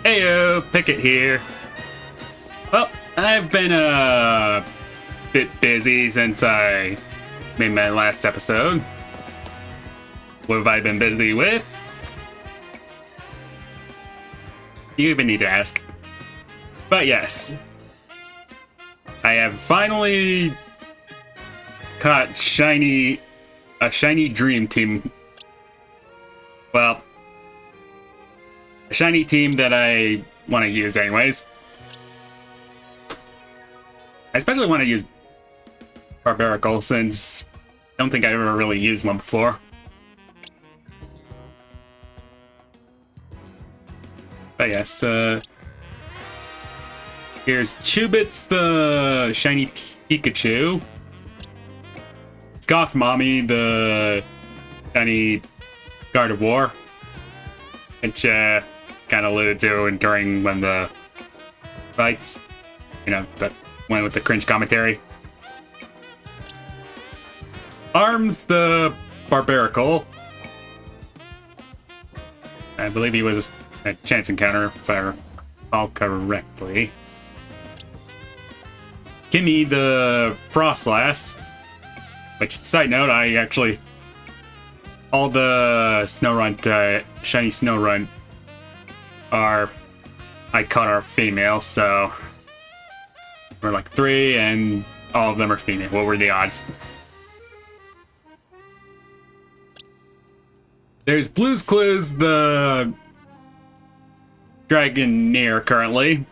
Heyo, Picket here. Well, I've been a bit busy since I made my last episode. What have I been busy with? You even need to ask. But yes, I have finally caught a shiny dream team. Well, a shiny team that I want to use anyways. I especially want to use Barbarical since I don't think I ever really used one before. But yes, here's Chubits, the shiny Pikachu. Goth Mommy, the shiny Gardevoir. Which, kind of alluded to during one of the fights. You know, that one with the cringe commentary. Arms, the Barbarical. I believe he was a chance encounter, if I recall correctly. Kimmy, the Frostlass. Which, side note, I actually... all the Snorunt, shiny Snorunt I caught are female, so we're like 3 and all of them are female. What were the odds? There's Blue's Clues, the Dragoneer currently,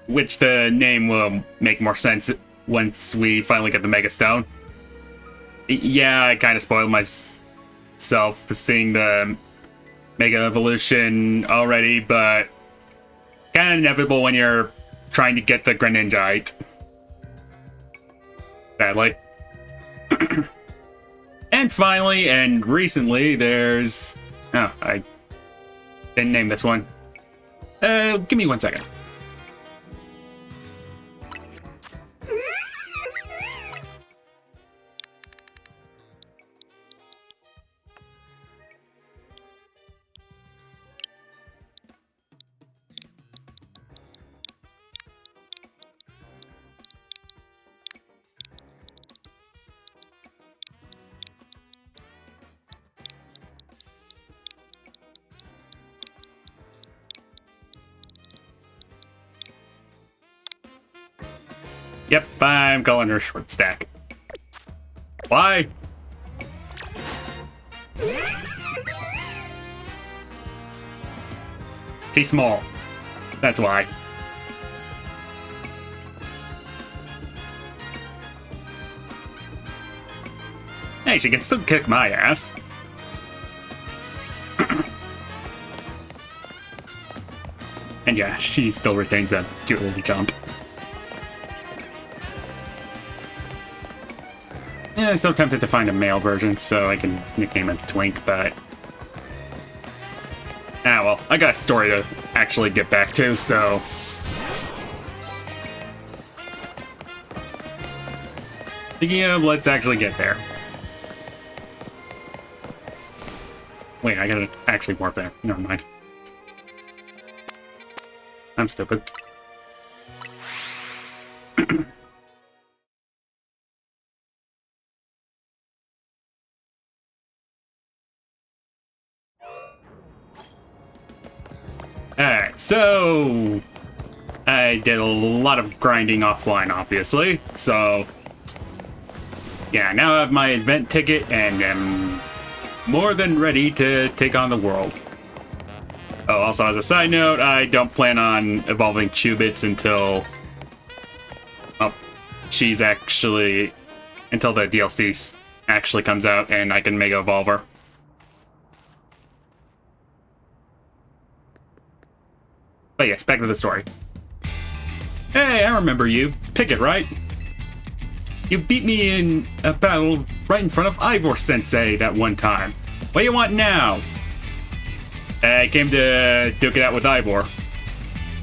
which the name will make more sense once we finally get the Mega Stone. Yeah, I kind of spoiled myself seeing the Mega Evolution already, but kind of inevitable when you're trying to get the Greninjite. Sadly. And finally, and recently, there's... oh, I didn't name this one. Give me 1 second. Yep, I'm calling her Short Stack. Why? She's small. That's why. Hey, she can still kick my ass. And yeah, she still retains that agility jump. Yeah, I'm so tempted to find a male version so I can nickname it Twink, but... ah, well, I got a story to actually get back to, so... speaking of, let's actually get there. Wait, I gotta actually warp there. Never mind. I'm stupid. Alright, so... I did a lot of grinding offline, obviously, so... yeah, now I have my event ticket and am more than ready to take on the world. Oh, also as a side note, I don't plan on evolving Chubits until... well, she's actually... until the DLC actually comes out and I can Mega Evolve her. But yes, back to the story. Hey, I remember you. Picket, right? You beat me in a battle right in front of Ivor Sensei that one time. What do you want now? I came to duke it out with Ivor.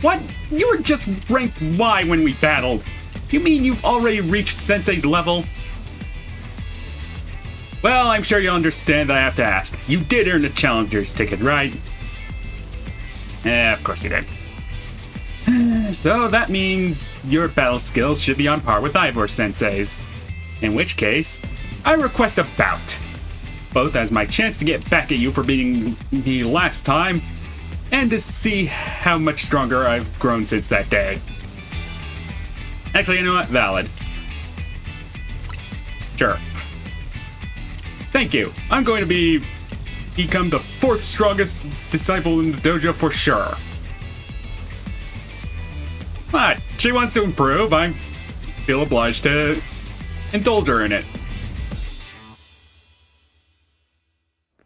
What? You were just ranked Y when we battled. You mean you've already reached Sensei's level? Well, I'm sure you'll understand that I have to ask. You did earn the challenger's ticket, right? Of course you did. So that means your battle skills should be on par with Ivor Sensei's. In which case, I request a bout. Both as my chance to get back at you for beating me last time, and to see how much stronger I've grown since that day. Actually, you know what? Valid. Sure. Thank you. I'm going to become the 4th strongest disciple in the dojo for sure. But she wants to improve. I feel obliged to indulge her in it.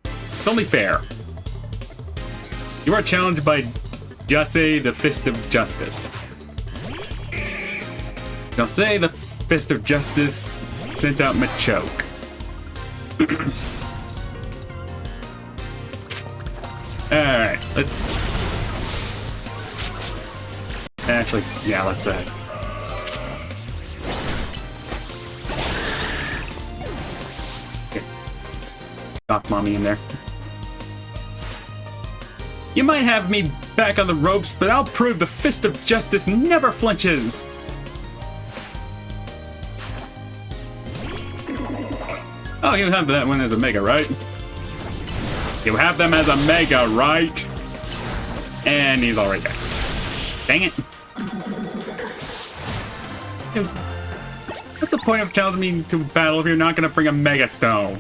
It's only fair. You are challenged by Jase, the Fist of Justice. Jase, the Fist of Justice, sent out Machoke. Alright, let's... Actually, yeah, let's get Doc Mommy in there. You might have me back on the ropes, but I'll prove the Fist of Justice never flinches! Oh, you have that one as a Mega, right? You have them as a Mega, right? And he's already dead. Dang it. Dude, what's the point of challenging me to battle if you're not gonna bring a Mega Stone?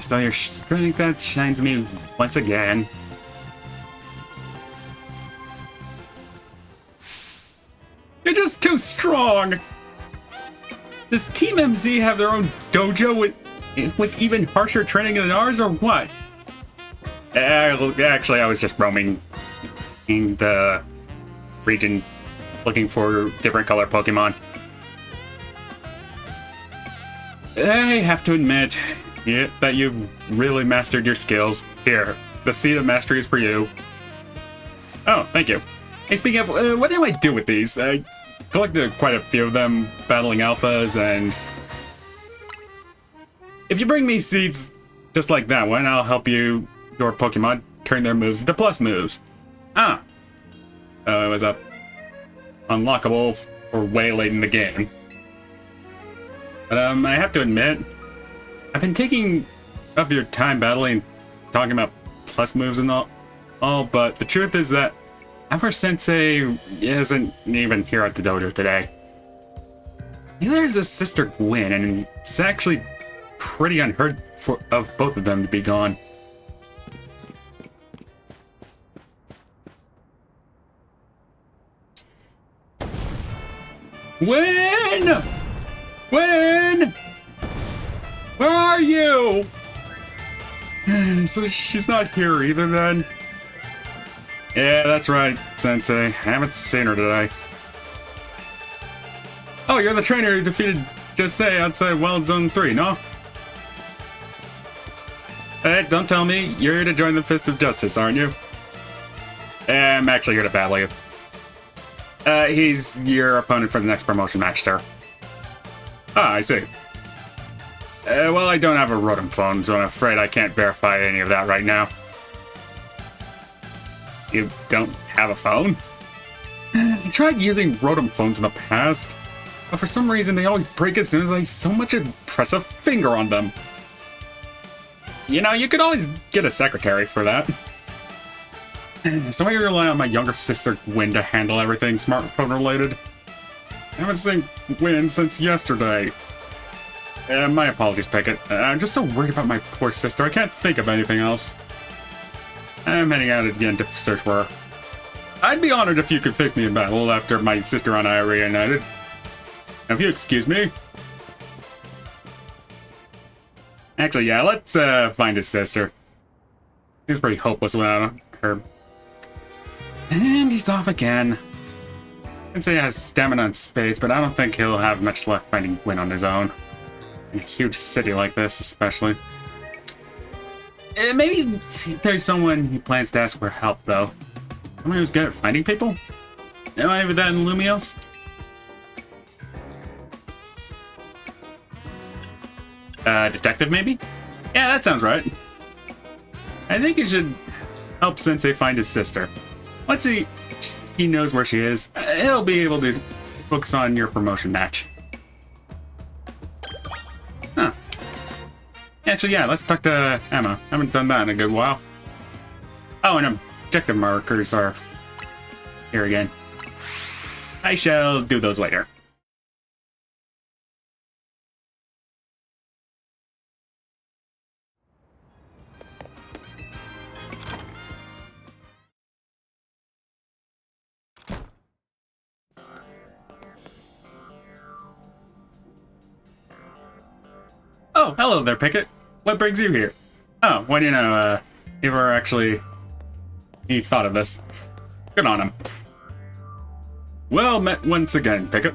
So your strength that shines me once again. You're just too strong! Does Team MZ have their own dojo with even harsher training than ours, or what? Actually, I was just roaming in the region looking for different color Pokemon. I have to admit that you've really mastered your skills. Here, the Seed of Mastery is for you. Oh, thank you. Hey, speaking of, what do I do with these? I collected quite a few of them, battling alphas, and if you bring me seeds just like that one, I'll help your Pokemon turn their moves into plus moves. Ah. It was unlockable for way late in the game. But I have to admit, I've been taking up your time battling, talking about plus moves and all, but the truth is that Ivor Sensei isn't even here at the dojo today. Neither is his sister Gwen, and it's actually pretty unheard of both of them to be gone. Gwen! Gwen! Where are you? So she's not here either then? Yeah, that's right, Sensei. I haven't seen her today. Oh, you're the trainer who defeated Jose outside Wild Zone 3, no? Hey, don't tell me. You're here to join the Fist of Justice, aren't you? I'm actually here to battle you. He's your opponent for the next promotion match, sir. Ah, I see. Well, I don't have a Rotom phone, so I'm afraid I can't verify any of that right now. You don't have a phone? I tried using Rotom phones in the past, but for some reason they always break as soon as I so much as press a finger on them. You know, you could always get a secretary for that. So I rely on my younger sister Gwen to handle everything smartphone related. I haven't seen Gwen since yesterday. My apologies, Picket. I'm just so worried about my poor sister, I can't think of anything else. I'm heading out again to search for her. I'd be honored if you could face me in battle after my sister and I are reunited. Now, if you excuse me. Actually, yeah, let's find his sister. He's pretty hopeless without her. And he's off again. I'd say he has stamina and space, but I don't think he'll have much luck finding Gwen on his own. In a huge city like this, especially. Maybe there's someone he plans to ask for help, though. Someone who's good at finding people? Am I with that in Lumios? Detective, maybe? Yeah, that sounds right. I think you should help Sensei find his sister. Once he knows where she is, he'll be able to focus on your promotion match. Huh. Actually, yeah, let's talk to Emma. I haven't done that in a good while. Oh, and objective markers are here again. I shall do those later. Oh, hello there, Picket. What brings you here? Oh, well, you know, Eivor actually... he thought of this. Good on him. Well met once again, Picket.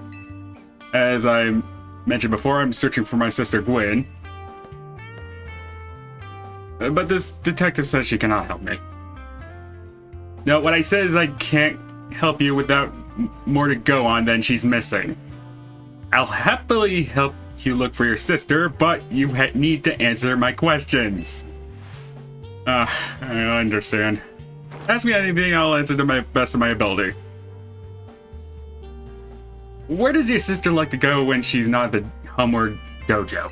As I mentioned before, I'm searching for my sister Gwen. But this detective says she cannot help me. Now, what I said is I can't help you without more to go on than she's missing. I'll happily help you look for your sister, but you need to answer my questions. I understand. Ask me anything, I'll answer to my best of my ability. Where does your sister like to go when she's not at the Homeward Dojo?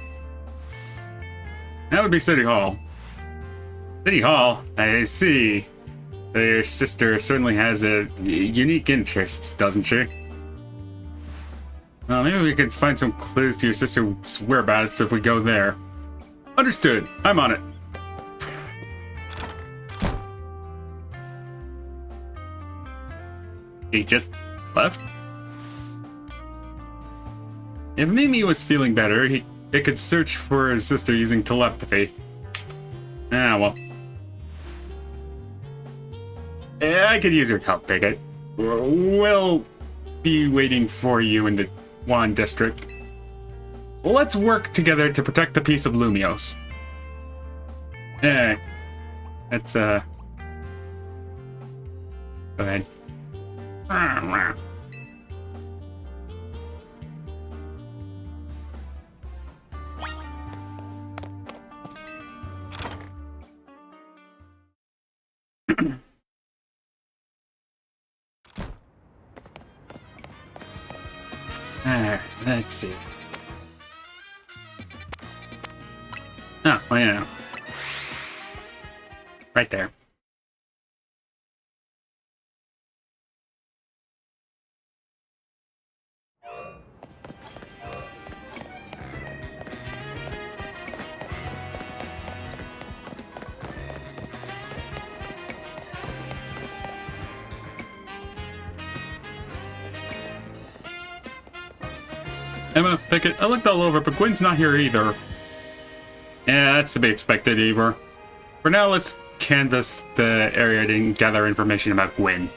That would be City Hall. City Hall? I see. Your sister certainly has a unique interests, doesn't she? Well, maybe we could find some clues to your sister's whereabouts if we go there. Understood. I'm on it. He just left? If Mimi was feeling better, it could search for his sister using telepathy. Ah, well. I could use your help, Picket. We'll be waiting for you in the Wan District. Let's work together to protect the peace of Lumios. Let's, go ahead. Let's see. Oh, well, yeah. Right there. Emma, Picket, I looked all over, but Gwen's not here either. Yeah, that's to be expected, Eivor. For now, let's canvass the area and gather information about Gwen.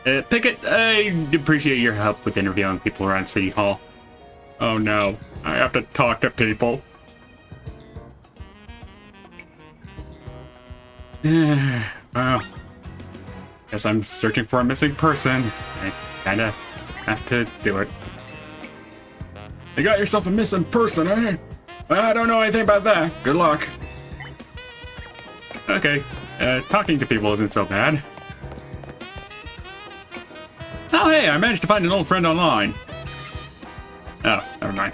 Picket, I appreciate your help with interviewing people around City Hall. Oh no, I have to talk to people. Well, guess I'm searching for a missing person. I kinda have to do it. You got yourself a missing person, eh? I don't know anything about that. Good luck. Okay, talking to people isn't so bad. Oh hey, I managed to find an old friend online. Oh, never mind.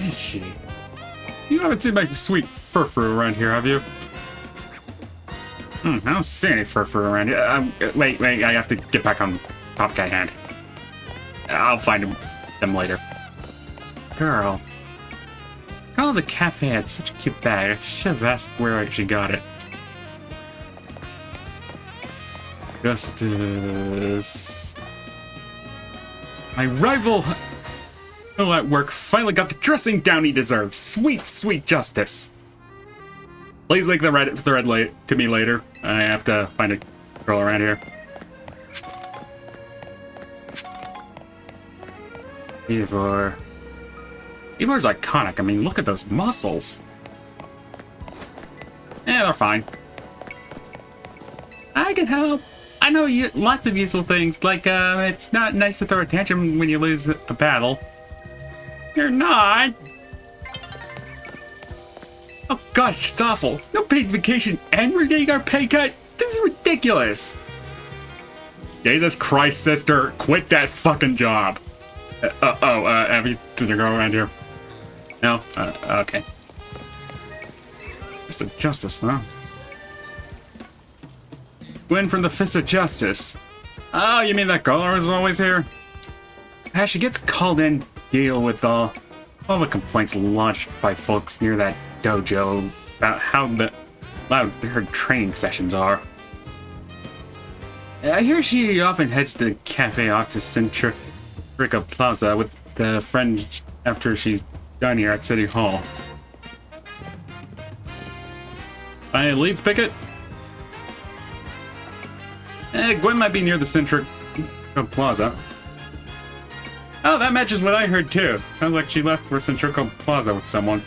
Is she? You haven't seen my sweet Furfur around here, have you? I don't see any Furfur around here. Wait, I have to get back on Top Guy Hand. I'll find them later. Girl. Oh, the cafe had such a cute bag. I should have asked where she got it. Justice. My rival at work finally got the dressing down he deserves. Sweet, sweet Justice. Please link the Reddit thread to me later. I have to find a girl around here. Eivor. Eivor's iconic. I mean, look at those muscles. Yeah, they're fine. I can help. I know lots of useful things, like, it's not nice to throw a tantrum when you lose a battle. You're not. Oh gosh, it's awful. No paid vacation and we're getting our pay cut? This is ridiculous. Jesus Christ, sister, quit that fucking job. Abby, did you go around here? No? Okay. Fist of Justice, huh? Gwen from the Fist of Justice. Oh, you mean that girl who was always here? She gets called in to deal with all the complaints lodged by folks near that dojo about how loud her training sessions are. I hear she often heads to Cafe Octocentrica Plaza with a friend after she's done here at City Hall. Leads Picket? Gwen might be near the Centric Plaza. Oh, that matches what I heard too. Sounds like she left for Centrico Plaza with someone.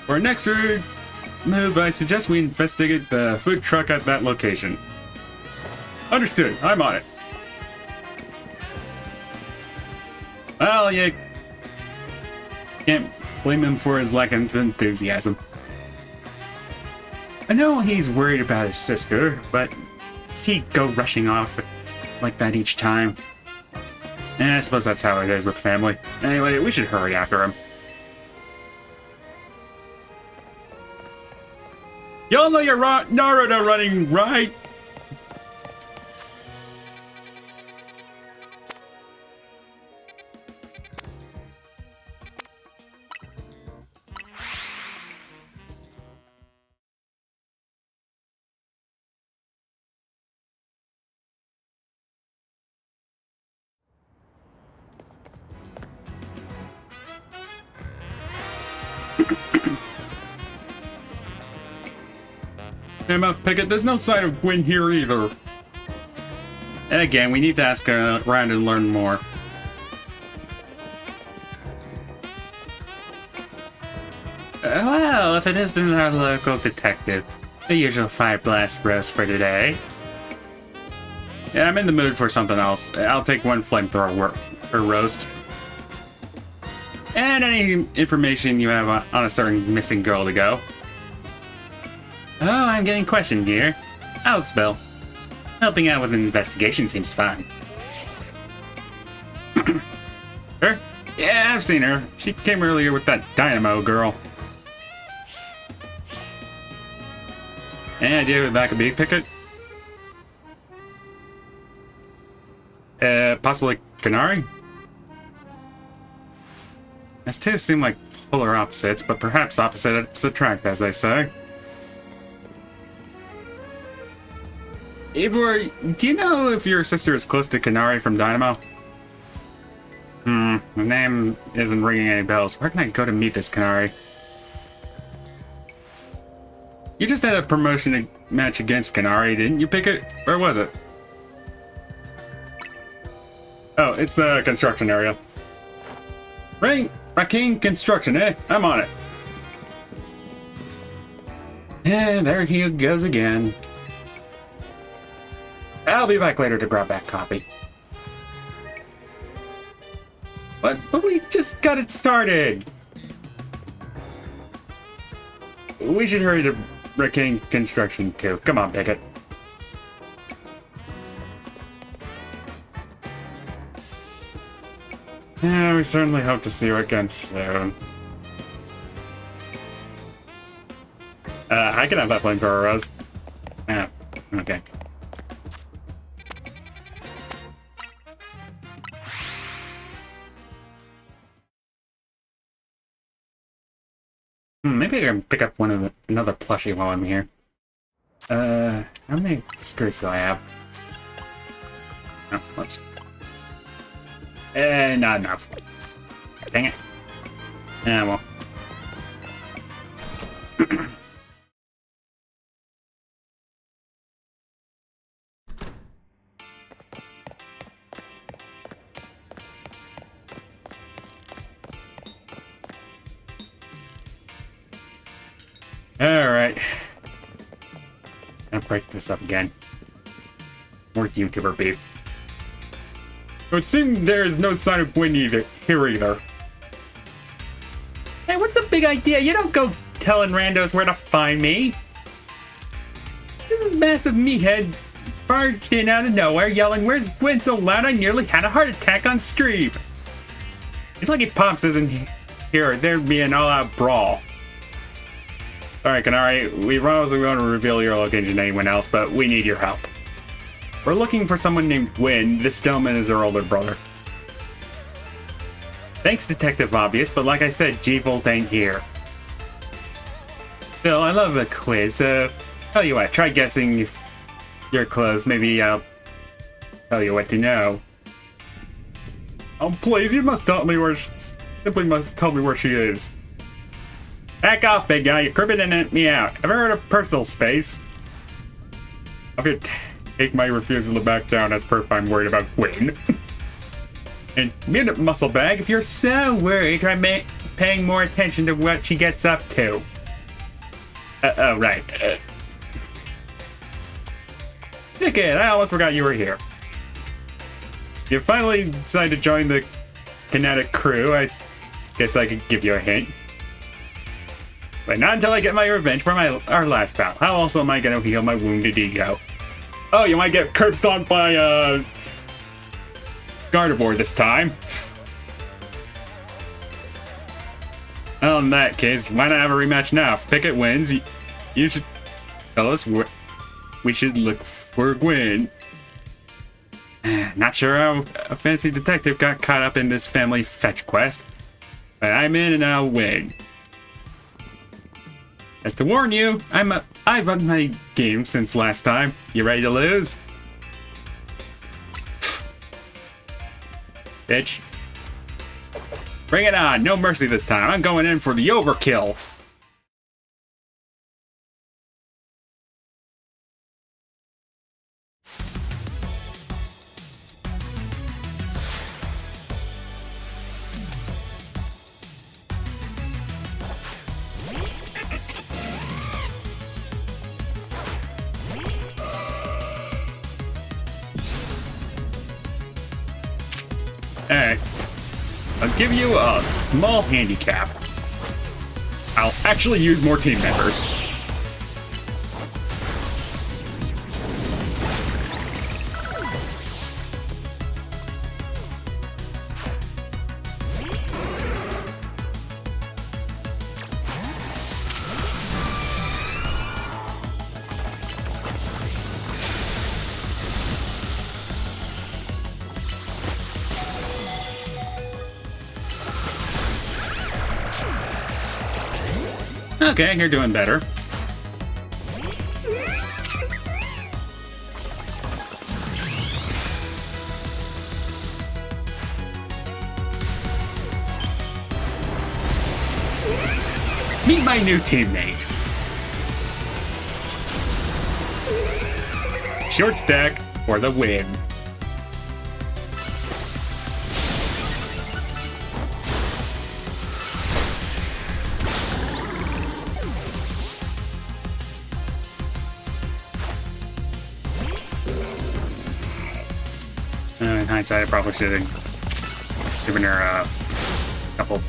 For our next move, I suggest we investigate the food truck at that location. Understood. I'm on it. Well, you can't blame him for his lack of enthusiasm. I know he's worried about his sister, but does he go rushing off like that each time? I suppose that's how it is with family. Anyway, we should hurry after him. Y'all know you're Naruto running, right? Damn up, Picket, there's no sign of Gwen here either. And again, we need to ask around and learn more. Well, if it isn't our local detective, the usual fire blast roast for today. Yeah, I'm in the mood for something else. I'll take one flamethrower roast. And any information you have on a certain missing girl to go. Oh, I'm getting questioned here. I'll spill. Helping out with an investigation seems fine. Her? Yeah, I've seen her. She came earlier with that Dynamo girl. Any idea who that could be, Picket? Possibly Canary? These two seem like polar opposites, but perhaps opposites attract, as they say. Ivor, do you know if your sister is close to Canary from Dynamo? The name isn't ringing any bells. Where can I go to meet this Canary? You just had a promotion match against Canary, didn't you, Picket? Where was it? Oh, it's the construction area. Raccoon Construction, eh? I'm on it. And there he goes again. I'll be back later to grab that copy. But we just got it started. We should hurry to Raccoon Construction too. Come on, Picket. Yeah, we certainly hope to see you again soon. I can have that flamethrower, Rose. Yeah, okay. Maybe I can pick up another plushie while I'm here. How many skirts do I have? Oh, whoops. Not enough. Dang it. Yeah, well. Alright. Gonna break this up again. More YouTuber beef. So it seems there is no sign of Gwen here either. Hey, what's the big idea? You don't go telling randos where to find me. This massive meathead barged in out of nowhere, yelling, "Where's Gwen?" so loud I nearly had a heart attack on stream. It's like he Pops isn't here. There'd be an all-out brawl. Alright, Canary, we want to reveal your location to anyone else, but we need your help. We're looking for someone named Gwen. This gentleman is her older brother. Thanks, Detective Obvious, but like I said, G-Volt ain't here. Still, I love the quiz, so tell you what, try guessing if you're close. Maybe I'll tell you what to know. Oh, please, you must tell me where simply must tell me where she is. Back off, big guy. You're cribbing me out. Ever heard of personal space? I'm gonna take my refusal to back down as perf I'm worried about Gwen. And mute muscle bag, if you're so worried, try paying more attention to what she gets up to. Oh, right. Picket, I almost forgot you were here. You finally decided to join the Kinetic crew. I guess I could give you a hint. But not until I get my revenge for our last battle. How else am I gonna heal my wounded ego? Oh, you might get curb stomped by, Gardevoir this time. Well, in that case, why not have a rematch now? If Picket wins, you should tell us where we should look for Gwen. Not sure how a fancy detective got caught up in this family fetch quest, but I'm in and I'll win. Just to warn you, I've upped my game since last time. You ready to lose? Bitch. Bring it on, no mercy this time. I'm going in for the overkill. Alright, I'll give you a small handicap. I'll actually use more team members. Okay, you're doing better. Meet my new teammate. Short stack for the win. In hindsight, I probably should have given her a couple.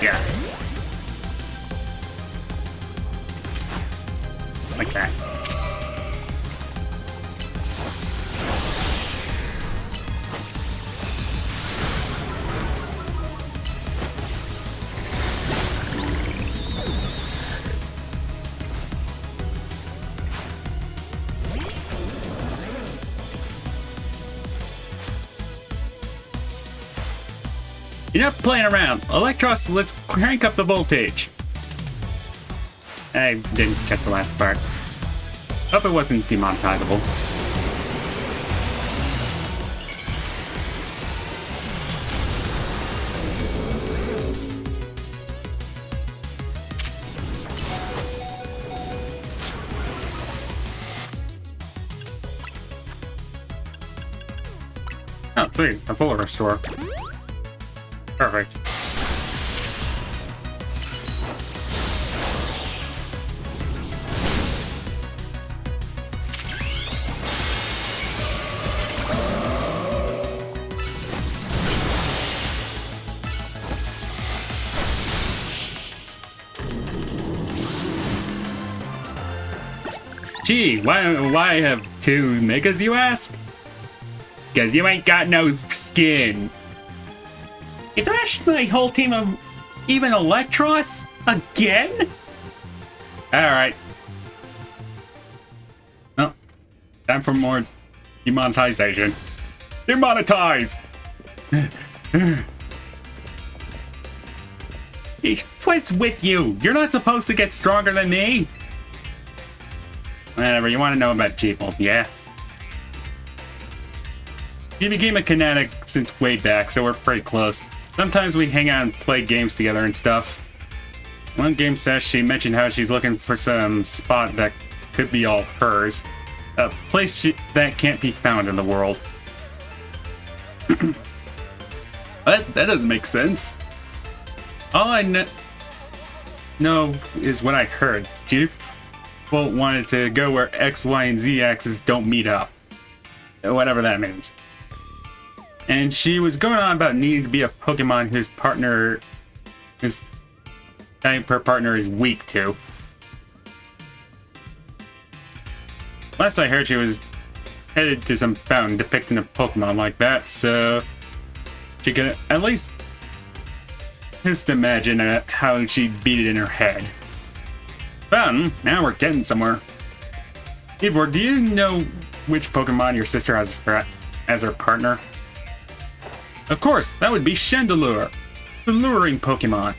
Yeah. Like that. Enough playing around. Electros, let's crank up the voltage. I didn't catch the last part. Hope it wasn't demonetizable. Oh, sweet. A full restore. Perfect. Gee, why have two megas, you ask? Because you ain't got no skin. You thrashed my whole team of even Electros? Again? Alright. Oh, time for more demonetization. Demonetize! What's with you? You're not supposed to get stronger than me? Whatever, you want to know about G-Volt, yeah? He became a Kinetic since way back, so we're pretty close. Sometimes we hang out and play games together and stuff. One game says she mentioned how she's looking for some spot that could be all hers. A place that can't be found in the world. What? That doesn't make sense. All I know is what I heard. G-Volt wanted to go where X, Y, and Z axes don't meet up. Whatever that means. And she was going on about needing to be a Pokemon whose type her partner is weak to. Last I heard, she was headed to some fountain depicting a Pokemon like that, so she could at least just imagine how she'd beat it in her head. Fountain? Now we're getting somewhere. Ivor, do you know which Pokemon your sister has as her partner? Of course, that would be Chandelure, the luring Pokemon.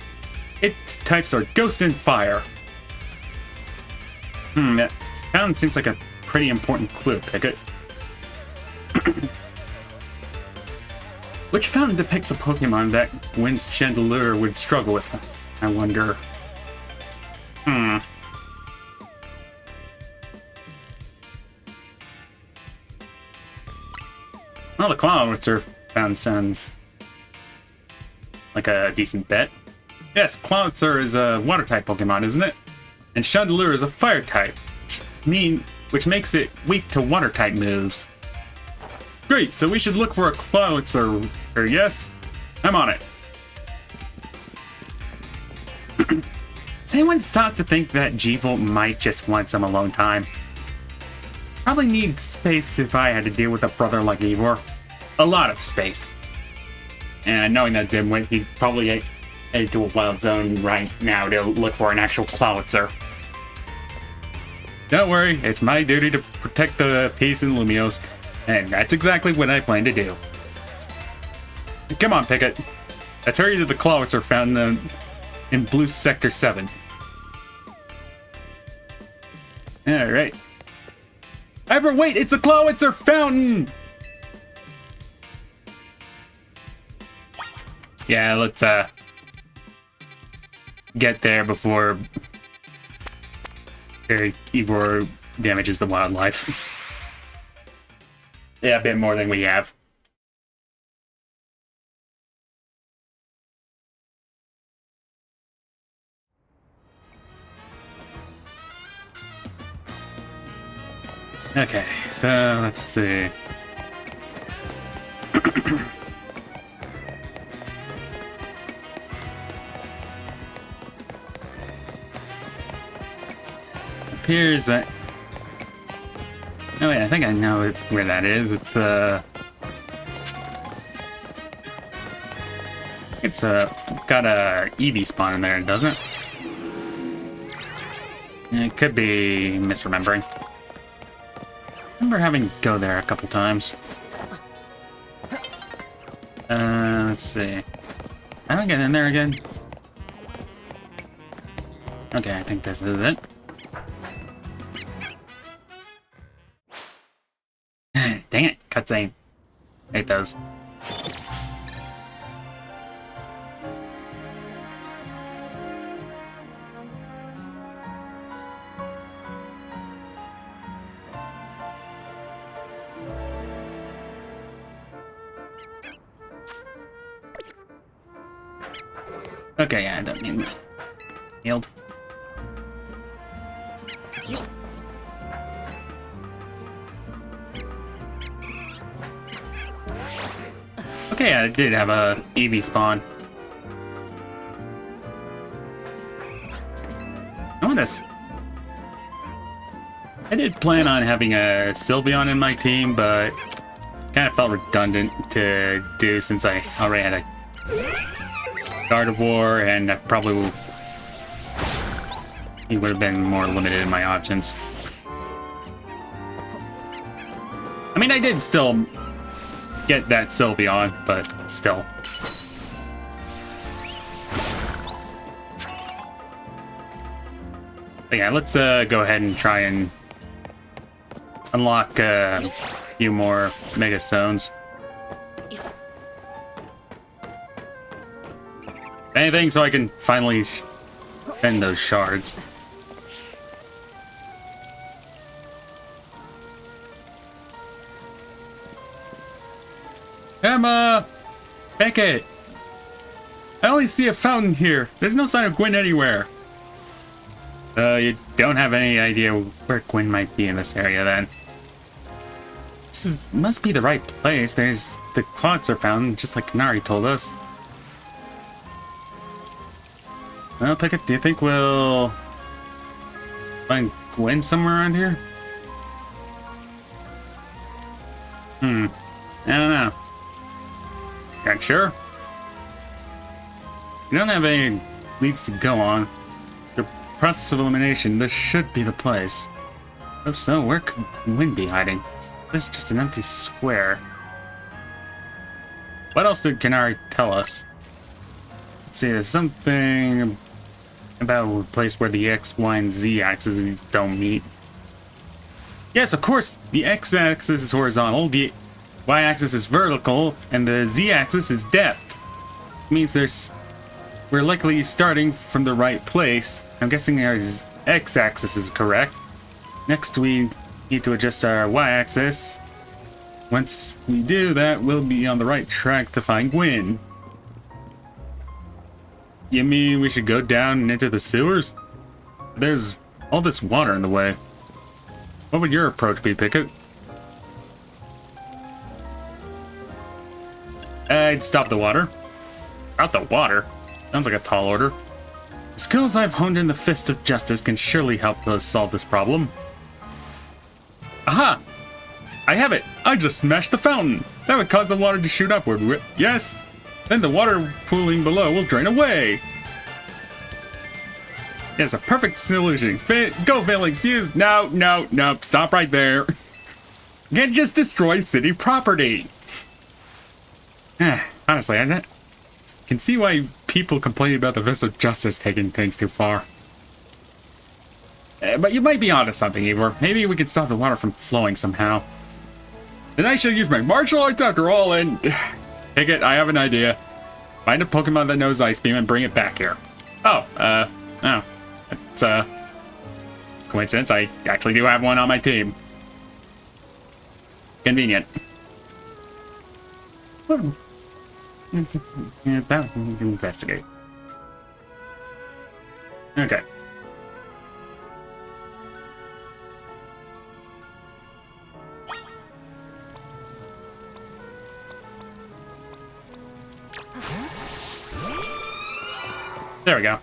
Its types are Ghost and Fire. That fountain seems like a pretty important clue, Picket. Which fountain depicts a Pokemon that wins Chandelure would struggle with? I wonder. Well, the Cloudwitzer fountain sounds like a decent bet. Yes, Cloudwitzer is a water-type Pokemon, isn't it? And Chandelure is a fire-type, which makes it weak to water-type moves. Great, so we should look for a Cloudwitzer, yes? I'm on it. Has anyone stopped to think that G-Volt might just want some alone time? Probably need space if I had to deal with a brother like Ivor. A lot of space. And knowing that dimwit, he'd probably head to a wild zone right now to look for an actual Cloudwitzer. Don't worry, it's my duty to protect the peace in Lumios, and that's exactly what I plan to do. Come on, Picket. Let's hurry to the Cloudwitzer fountain in Blue Sector 7. Alright. Ivor, wait! It's a Cloudwitzer fountain! Yeah, let's get there before Ivor damages the wildlife. Yeah, a bit more than we have. Okay, so let's see. Appears that. Oh wait, I think I know where that is. It's the. It's got a EV spawn in there, doesn't it? It could be misremembering. I remember having to go there a couple times. Let's see. How do I get in there again? Okay, I think this is it. Dang it, cutscene. Hate those. Okay, yeah, I don't need healed. Okay, I did have a EV spawn. I want this. I did plan on having a Sylveon in my team, but kind of felt redundant to do since I already had a Gardevoir, and I probably he would have been more limited in my options. I mean, I did still get that Sylveon, but still. But yeah, let's go ahead and try and unlock a few more Mega Stones. Anything so I can finally spend those shards. Emma! Picket! I only see a fountain here. There's no sign of Gwen anywhere. You don't have any idea where Gwen might be in this area, then. Must be the right place. There's the Clodsor fountain, just like Nari told us. Well, Picket, do you think we'll find Gwen somewhere around here? I don't know. Not sure. You don't have any leads to go on. The process of elimination, this should be the place. If so, where could Gwen be hiding? This is just an empty square. What else did Canary tell us? Let's see, there's something about a place where the X, Y, and Z axes don't meet. Yes, of course, the X axis is horizontal, the Y axis is vertical, and the Z axis is depth. It means we're likely starting from the right place. I'm guessing our X axis is correct. Next, we need to adjust our Y axis. Once we do that, we'll be on the right track to find Gwen. You mean we should go down and into the sewers? There's all this water in the way. What would your approach be, Picket? I'd stop the water. Stop the water? Sounds like a tall order. The skills I've honed in the Fist of Justice can surely help us solve this problem. Aha! I have it! I just smashed the fountain! That would cause the water to shoot upward, yes? Then the water pooling below will drain away! It's a perfect solution. Go, Phalanx, use... No, stop right there. You can't just destroy city property! Honestly, I can see why people complain about the Fist of Justice taking things too far. But you might be onto something, Ivor. Maybe we can stop the water from flowing somehow. Then I should use my martial arts after all, and... Picket, I have an idea. Find a Pokemon that knows Ice Beam and bring it back here. Oh, it's, coincidence, I actually do have one on my team. Convenient. Yeah, that we can investigate. Okay. There we go.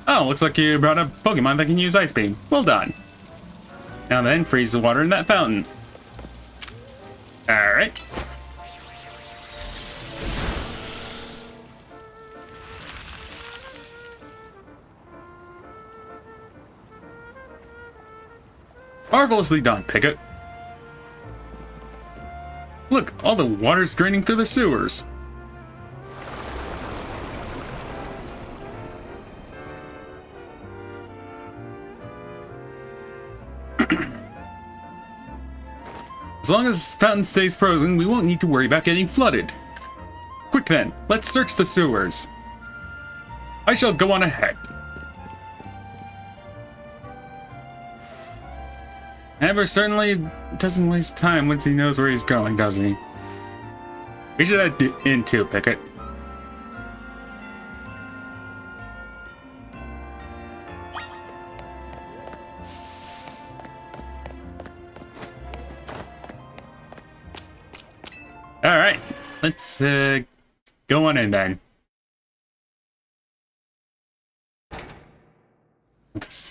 Oh, looks like you brought a Pokemon that can use Ice Beam. Well done. Now then, freeze the water in that fountain. Alright. Marvelously done, Picket. Look, all the water's draining through the sewers. As long as this fountain stays frozen, we won't need to worry about getting flooded. Quick then, let's search the sewers. I shall go on ahead. Ever certainly doesn't waste time once he knows where he's going, doesn't he? We should head in too, Picket. Alright, let's go on in then.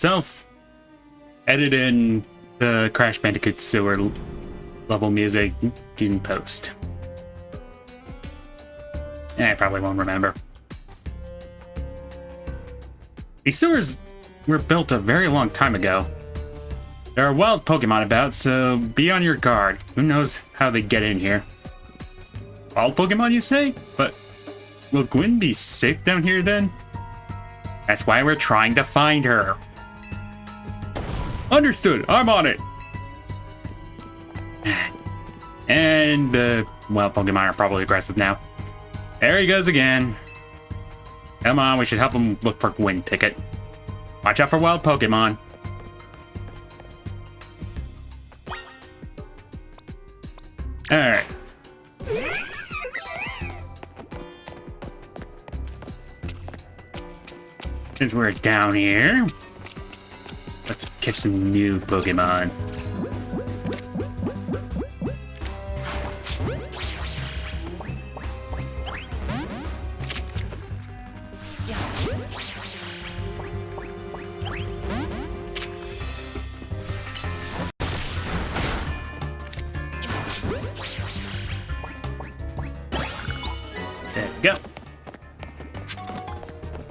myself edit in the Crash Bandicoot sewer level music in post. I probably won't remember. These sewers were built a very long time ago. There are wild Pokemon about, so be on your guard. Who knows how they get in here? Wild Pokemon, you say? But will Gwen be safe down here then? That's why we're trying to find her. Understood, I'm on it. And the wild Pokemon are probably aggressive now. There he goes again. Come on, we should help him look for Gwen Picket. Watch out for wild Pokemon. Alright. Since we're down here, let's catch some new Pokemon. There we go.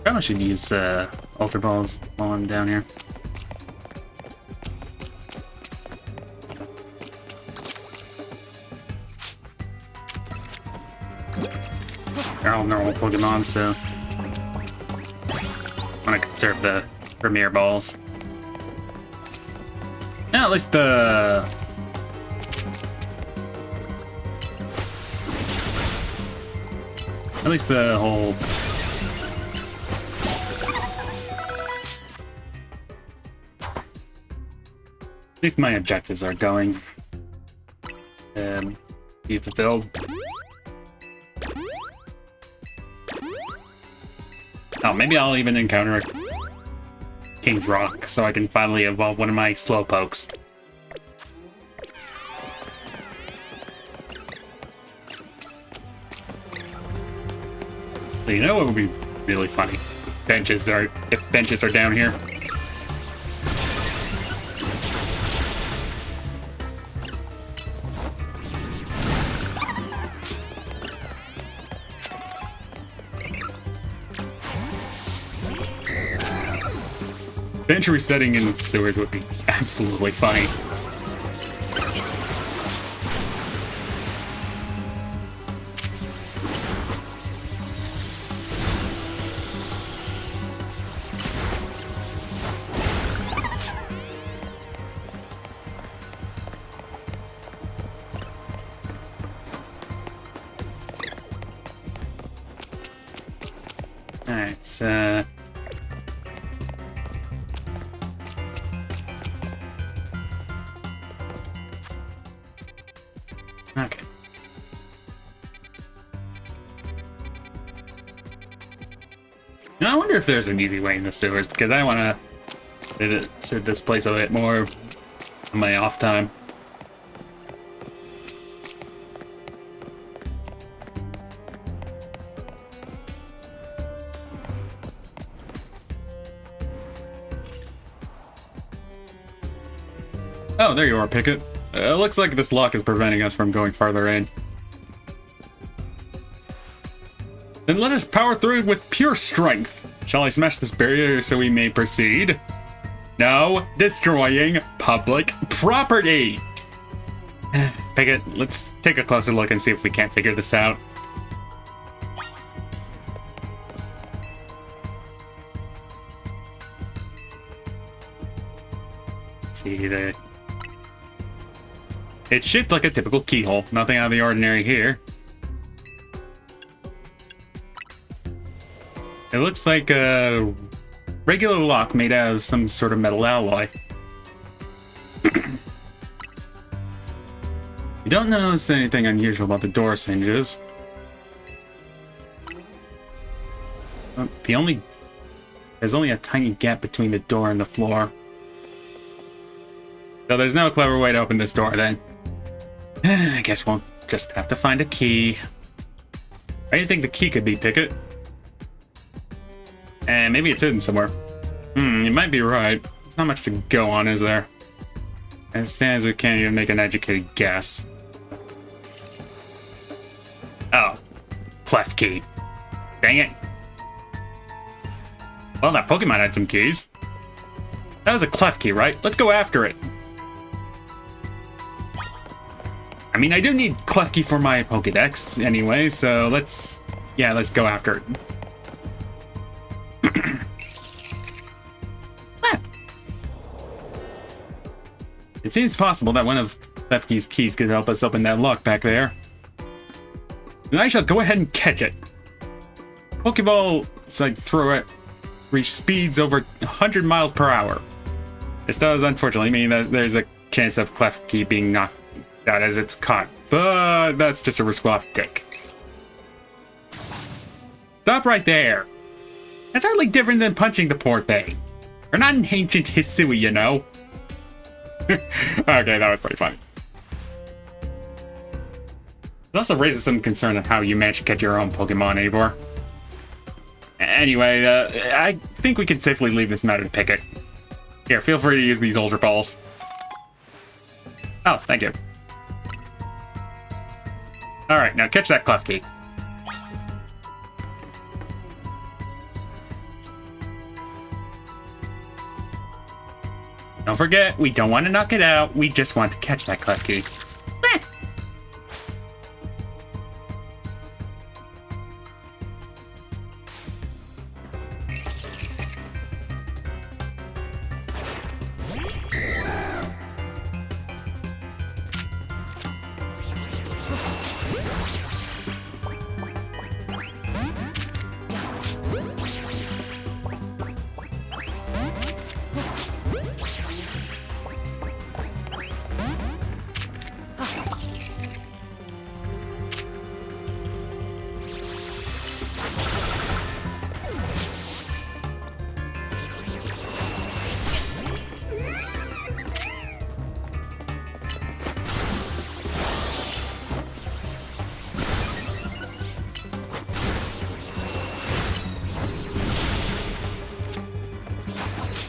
Probably should use Ultra Balls while I'm down here. They're all normal Pokemon, so I want to conserve the Premier Balls. Now, at least the whole at least my objectives are going be fulfilled. Oh, maybe I'll even encounter a King's Rock so I can finally evolve one of my Slowpokes. So you know what would be really funny? If benches are down here. Bench resetting in sewers would be absolutely funny. Alright, so okay. Now, I wonder if there's an easy way in the sewers, because I want to visit this place a bit more on my off time. Oh, there you are, Picket. Looks like this lock is preventing us from going farther in. Then let us power through it with pure strength. Shall I smash this barrier so we may proceed? No, destroying public property. Picket, let's take a closer look and see if we can't figure this out. Let's see, it's shaped like a typical keyhole. Nothing out of the ordinary here. It looks like a regular lock made out of some sort of metal alloy. You don't notice anything unusual about the door's hinges. There's only a tiny gap between the door and the floor. So there's no clever way to open this door then. I guess we'll just have to find a key. Where do you think the key could be, Picket? And maybe it's hidden somewhere. You might be right. There's not much to go on, is there? As it stands, we can't even make an educated guess. Oh. Clef key. Dang it. Well, that Pokemon had some keys. That was a clef key, right? Let's go after it. I mean, I do need clef key for my Pokédex anyway, so let's go after it. It seems possible that one of clef key's keys could help us open that lock back there. And I shall go ahead and catch it. Pokeball, so I throw it, reach speeds over 100 miles per hour. This does unfortunately mean that there's a chance of clef key being knocked out as it's caught, but that's just a risk we'll have to take. Stop right there. That's hardly different than punching the poor thing. We're not an ancient Hisui, you know. Okay, that was pretty funny. It also raises some concern of how you managed to catch your own Pokemon, Eivor. Anyway, I think we can safely leave this matter to Picket. Here, feel free to use these Ultra Balls. Oh, thank you. Alright, now catch that clef key. Don't forget, we don't want to knock it out, we just want to catch that clef key.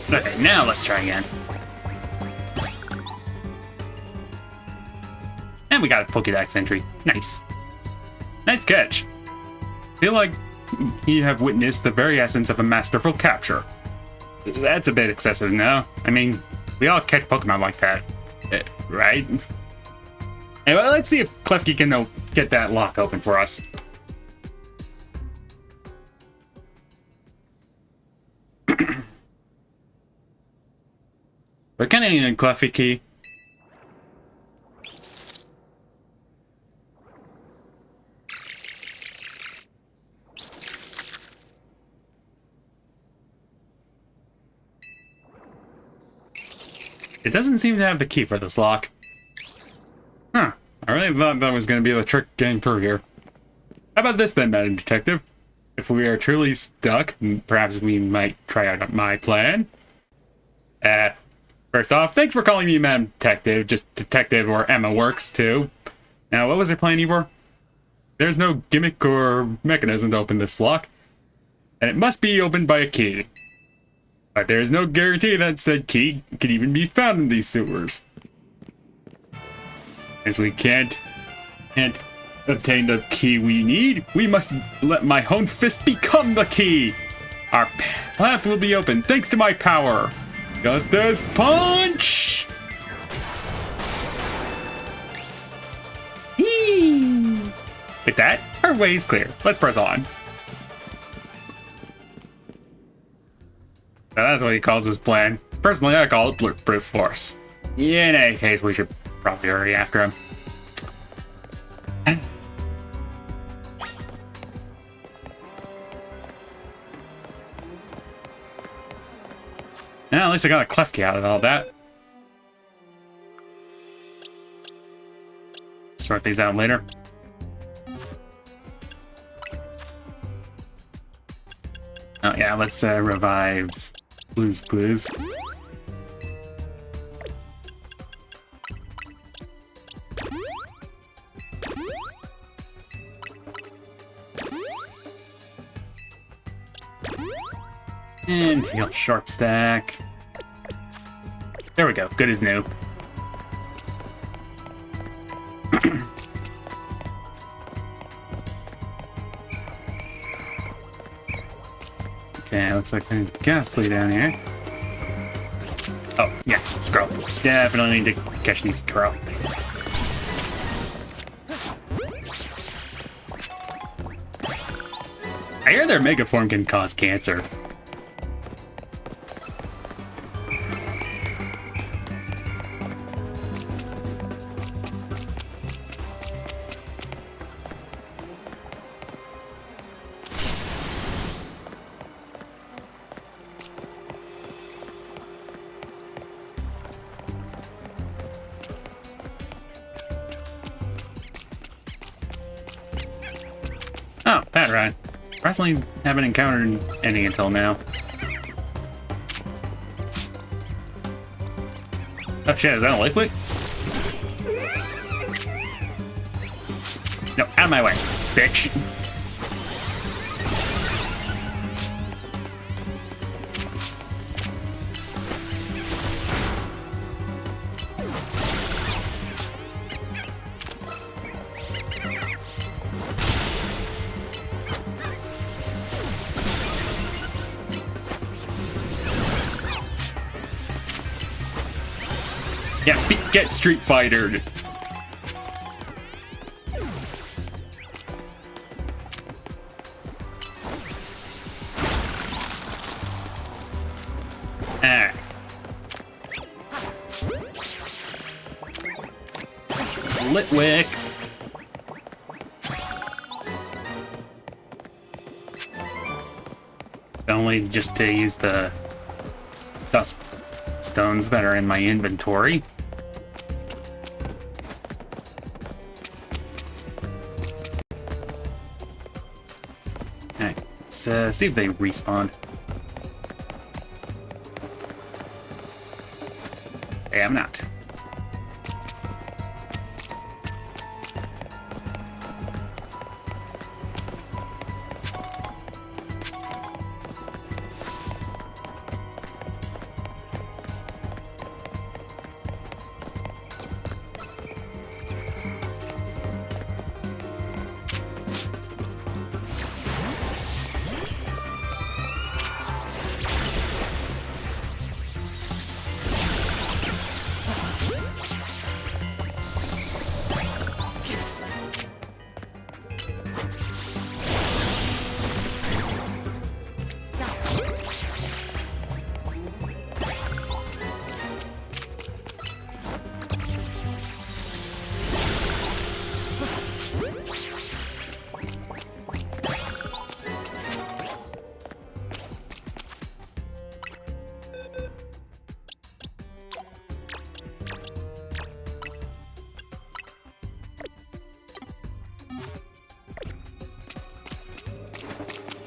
Okay, now let's try again. And we got a Pokédex entry. Nice. Nice catch. Feel like you have witnessed the very essence of a masterful capture. That's a bit excessive, no? I mean, we all catch Pokemon like that, right? Anyway, let's see if Klefki can get that lock open for us. We're kind of in a Klefki key. It doesn't seem to have the key for this lock. Huh. I really thought that was going to be the trick getting through here. How about this then, Madam Detective? If we are truly stuck, perhaps we might try out my plan. First off, thanks for calling me Madam Detective. Just Detective or Emma works, too. Now, what was your plan, Eivor? There's no gimmick or mechanism to open this lock, and it must be opened by a key. But there is no guarantee that said key could even be found in these sewers. As we can't obtain the key we need, we must let my own fist become the key. Our path will be open thanks to my power. Justice Punch! Eee. With that, our way is clear. Let's press on. So that's what he calls his plan. Personally, I call it brute force. In any case, we should probably hurry after him. At least I got a Klefki out of all that. Sort these out later. Oh yeah, let's revive Blues Clues. And heal short stack. There we go. Good as new. Okay, looks like there's ghastly down here. Oh, yeah, squirrel. Definitely need to catch these squirrel. I hear their megaform can cause cancer. Oh, Pat Rod. Personally, haven't encountered any until now. Oh shit, is that a liquid? No, out of my way, bitch. Yeah, get Street Fightered. Ah. Litwick. Only just to use the dust stones that are in my inventory. Let's see if they respawn. They have not.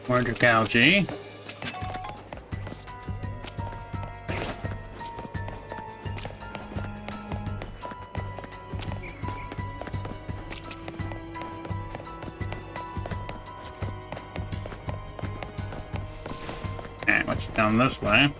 Larger algae. And what's down this way?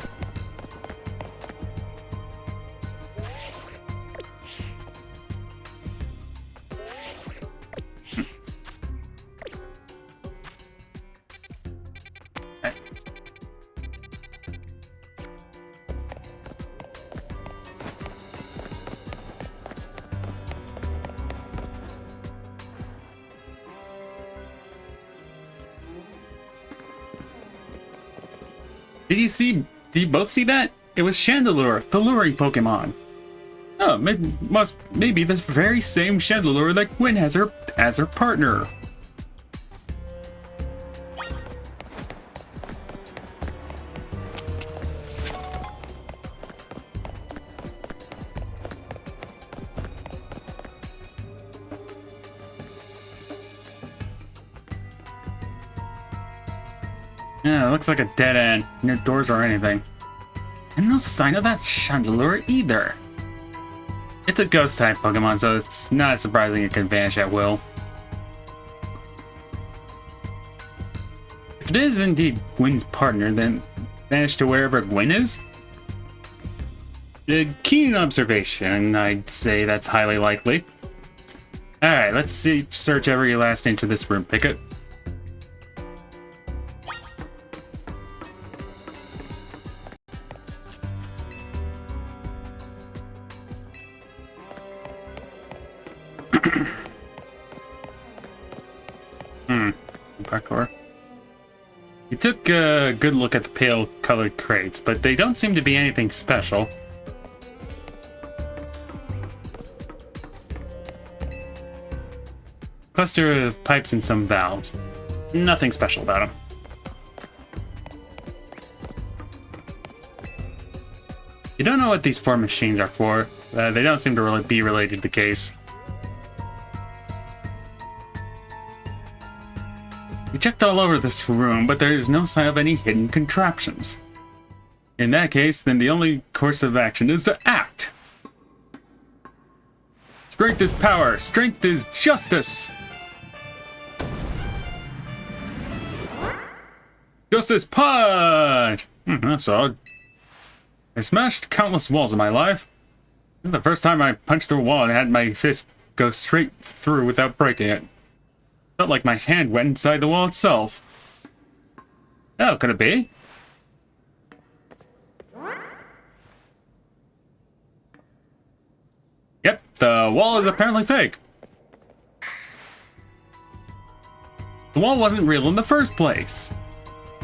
Did you both see that? It was Chandelure, the luring Pokemon. Oh, maybe the very same Chandelure that Gwen has as her partner. Yeah, it looks like a dead end. No doors or anything. And no sign of that Chandelure either. It's a ghost-type Pokemon, so it's not surprising it can vanish at will. If it is indeed Gwen's partner, then vanish to wherever Gwen is? A keen observation, I'd say that's highly likely. Alright, let's search every last inch of this room, Picket. Parkour. We took a good look at the pale colored crates, but they don't seem to be anything special. Cluster of pipes and some valves. Nothing special about them. You don't know what these four machines are for. They don't seem to really be related to the case. We checked all over this room, but there is no sign of any hidden contraptions. In that case, then the only course of action is to act. Strength is power. Strength is justice. Justice punch! That's odd. I smashed countless walls in my life. This is the first time I punched through a wall and had my fist go straight through without breaking it. Felt like my hand went inside the wall itself. Oh, could it be? Yep, the wall is apparently fake. The wall wasn't real in the first place.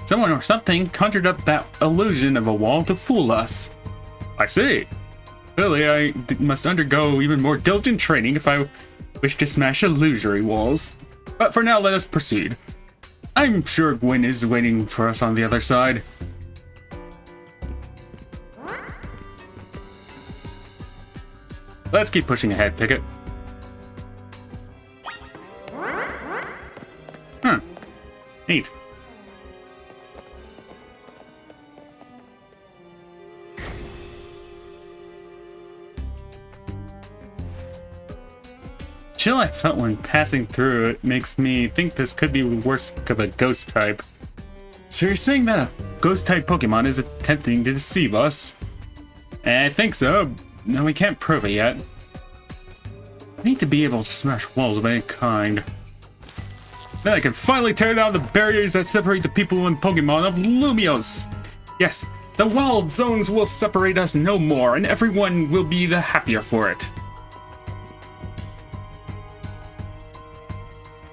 Someone or something conjured up that illusion of a wall to fool us. I see. Clearly, I must undergo even more diligent training if I wish to smash illusory walls. But for now, let us proceed. I'm sure Gwen is waiting for us on the other side. Let's keep pushing ahead, Picket. Neat. Chill I felt when passing through it makes me think this could be worse of a ghost type. So you're saying that a ghost type Pokemon is attempting to deceive us? I think so. No, we can't prove it yet. I need to be able to smash walls of any kind. Then I can finally tear down the barriers that separate the people and Pokemon of Lumios. Yes, the wild zones will separate us no more, and everyone will be the happier for it.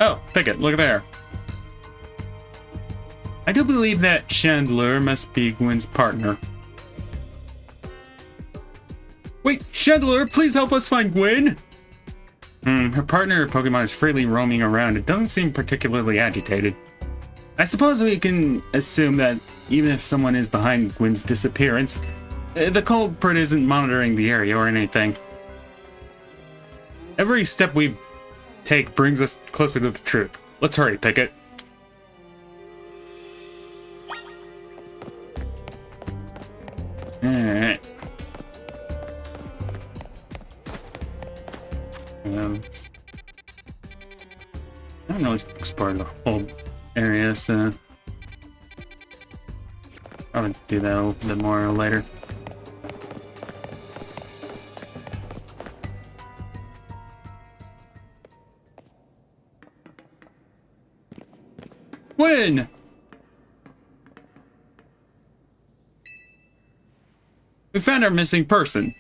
Oh, Picket, look there. I do believe that Chandler must be Gwen's partner. Wait, Chandler, please help us find Gwen! Her partner Pokemon is freely roaming around. It doesn't seem particularly agitated. I suppose we can assume that even if someone is behind Gwen's disappearance, the culprit isn't monitoring the area or anything. Every step we take brings us closer to the truth. Let's hurry, Picket. Alright. I don't know if explore the whole area, so I'll do that a little bit more later. Gwen! We found our missing person.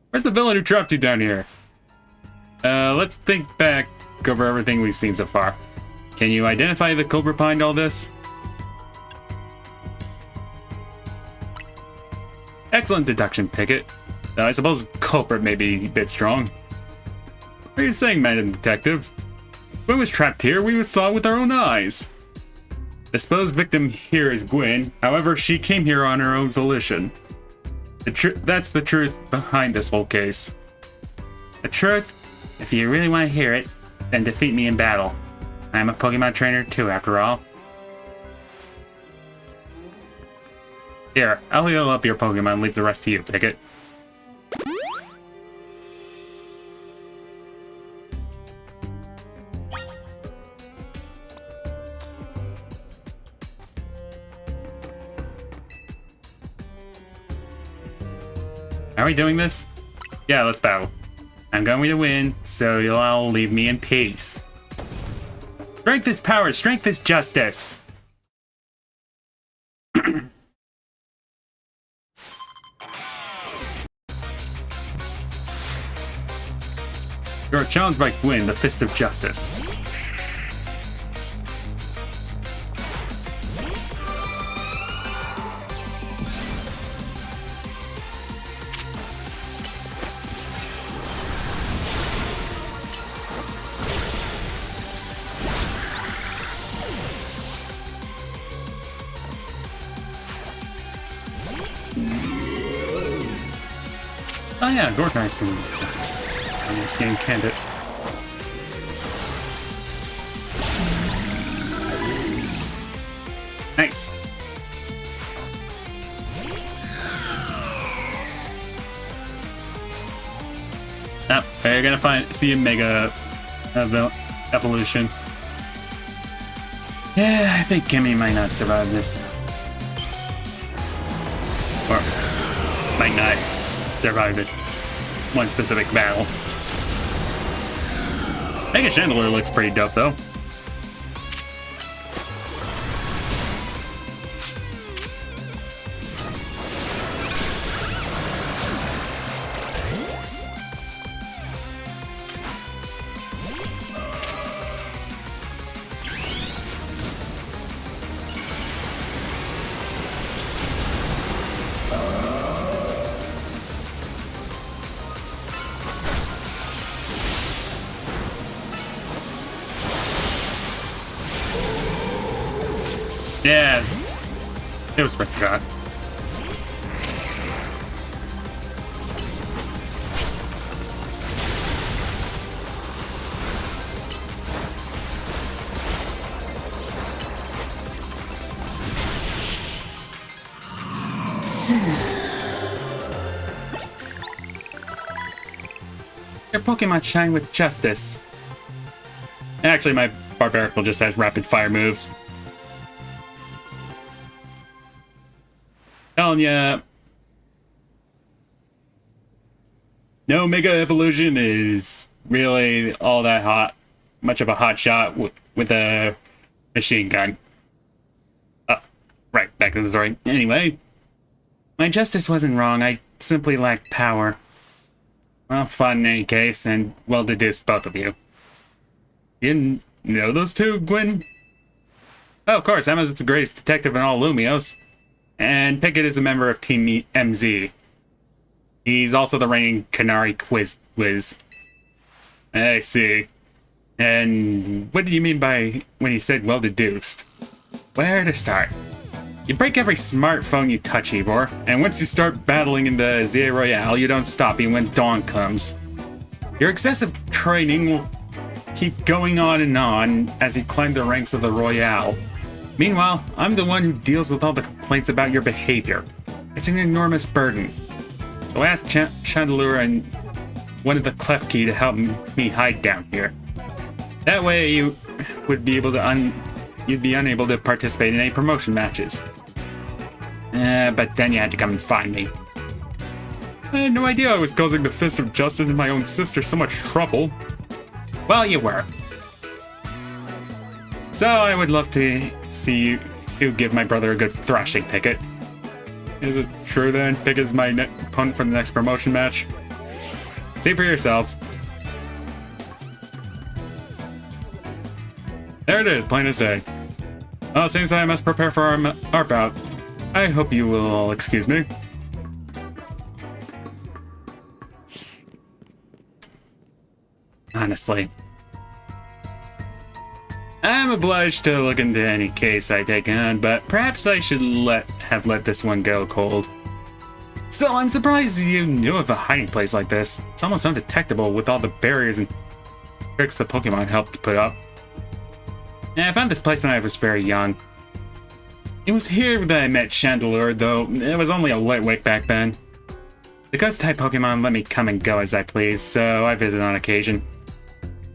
Where's the villain who trapped you down here? Let's think back over everything we've seen so far. Can you identify the culprit behind all this? Excellent deduction, Picket. I suppose culprit may be a bit strong. What are you saying, Madam Detective? Gwen was trapped here, we saw it with our own eyes. The supposed victim here is Gwen, however, she came here on her own volition. That's the truth behind this whole case. The truth? If you really want to hear it, then defeat me in battle. I'm a Pokemon trainer too, after all. Here, I'll heal up your Pokemon and leave the rest to you, Picket. Are we doing this? Yeah, let's battle. I'm going to win, so you'll all leave me in peace. Strength is power, strength is justice. You're challenged by Gwyn, the Fist of Justice. Oh yeah, Gorknight's can in this game, can't it? Nice. Oh, you're gonna see a mega evolution. Yeah, I think Kimmy might not survive this. Or might not survive this one specific battle. Mega Chandelier looks pretty dope though. Yes, it was worth a shot. Your Pokemon shine with justice. Actually, my Barbarical just has rapid fire moves. Telling ya, no Mega Evolution is really all that much of a hot shot with a machine gun. Right, back to the story. Anyway, my justice wasn't wrong, I simply lacked power. Well, fun in any case, and well deduced, both of you. You didn't know those two, Gwyn? Oh, of course, Emma's the greatest detective in all Lumios. And Picket is a member of Team MZ. He's also the reigning Canary Quiz Whiz. I see. And what did you mean by when you said well deduced? Where to start? You break every smartphone you touch, Ivor, and once you start battling in the Z-A Royale, you don't stop even when dawn comes. Your excessive training will keep going on as you climb the ranks of the Royale. Meanwhile, I'm the one who deals with all the complaints about your behavior. It's an enormous burden. So ask Chandelure and one of the Klefki to help me hide down here. That way you would be able to you'd be unable to participate in any promotion matches. But then you had to come and find me. I had no idea I was causing the Fist of Justice and my own sister so much trouble. Well, you were. So I would love to see you give my brother a good thrashing, Picket. Is it true then? Picket's my opponent for the next promotion match? See for yourself. There it is, plain as day. Well, it seems I must prepare for our bout. I hope you will excuse me. Honestly, I'm obliged to look into any case I take on, but perhaps I should have let this one go cold. So I'm surprised you knew of a hiding place like this. It's almost undetectable with all the barriers and tricks the Pokemon helped put up. Yeah, I found this place when I was very young. It was here that I met Chandelure, though it was only a lightweight back then. The ghost-type Pokemon let me come and go as I please, so I visit on occasion.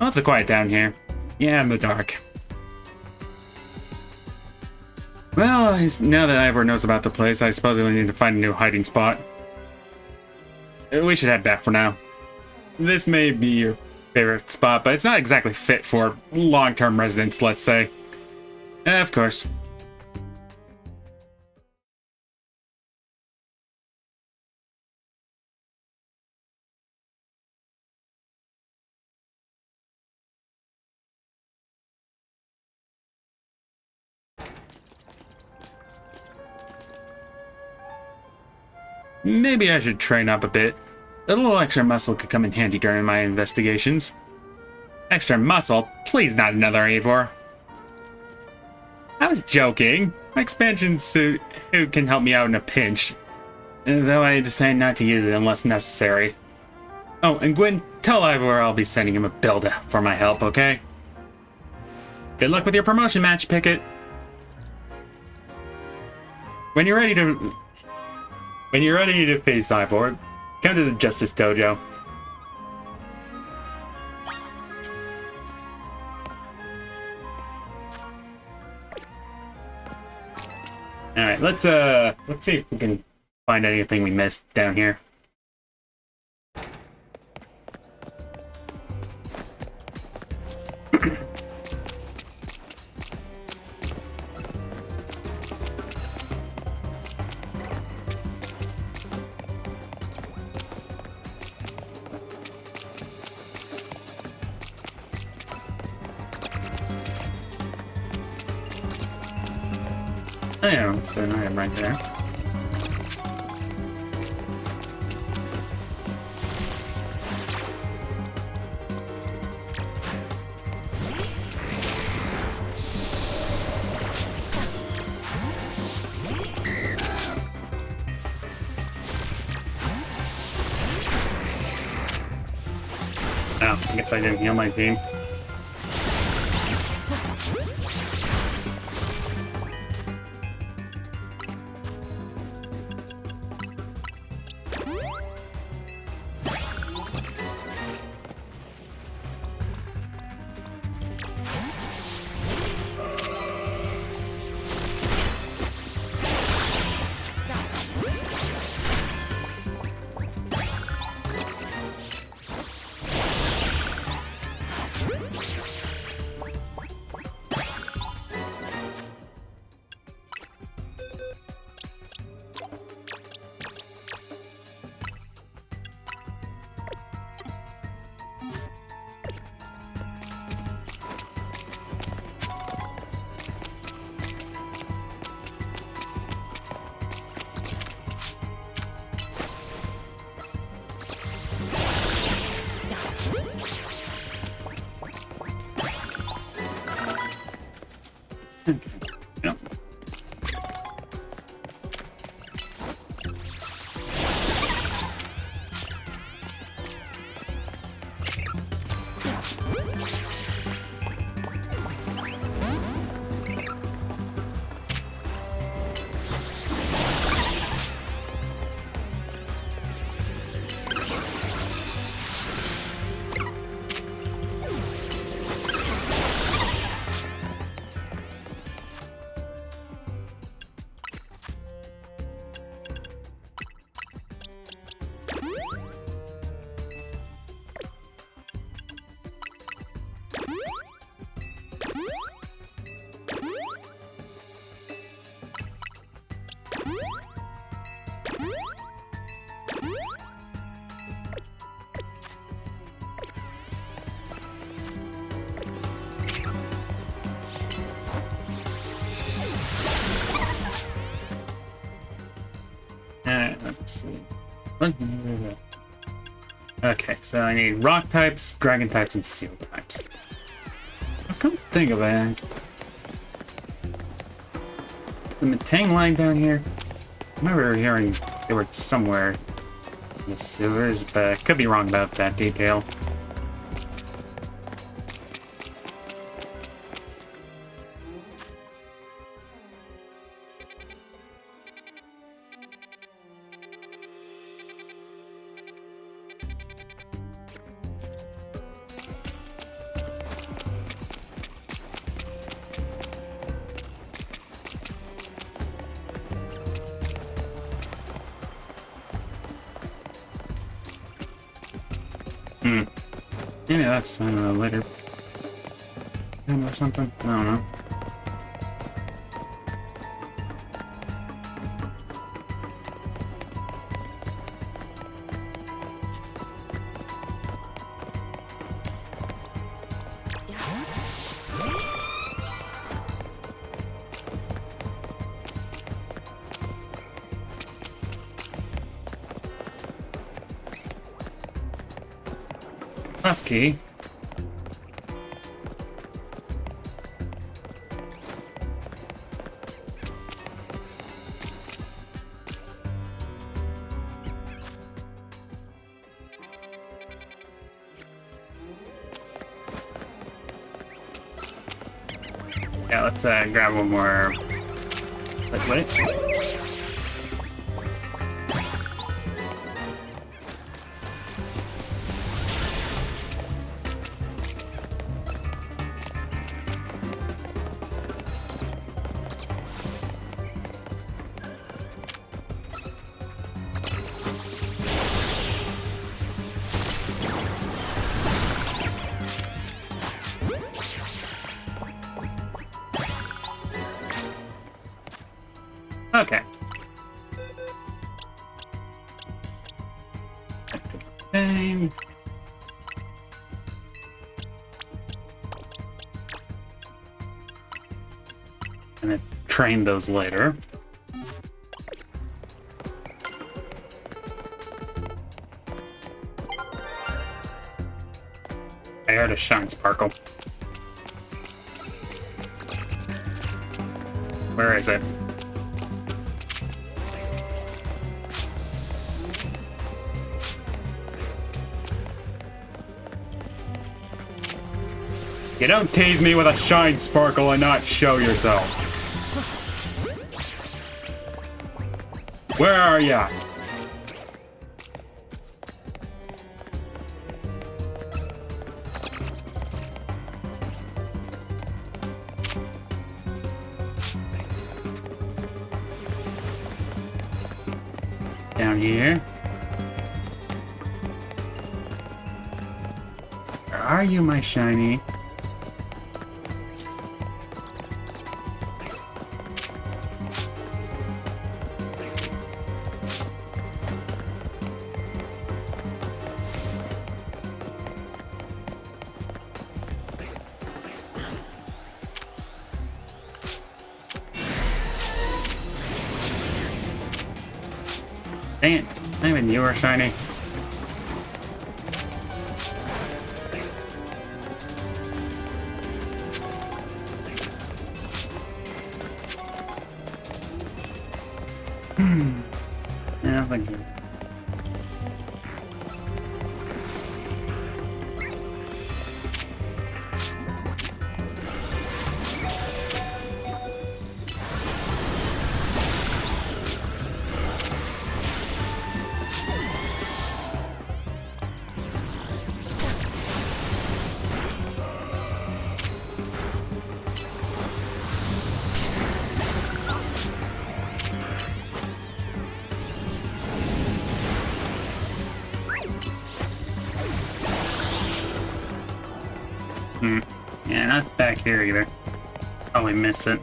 I'll have to quiet down here. Yeah, in the dark. Well, now that Ivor knows about the place, I suppose I need to find a new hiding spot. We should head back for now. This may be your favorite spot, but it's not exactly fit for long-term residents, let's say. Of course. Maybe I should train up a bit. A little extra muscle could come in handy during my investigations. Extra muscle? Please not another Eivor. I was joking. My expansion suit can help me out in a pinch. Though I decided not to use it unless necessary. Oh, and Gwen, tell Eivor I'll be sending him a bill for my help, okay? Good luck with your promotion match, Picket. When you're ready to face Eivor, come to the Justice Dojo. Alright, let's see if we can find anything we missed down here. I am, so I am right there. Oh, I guess I didn't heal my team. No. Let's see. Okay, so I need rock types, dragon types, and steel types. I can't think of it. The Matang line down here. I remember hearing they were somewhere in the sewers, but I could be wrong about that detail. Hmm. Maybe that's later or something. I don't know. Okay. Yeah, let's grab one more. Wait. Okay. Name. Gonna train those later. I heard a shine sparkle. Where is it? You don't tease me with a shine sparkle and not show yourself. Where are ya? Down here. Where are you, my shiny? Dang it, not even you are shiny. Yeah, thank you. Yeah, not back here either. Probably miss it.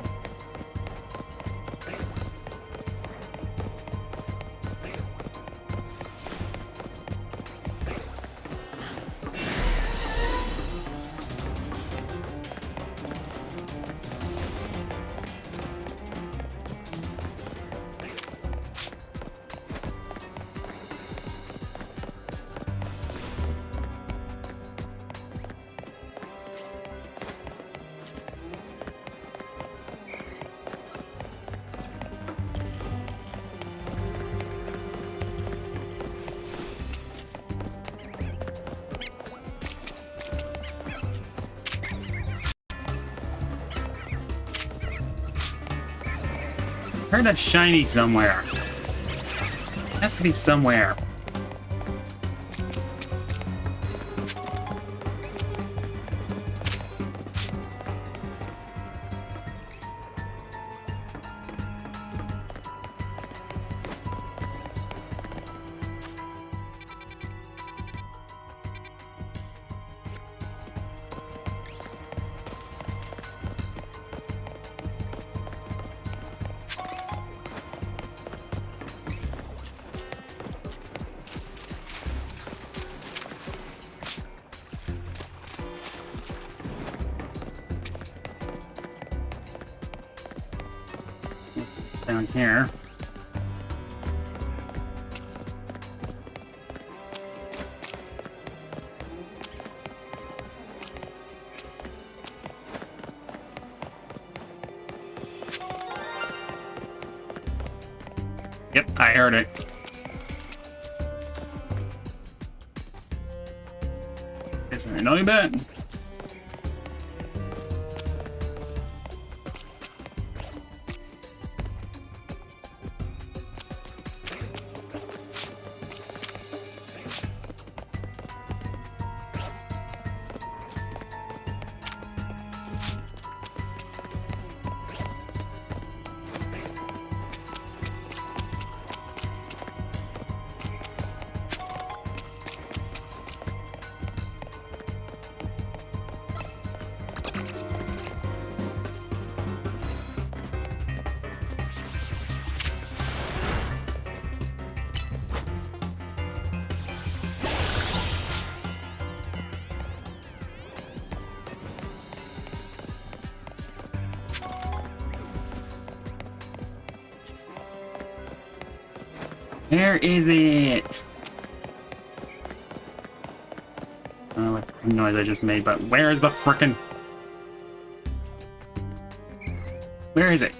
Heard a shiny somewhere. Has to be somewhere. down here. Yep, I heard it. It's an annoying bit. Where is it? I don't know what noise I just made, but where is the frickin'... Where is it?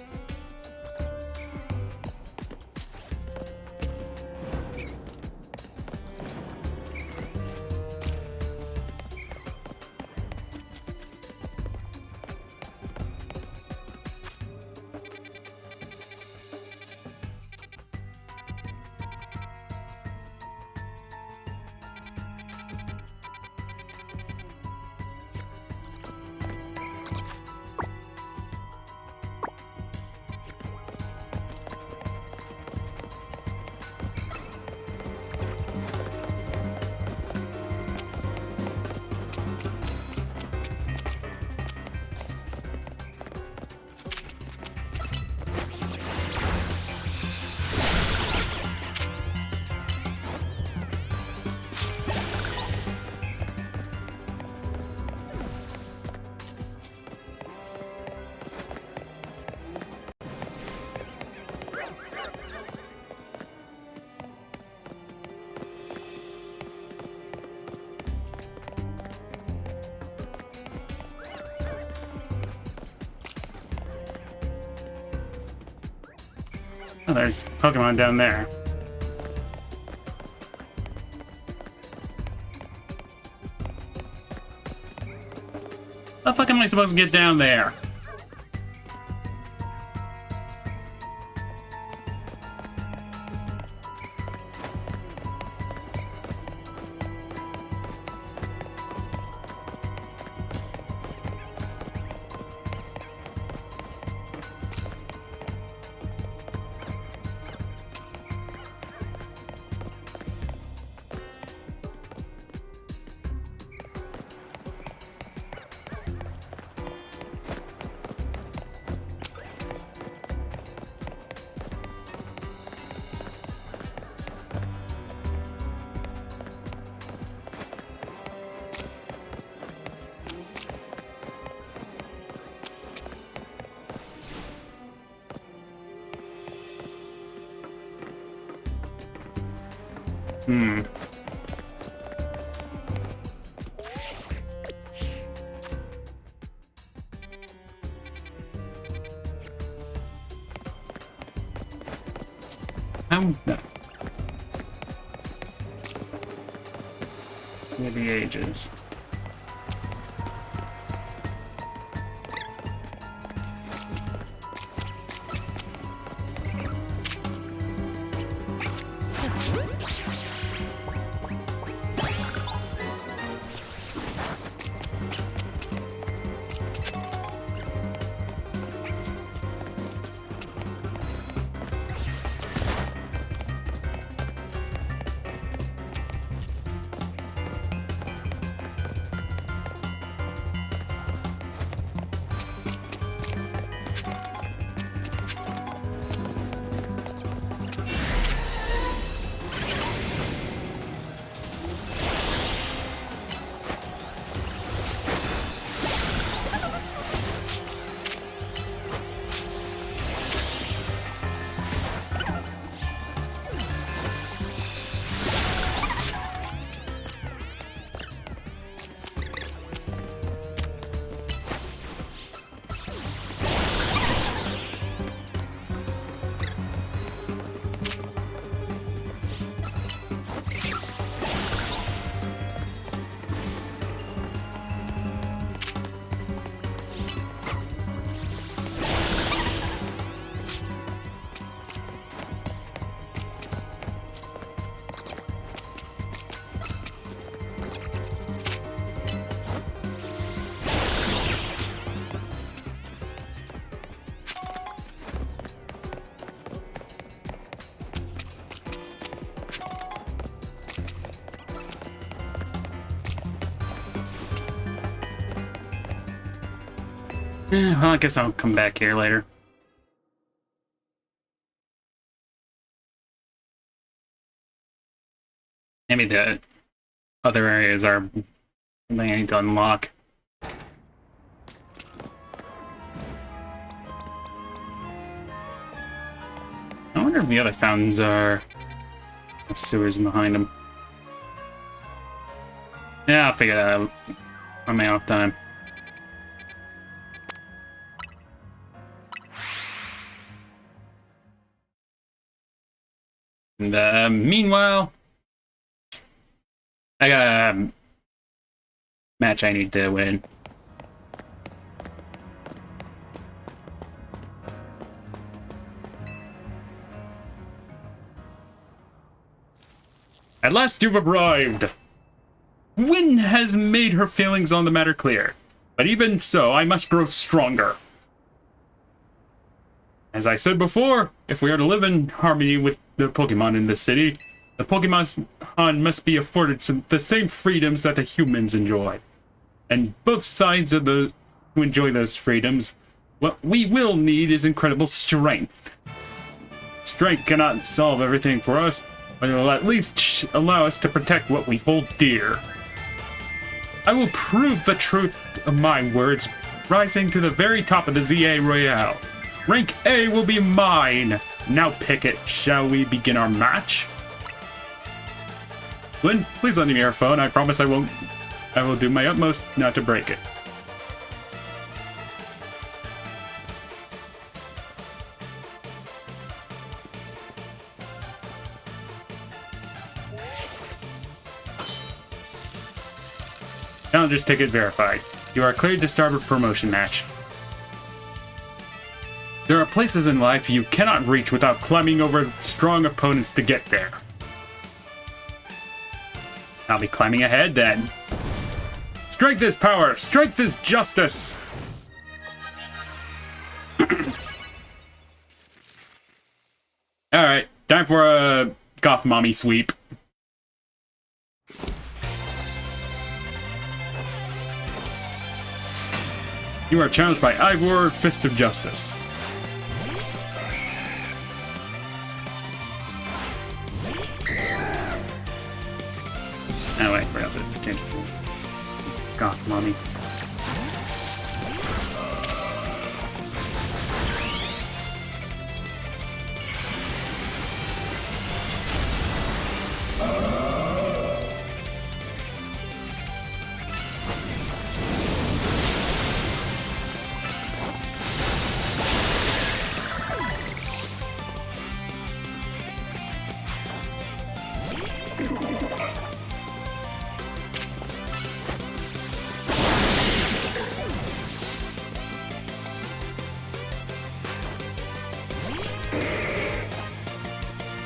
Oh, there's Pokemon down there. How the fuck am I supposed to get down there? Hmm. Near the ages. Well, I guess I'll come back here later. Maybe the other areas are something I need to unlock. I wonder if the other fountains are sewers behind them. Yeah, I'll figure that out. I'm out of time. And meanwhile, I got a match I need to win. At last you've arrived! Wynn has made her feelings on the matter clear, but even so, I must grow stronger. As I said before, if we are to live in harmony with the Pokemon in this city, the Pokemon must be afforded the same freedoms that the humans enjoy. And both sides of who enjoy those freedoms, what we will need is incredible strength. Strength cannot solve everything for us, but it will at least allow us to protect what we hold dear. I will prove the truth of my words, rising to the very top of the Z-A Royale. Rank A will be mine! Now, Picket, shall we begin our match? Lynn, please lend me your phone. I promise I will do my utmost not to break it. Challenger's ticket verified. You are cleared to start a promotion match. There are places in life you cannot reach without climbing over strong opponents to get there. I'll be climbing ahead then. Strength is power! Strength is justice! Alright, time for a goth mommy sweep. You are challenged by Ivor, Fist of Justice. Oh wait, we're going to change it. Goth mommy.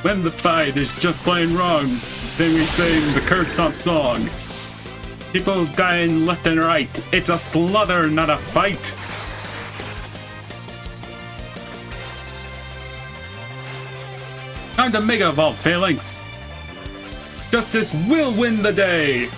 When the fight is just plain wrong, then we sing the Curd Stomp song. People dying left and right. It's a slaughter, not a fight. Time to Mega Evolve, Phalanx. Justice will win the day.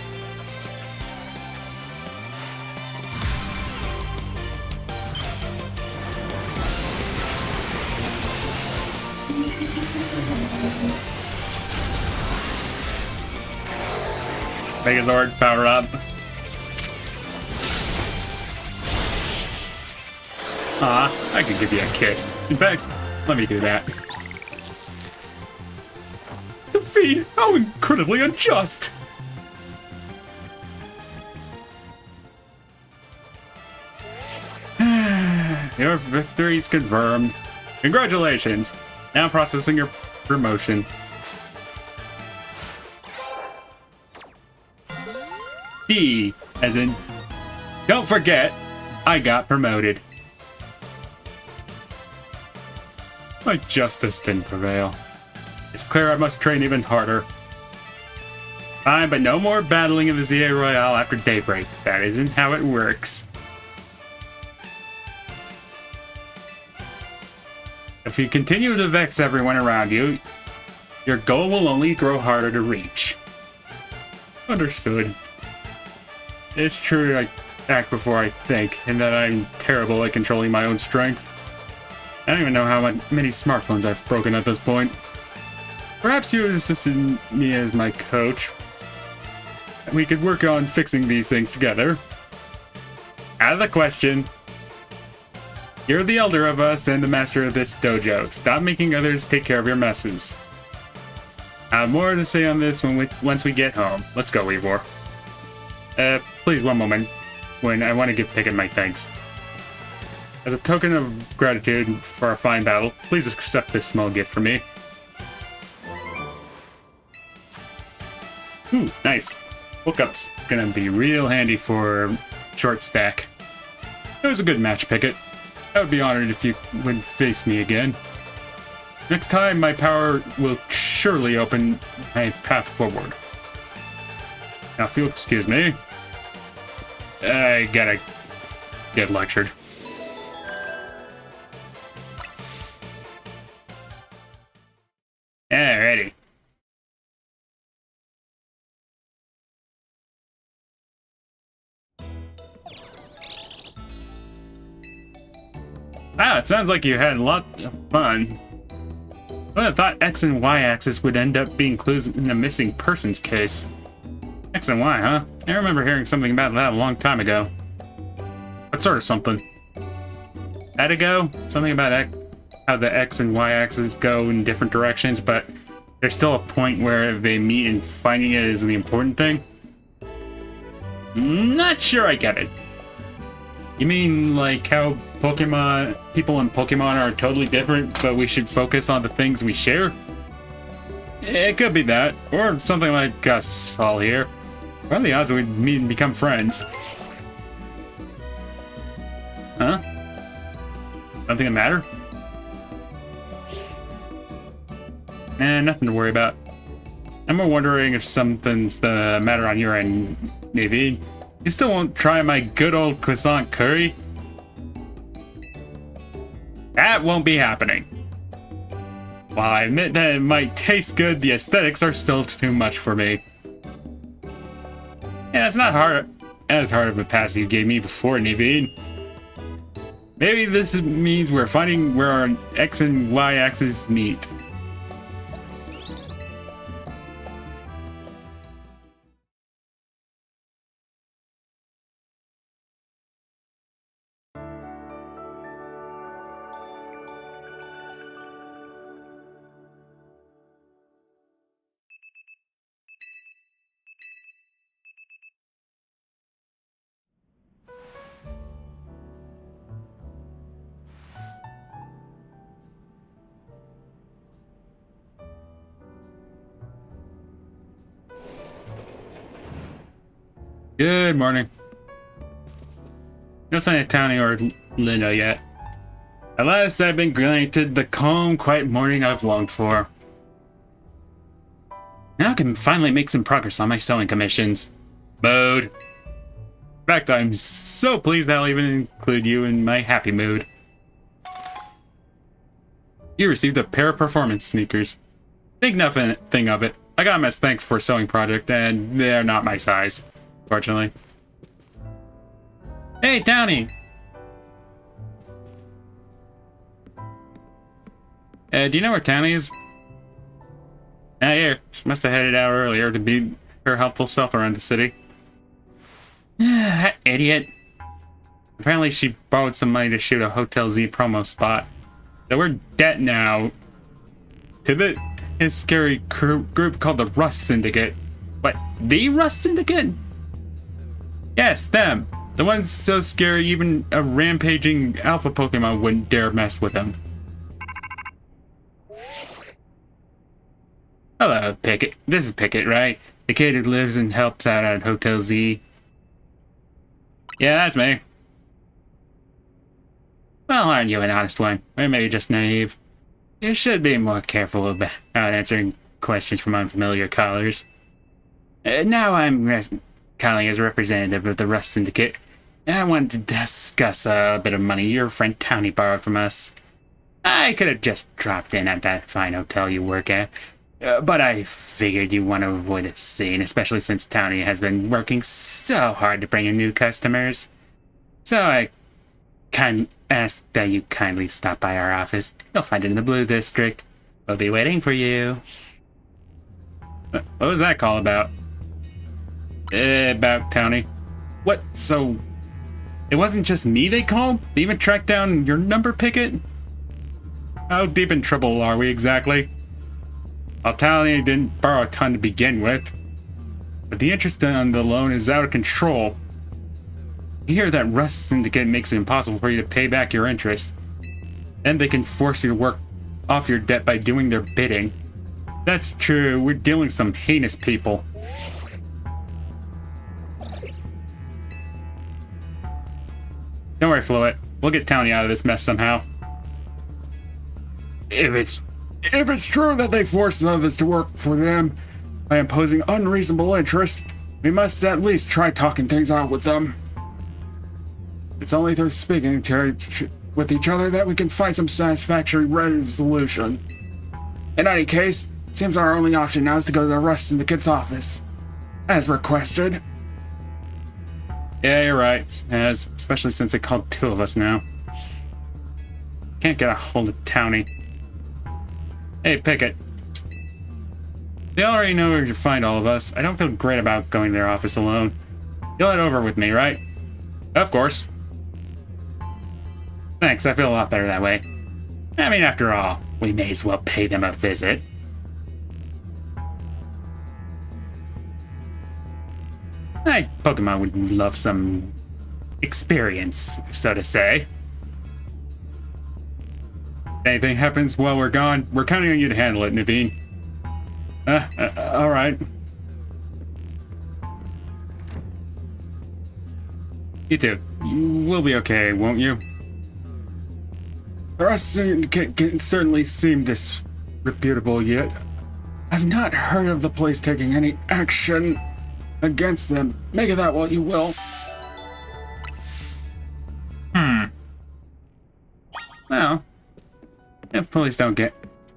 Megazord, power up. I could give you a kiss. In fact, let me do that. Defeat! How incredibly unjust! Your victory's confirmed. Congratulations! Now processing your promotion. D, as in, don't forget, I got promoted. My justice didn't prevail. It's clear I must train even harder. Fine, but no more battling in the Z-A Royale after daybreak. That isn't how it works. If you continue to vex everyone around you, your goal will only grow harder to reach. Understood. It's true, act before I think, and that I'm terrible at controlling my own strength. I don't even know how many smartphones I've broken at this point. Perhaps you assisted me as my coach. We could work on fixing these things together. Out of the question. You're the elder of us and the master of this dojo. Stop making others take care of your messes. I have more to say on this once we get home. Let's go, Weavor. Please, one moment. When I want to give Picket my thanks. As a token of gratitude for our fine battle, please accept this small gift from me. Ooh, nice. Hookup's gonna be real handy for short stack. It was a good match, Picket. I would be honored if you would face me again. Next time, my power will surely open my path forward. Now, if you'll excuse me, I gotta get lectured. Alrighty. Wow, it sounds like you had a lot of fun. I thought X and Y axis would end up being clues in a missing persons case. X and Y, huh? I remember hearing something about that a long time ago. What sort of something? That ago? Something about how the X and Y axis go in different directions, but there's still a point where they meet and finding it is the important thing? Not sure I get it. You mean like how people in Pokemon are totally different, but we should focus on the things we share? It could be that, or something like us all here. What are the odds that we'd meet and become friends? Huh? Something that matter? Nothing to worry about. I'm more wondering if something's the matter on your end, maybe. You still won't try my good old croissant curry? That won't be happening. While I admit that it might taste good, the aesthetics are still too much for me. Yeah, it's not as hard of a pass you gave me before, Naveen. Maybe this means we're finding where our X and Y axes meet. Good morning. No sign of Townie or Linda yet. At last, I've been granted the calm, quiet morning I've longed for. Now I can finally make some progress on my sewing commissions. Mode. In fact, I'm so pleased that I'll even include you in my happy mood. You received a pair of performance sneakers. Think nothing of it. I got them as thanks for a sewing project, and they're not my size. Fortunately. Hey, Townie! Do you know where Townie is? Here. She must have headed out earlier to be her helpful self around the city. That idiot. Apparently she borrowed some money to shoot a Hotel Z promo spot. So we're dead now. To his scary group called the Rust Syndicate. What? The Rust Syndicate? Yes, them. The ones so scary even a rampaging alpha Pokemon wouldn't dare mess with them. Hello, Picket. This is Picket, right? The kid who lives and helps out at Hotel Z. Yeah, that's me. Well, aren't you an honest one? Or maybe just naive? You should be more careful about answering questions from unfamiliar callers. Now I'm calling as representative of the Rust Syndicate. I wanted to discuss a bit of money your friend Townie borrowed from us. I could have just dropped in at that fine hotel you work at, but I figured you want to avoid a scene, especially since Townie has been working so hard to bring in new customers. So I ask that you kindly stop by our office. You'll find it in the Blue District. We'll be waiting for you. What was that call about? About Townie. What? So it wasn't just me they called? They even tracked down your number, Picket? How deep in trouble are we exactly? Well, Townie didn't borrow a ton to begin with, but the interest on the loan is out of control. You hear that Rust Syndicate makes it impossible for you to pay back your interest. Then they can force you to work off your debt by doing their bidding. That's true, we're dealing with some heinous people. Don't worry, Fluid. We'll get Townie out of this mess somehow. If it's true that they force others to work for them by imposing unreasonable interest, we must at least try talking things out with them. It's only through speaking with each other that we can find some satisfactory resolution. In any case, it seems our only option now is to go to the Rust Syndicate's office, as requested. Yeah, you're right, especially since they called 2 of us now. Can't get a hold of Townie. Hey, Picket. They already know where to find all of us. I don't feel great about going to their office alone. You'll head over with me, right? Of course. Thanks, I feel a lot better that way. I mean, after all, we may as well pay them a visit. Pokemon would love some experience, so to say. If anything happens while we're gone, we're counting on you to handle it, Naveen. Alright. You too. You will be okay, won't you? The Rust Syndicate can certainly seem disreputable, yet I've not heard of the place taking any action against them. Make of that what you will. Well, if police don't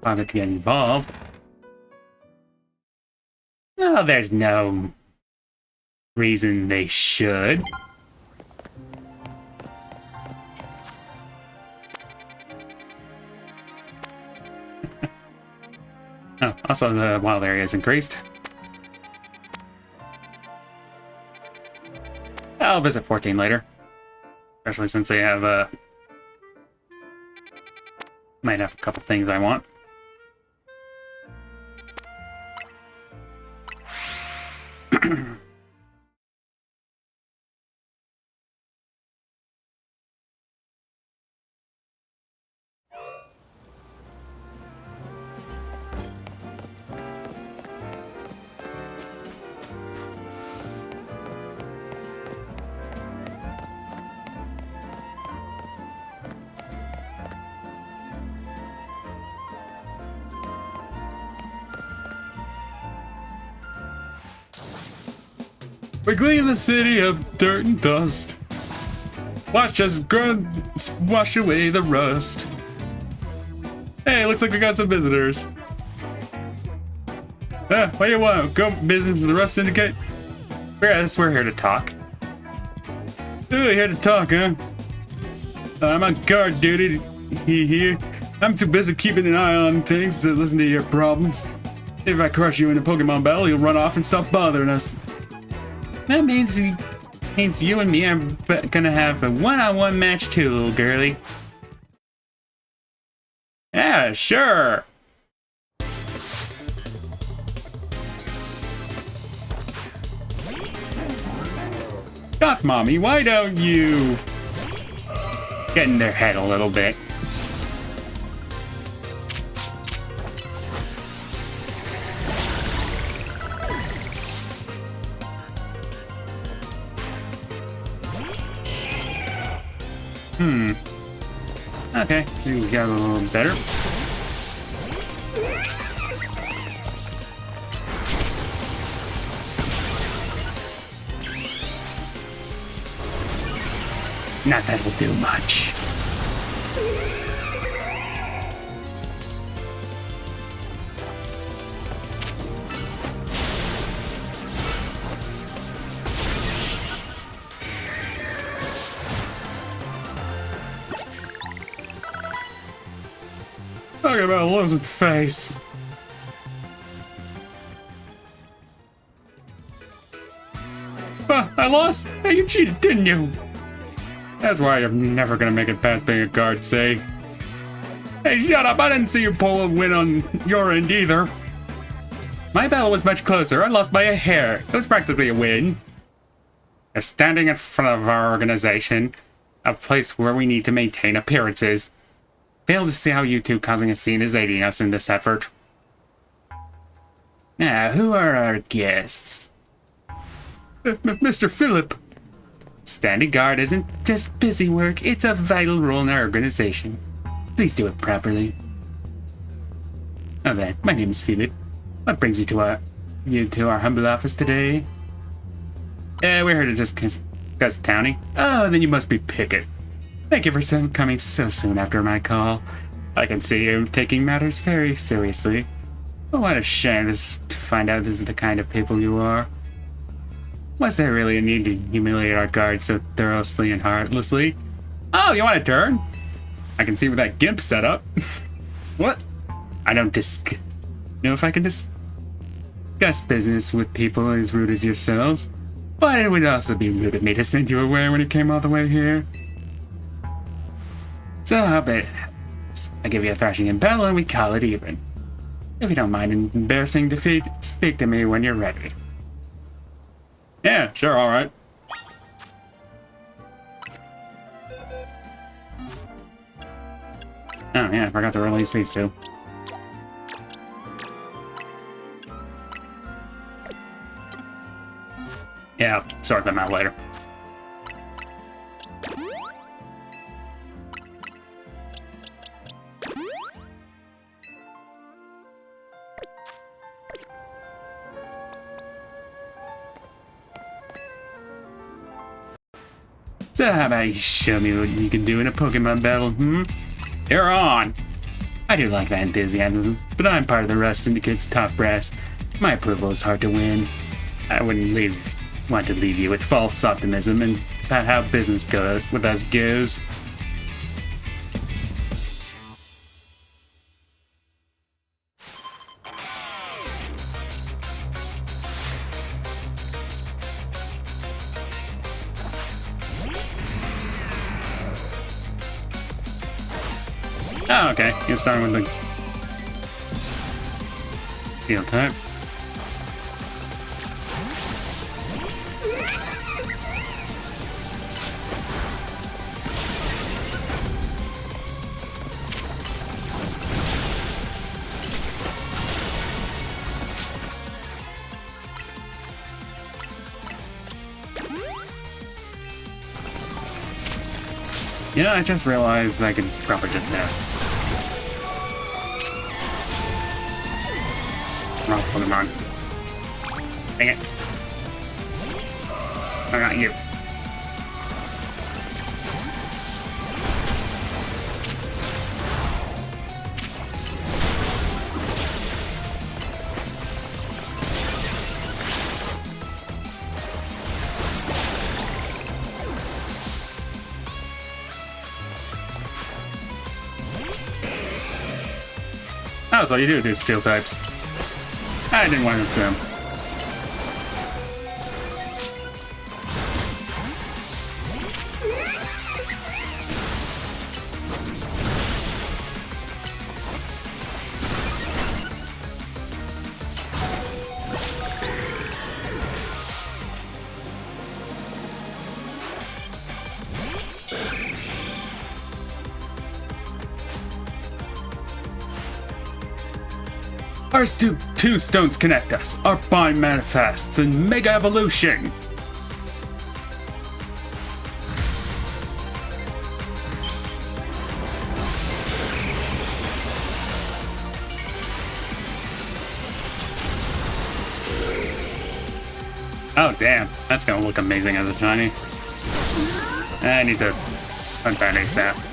bother to get involved, well, there's no reason they should. Oh, also the wild area is increased. I'll visit 14 later. Especially since they have, might have a couple things I want. We clean the city of dirt and dust. Watch us wash away the rust. Hey, looks like we got some visitors. What do you want? Go business with the Rust Syndicate? Yes, we're here to talk. Ooh, here to talk, huh? I'm on guard duty here. I'm too busy keeping an eye on things to listen to your problems. If I crush you in a Pokemon battle, you'll run off and stop bothering us. That means you and me are gonna have a one-on-one match too, little girly. Yeah, sure. Doc Mommy, why don't you get in their head a little bit? Okay, we got a little better. Not that will do much. Talk about losing face. I lost? Hey, you cheated, didn't you? That's why I'm never gonna make it past being a guard, say. Hey, shut up, I didn't see you pull a win on your end either. My battle was much closer, I lost by a hair. It was practically a win. You're standing in front of our organization, a place where we need to maintain appearances. Fail to see how you two causing a scene is aiding us in this effort. Now, who are our guests? Mr. Philip. Standing guard isn't just busy work, it's a vital role in our organization. Please do it properly. Oh there, my name is Philip. What brings you to our humble office today? We're here to discuss Townie. Oh, then you must be Picket. Thank you for coming so soon after my call. I can see you taking matters very seriously. Oh, what a shame to find out this is the kind of people you are. Was there really a need to humiliate our guards so thoroughly and heartlessly? Oh, you want a turn? I can see where that gimp's set up. What? I don't know if I can discuss business with people as rude as yourselves. But it would also be rude of me to send you away when you came all the way here. So how about I give you a thrashing in battle and we call it even. If you don't mind an embarrassing defeat, speak to me when you're ready. Yeah, sure, alright. Oh yeah, I forgot to release these two. Yeah, I'll sort them out later. So how about you show me what you can do in a Pokemon battle, You're on! I do like that enthusiasm, but I'm part of the Rust Syndicate's top brass. My approval is hard to win. I wouldn't want to leave you with false optimism and about how business with us goes. Oh, okay. You're starting with the steel type. You know, I just realized I could probably just wrong Pokemon. Dang it. I got you. Oh, so you do steel types. I didn't want to assume. Our two stones connect us. Our bond manifests in Mega Evolution. Oh damn, that's gonna look amazing as a shiny. I need to hunt that ASAP.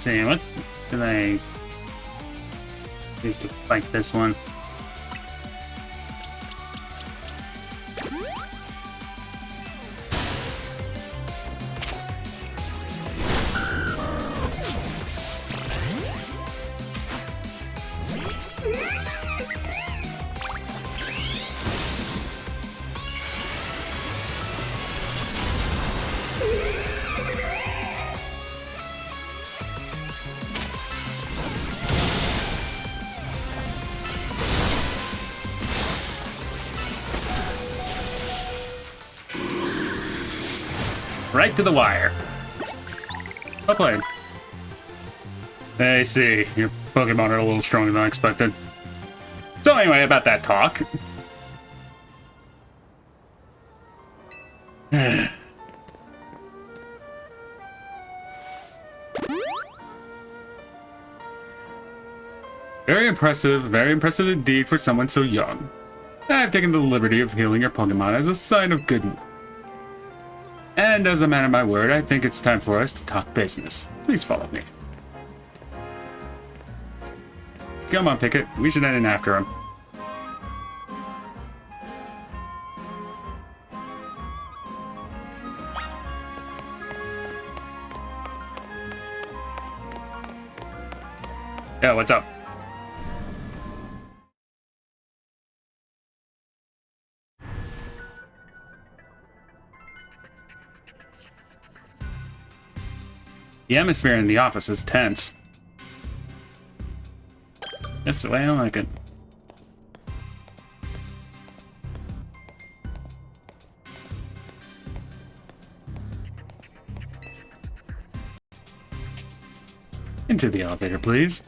Let's see, what did I use to fight this one? Right to the wire. Well played. I see. Your Pokemon are a little stronger than I expected. So anyway, about that talk. Very impressive indeed for someone so young. I've taken the liberty of healing your Pokemon as a sign of goodwill. And as a man of my word, I think it's time for us to talk business. Please follow me. Come on, Picket. We should head in after him. Yeah, what's up? The atmosphere in the office is tense. That's the way I like it. Into the elevator, please.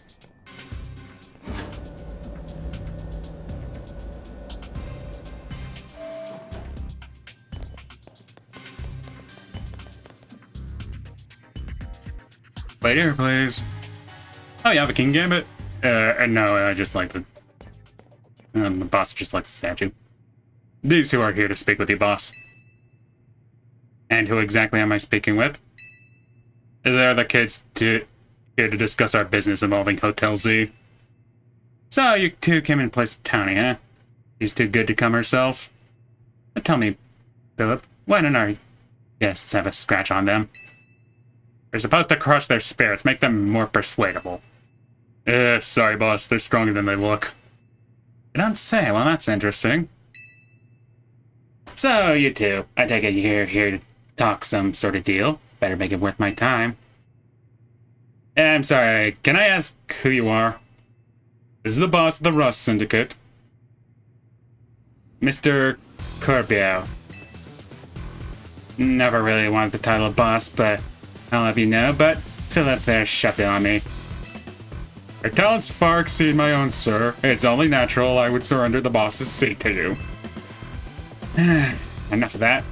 Wait here, please. Oh, you have a King Gambit? No, I just like the... the boss just likes the statue. These two are here to speak with you, boss. And who exactly am I speaking with? They're the kids here to discuss our business involving Hotel Z. So, you two came in place with Townie, huh? She's too good to come herself? But tell me, Philip, why don't our guests have a scratch on them? We're supposed to crush their spirits, make them more persuadable. Sorry, boss. They're stronger than they look. You don't say. Well, that's interesting. So, you two, I take it you're here to talk some sort of deal. Better make it worth my time. I'm sorry, can I ask who you are? This is the boss of the Rust Syndicate. Mr. Corbio. Never really wanted the title of boss, but I'll have you know, but Philip there shoved it on me. Your talents far exceed my own, sir. It's only natural I would surrender the boss's seat to you. Enough of that.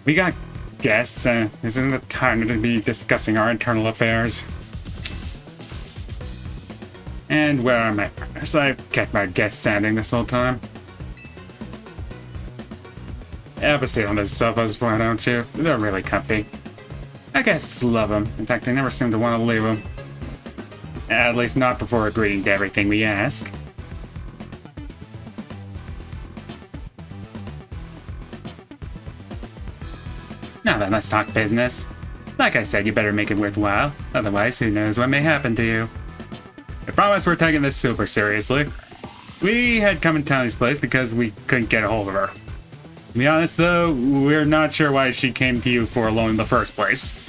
We got guests, this isn't the time to be discussing our internal affairs. And where are my partners? I've kept my guests standing this whole time. Have a seat on the sofas, why don't you? They're really comfy. I guess love them. In fact, they never seem to want to leave them. At least not before agreeing to everything we ask. Now then, let's talk business. Like I said, you better make it worthwhile. Otherwise, who knows what may happen to you. I promise we're taking this super seriously. We had come in Townie's place because we couldn't get a hold of her. To be honest, though, we're not sure why she came to you for a loan in the first place.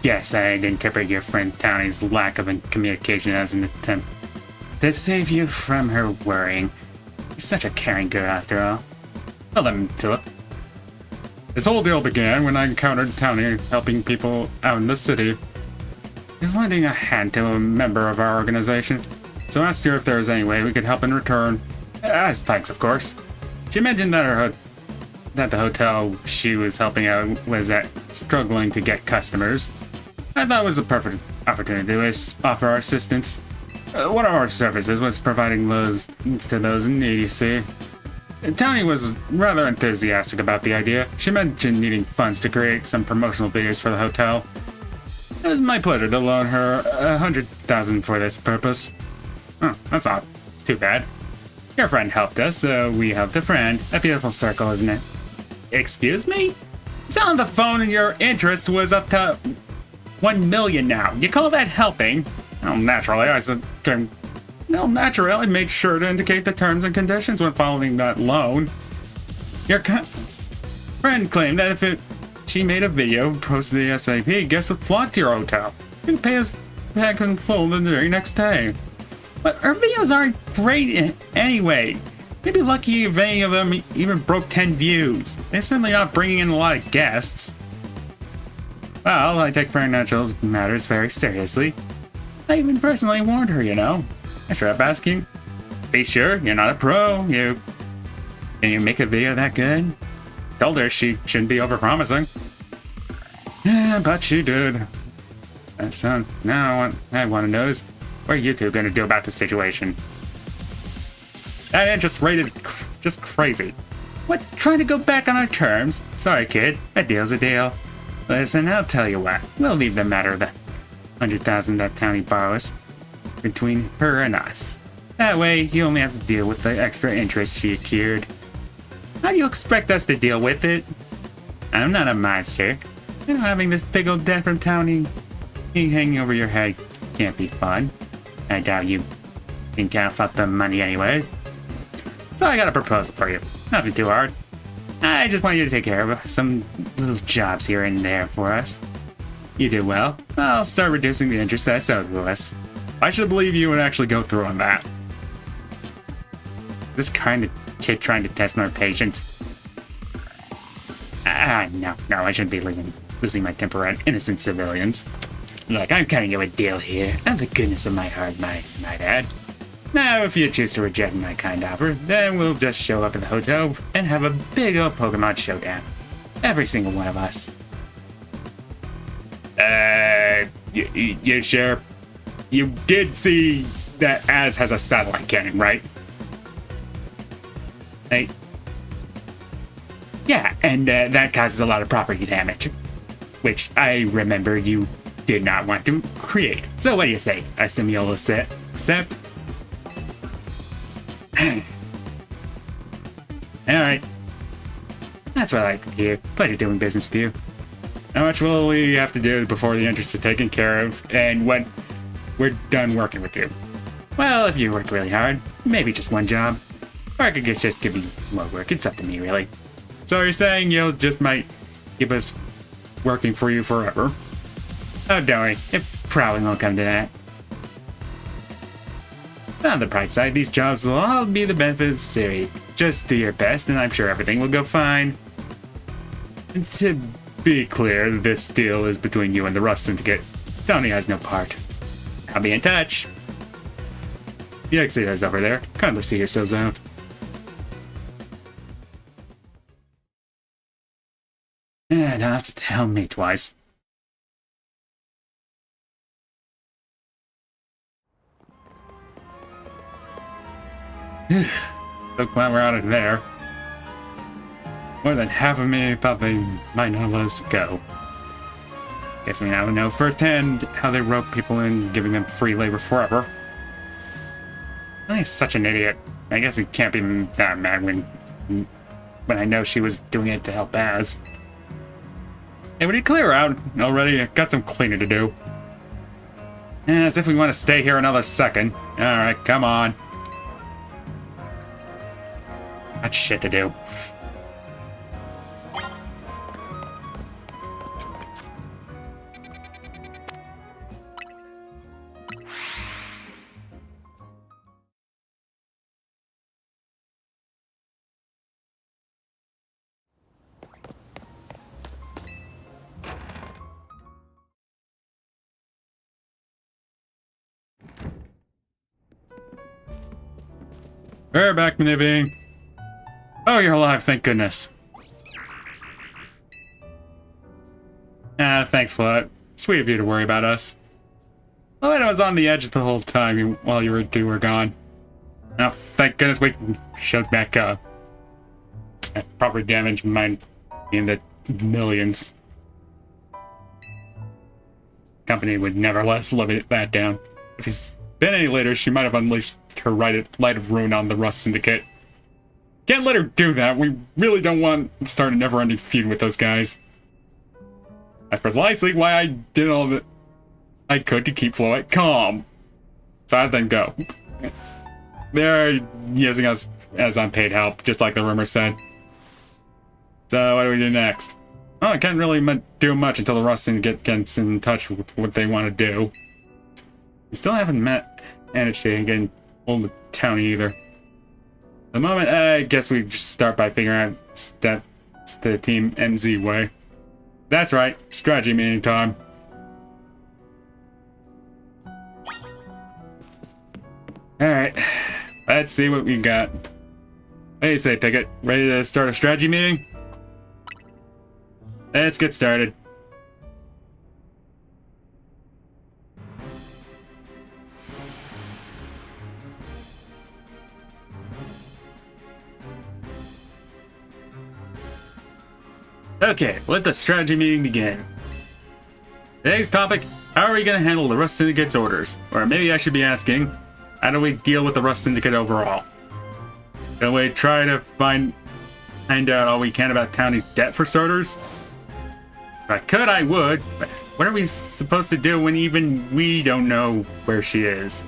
Yes, I interpret your friend Townie's lack of communication as an attempt to save you from her worrying. You're such a caring girl, after all. Well then, Philip. This whole deal began when I encountered Townie helping people out in the city. He was lending a hand to a member of our organization, so I asked her if there was any way we could help in return. As thanks, of course. She mentioned that the hotel she was helping out was struggling to get customers. I thought it was a perfect opportunity to offer our assistance. One of our services was providing loans to those in need, you see. Townie was rather enthusiastic about the idea. She mentioned needing funds to create some promotional videos for the hotel. It was my pleasure to loan her 100,000 for this purpose. Oh, that's not too bad. Your friend helped us, so we helped a friend. A beautiful circle, isn't it? Excuse me? It's on the phone and your interest was up to 1 million now. You call that helping? Well, naturally, I made sure to indicate the terms and conditions when following that loan. Your friend claimed that if she made a video, posted the SAP, guests would flock to your hotel. You'd pay us back in full the very next day. But our videos aren't great anyway. You'd be lucky if any of them even broke 10 views. They're certainly not bringing in a lot of guests. Well, I take financial matters very seriously. I even personally warned her, you know. I should have asked you. Be sure, you're not a pro. Can you make a video that good? Told her she shouldn't be overpromising. Yeah, but she did. So now I want to know is, what are you two going to do about the situation? That interest rate is just crazy. What, trying to go back on our terms? Sorry, kid. A deal's a deal. Listen, I'll tell you what. We'll leave the matter of the 100,000 that Townie borrows between her and us. That way, you only have to deal with the extra interest she accrued. How do you expect us to deal with it? I'm not a monster. You know, having this big old debt from Townie hanging over your head can't be fun. I doubt you can count up the money anyway. So I got a proposal for you. Nothing too hard. I just want you to take care of some little jobs here and there for us. You do well, I'll start reducing the interest that's owed to us. I should believe you would actually go through on that. This kind of kid trying to test my patience. No, I shouldn't be losing my temper at innocent civilians. Look, I'm cutting you a deal here, out of the goodness of my heart, my dad. Now, if you choose to reject my kind offer, then we'll just show up at the hotel and have a big old Pokemon showdown. Every single one of us. You sure? You did see that Az has a satellite cannon, right? Hey. Yeah, and that causes a lot of property damage, which I remember you did not want to create. So what do you say? I assume you'll accept? Alright. That's what I like to hear. Pleasure doing business with you. How much will we have to do before the interest is taken care of, and when we're done working with you? Well, if you work really hard, maybe just one job. Or I could just give you more work. It's up to me, really. So you're saying you'll just might give us working for you forever? Oh, don't worry. It probably won't come to that. On the bright side, these jobs will all be the benefit of the city. Just do your best, and I'm sure everything will go fine. And to be clear, this deal is between you and the Rust Syndicate. Tony has no part. I'll be in touch. The exit is over there. Kindly see yourselves out. Don't have to tell me twice. So glad we're out of there. More than half of me thought they might not let us go. Guess we now know firsthand how they rope people in, giving them free labor forever. I'm such an idiot. I guess it can't be that mad when I know she was doing it to help Az. Hey, would you clear out already? I got some cleaning to do. As if we want to stay here another second. Alright, come on. Got shit to do. We're back, Nibby. Oh, you're alive, thank goodness. Thanks, Float. Sweet of you to worry about us. Oh, I was on the edge the whole time while you were gone. Oh, thank goodness we showed back up. Property damage might be in the millions. company would never let us live that down. If he's been any later, she might have unleashed her light of ruin on the Rust Syndicate. Can't let her do that. We really don't want to start a never-ending feud with those guys. That's precisely why I did all that I could to keep Floette calm. So I then go. They're using us as unpaid help, just like the rumor said. So what do we do next? Oh, I can't really do much until the Rust Syndicate gets in touch with what they want to do. We still haven't managed to get hold of the town either. At the moment, I guess we just start by figuring out that's the Team MZ way. That's right, strategy meeting time. Alright, let's see what we got. What do you say, Picket? Ready to start a strategy meeting? Let's get started. Okay, let the strategy meeting begin. Today's topic, how are we going to handle the Rust Syndicate's orders? Or maybe I should be asking, how do we deal with the Rust Syndicate overall? Can we try to find out all we can about Townie's debt for starters? If I could, I would, but what are we supposed to do when even we don't know where she is?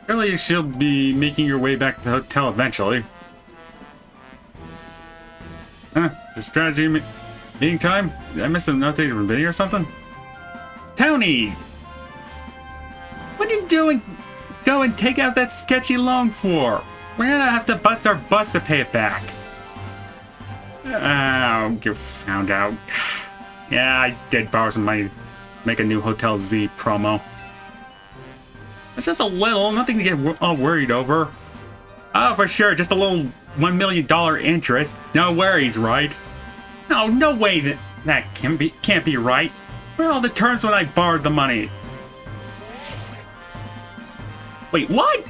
Surely she'll be making her way back to the hotel eventually. Huh? The strategy meeting time? Did I miss an update from Vinny or something? Townie! What are you doing? Go and take out that sketchy loan for? We're gonna have to bust our butts to pay it back. Oh, you found out. Yeah, I did borrow some money to make a new Hotel Z promo. It's just a little, nothing to get all worried over. Oh, for sure, just a little $1 million interest. No worries, right? No way that can't be right. Well, the terms when I borrowed the money. Wait, what?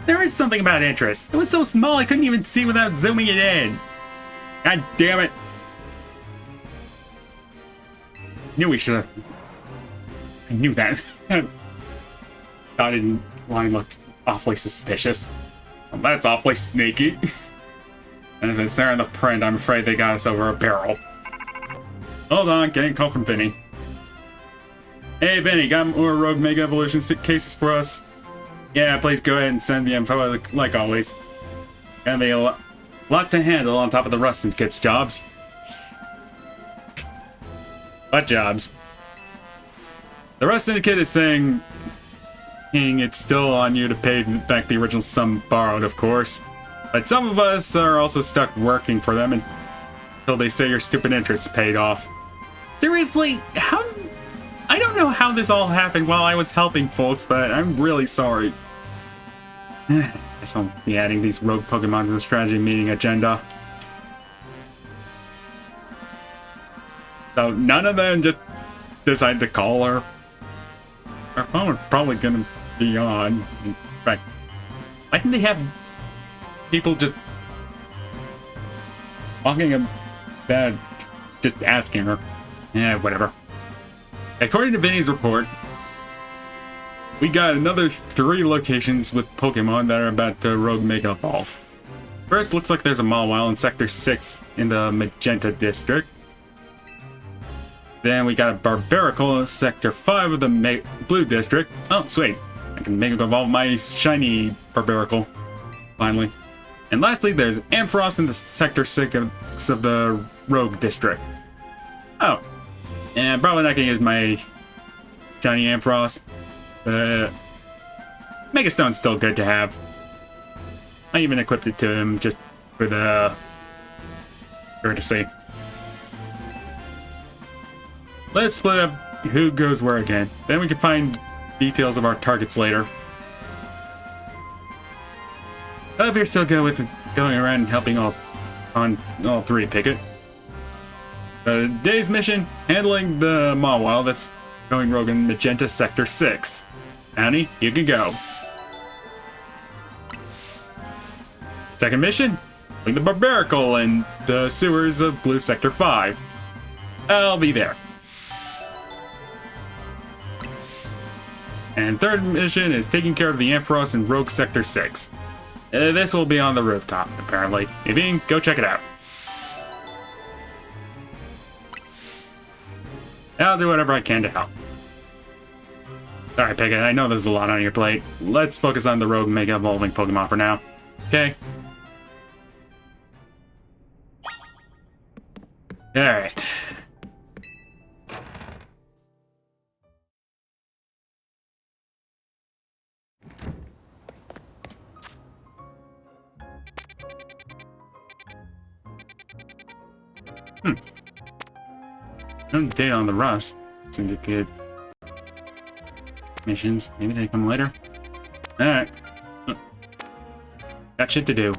There is something about interest. It was so small I couldn't even see without zooming it in. God damn it. Knew we should have. I knew that. I didn't want to look awfully suspicious. Well, that's awfully sneaky. And if it's there in the print, I'm afraid they got us over a barrel. Hold on, getting a call from Vinny. Hey Vinny, got more Rogue Mega Evolution cases for us? Yeah, please go ahead and send the info like always. Gonna be a lot to handle on top of the Rust Syndicate's jobs. What jobs? The Rust Syndicate is saying it's still on you to pay back the original sum borrowed, of course. But some of us are also stuck working for them until they say your stupid interest paid off. Seriously, how? I don't know how this all happened while I was helping folks, but I'm really sorry. Guess I'll be adding these rogue Pokemon to the strategy meeting agenda. So none of them just decided to call her. Our phone was probably gonna be on. In fact, why didn't they have people just walking about just asking her? Yeah, whatever. According to Vinny's report, we got another 3 locations with Pokemon that are about to Rogue Mega Evolve. First, looks like there's a Mawile in Sector 6 in the Magenta District. Then we got a Barbaracle in Sector 5 of the Blue District. Oh, sweet. I can Mega Evolve my shiny Barbaracle. Finally. And lastly, there's Ampharos in the Sector 6 of the Rogue District. Oh. And I'm probably not going to use my shiny Ampharos. Mega Stone's still good to have. I even equipped it to him just for the courtesy. Let's split up who goes where again. Then we can find details of our targets later. I hope you're still good with going around and helping on all 3, Picket. Today's mission, handling the Mawile that's going rogue in Magenta Sector 6. Annie, you can go. Second mission, bring the Barbaracle in the sewers of Blue Sector 5. I'll be there. And third mission is taking care of the Ampharos in Rogue Sector 6. This will be on the rooftop, apparently. If you go check it out. I'll do whatever I can to help. Alright, Picket, I know there's a lot on your plate. Let's focus on the Rogue Mega Evolving Pokemon for now. Okay? Alright. No date on the Rust. Syndicate missions. Maybe they come later. Alright. Got shit to do.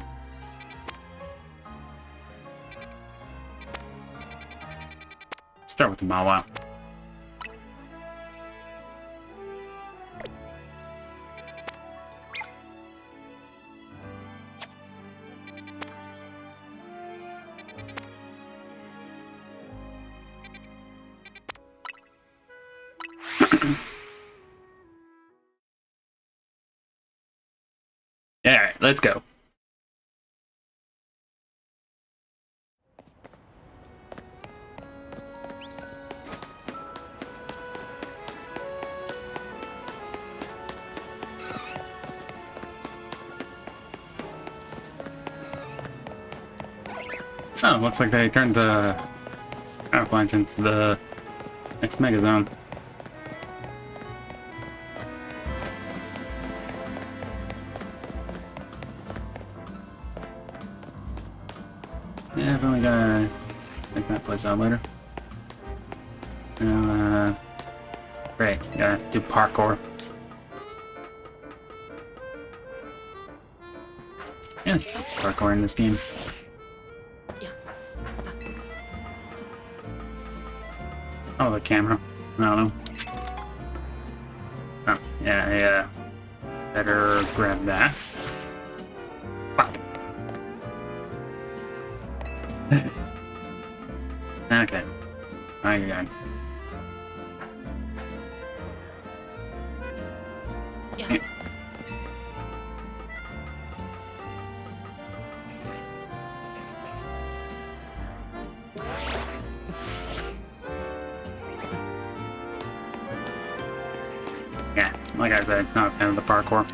Start with the Mawa. Alright, let's go. Oh, looks like they turned the power plant into the next Mega Zone. Yeah, I've only gotta take that place out later. Great, gotta do parkour. Yeah, parkour in this game. Oh, the camera. I don't know. Oh, yeah. Better grab that. Fuck. Okay. Alright, you're good. Yeah. Yeah, like I said, not a fan of the parkour.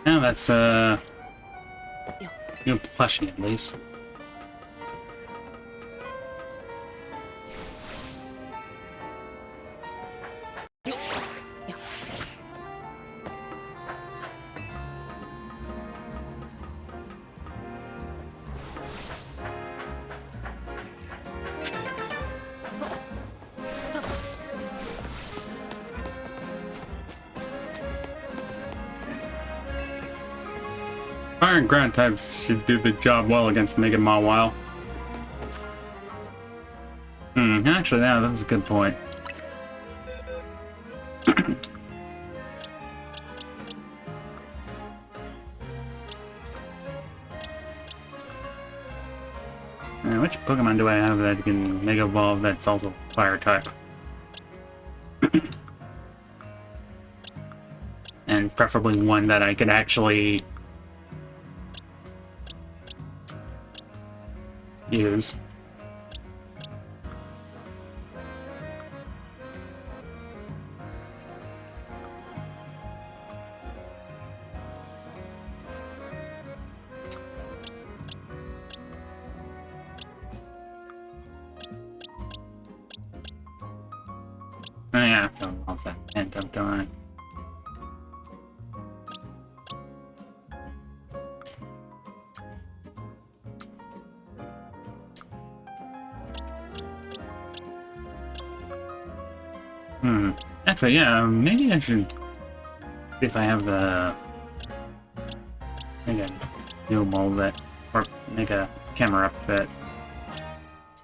Now that's new plushie at least. Fire and ground types should do the job well against Mega Mawile. Actually, yeah, that was a good point. Which Pokemon do I have that can Mega Evolve that's also Fire type? And preferably one that I could actually use. Oh yeah, I have to off that end up, don't I? Actually, yeah, maybe I should see if I have the make a new mold that, or make a camera up that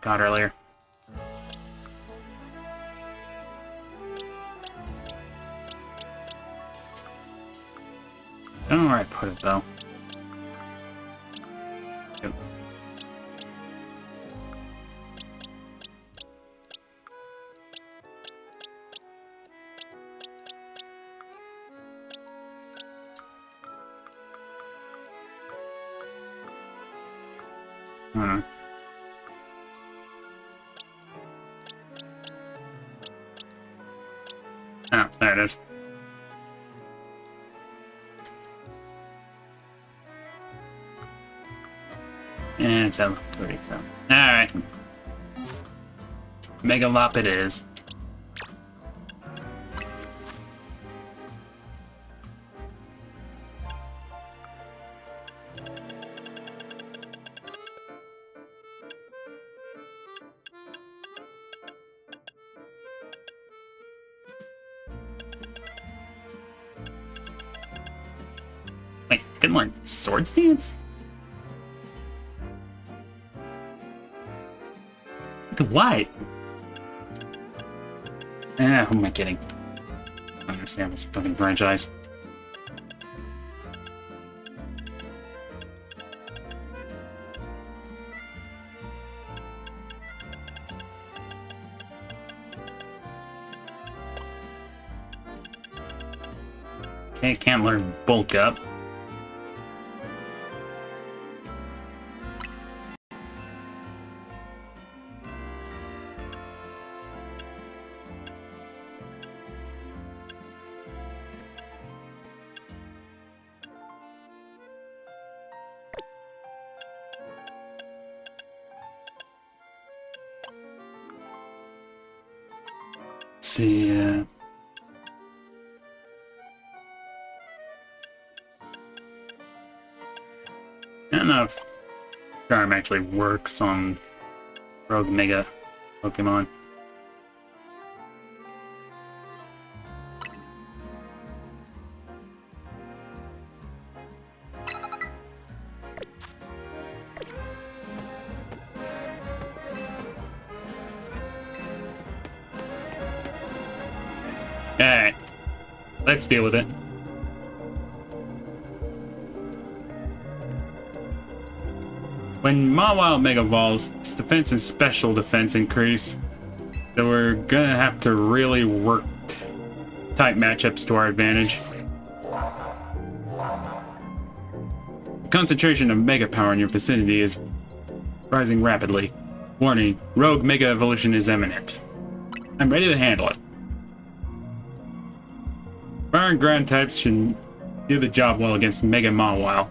got earlier. Don't know where I put it though. Yep. Hmm. Oh, there it is. And it's level 3, so. Alright. Mega Lop it is. Wait, didn't learn Sword Stance? What? Ah, who am I kidding? I don't understand this fucking franchise. Okay, can't learn Bulk Up. See, I don't know if Charm actually works on Rogue Mega Pokemon. Alright, let's deal with it. When Mawile Mega Evolves, its defense and special defense increase, so we're gonna have to really work type matchups to our advantage. The concentration of Mega Power in your vicinity is rising rapidly. Warning, Rogue Mega Evolution is imminent. I'm ready to handle it. Fire and ground types should do the job well against Mega Mawile.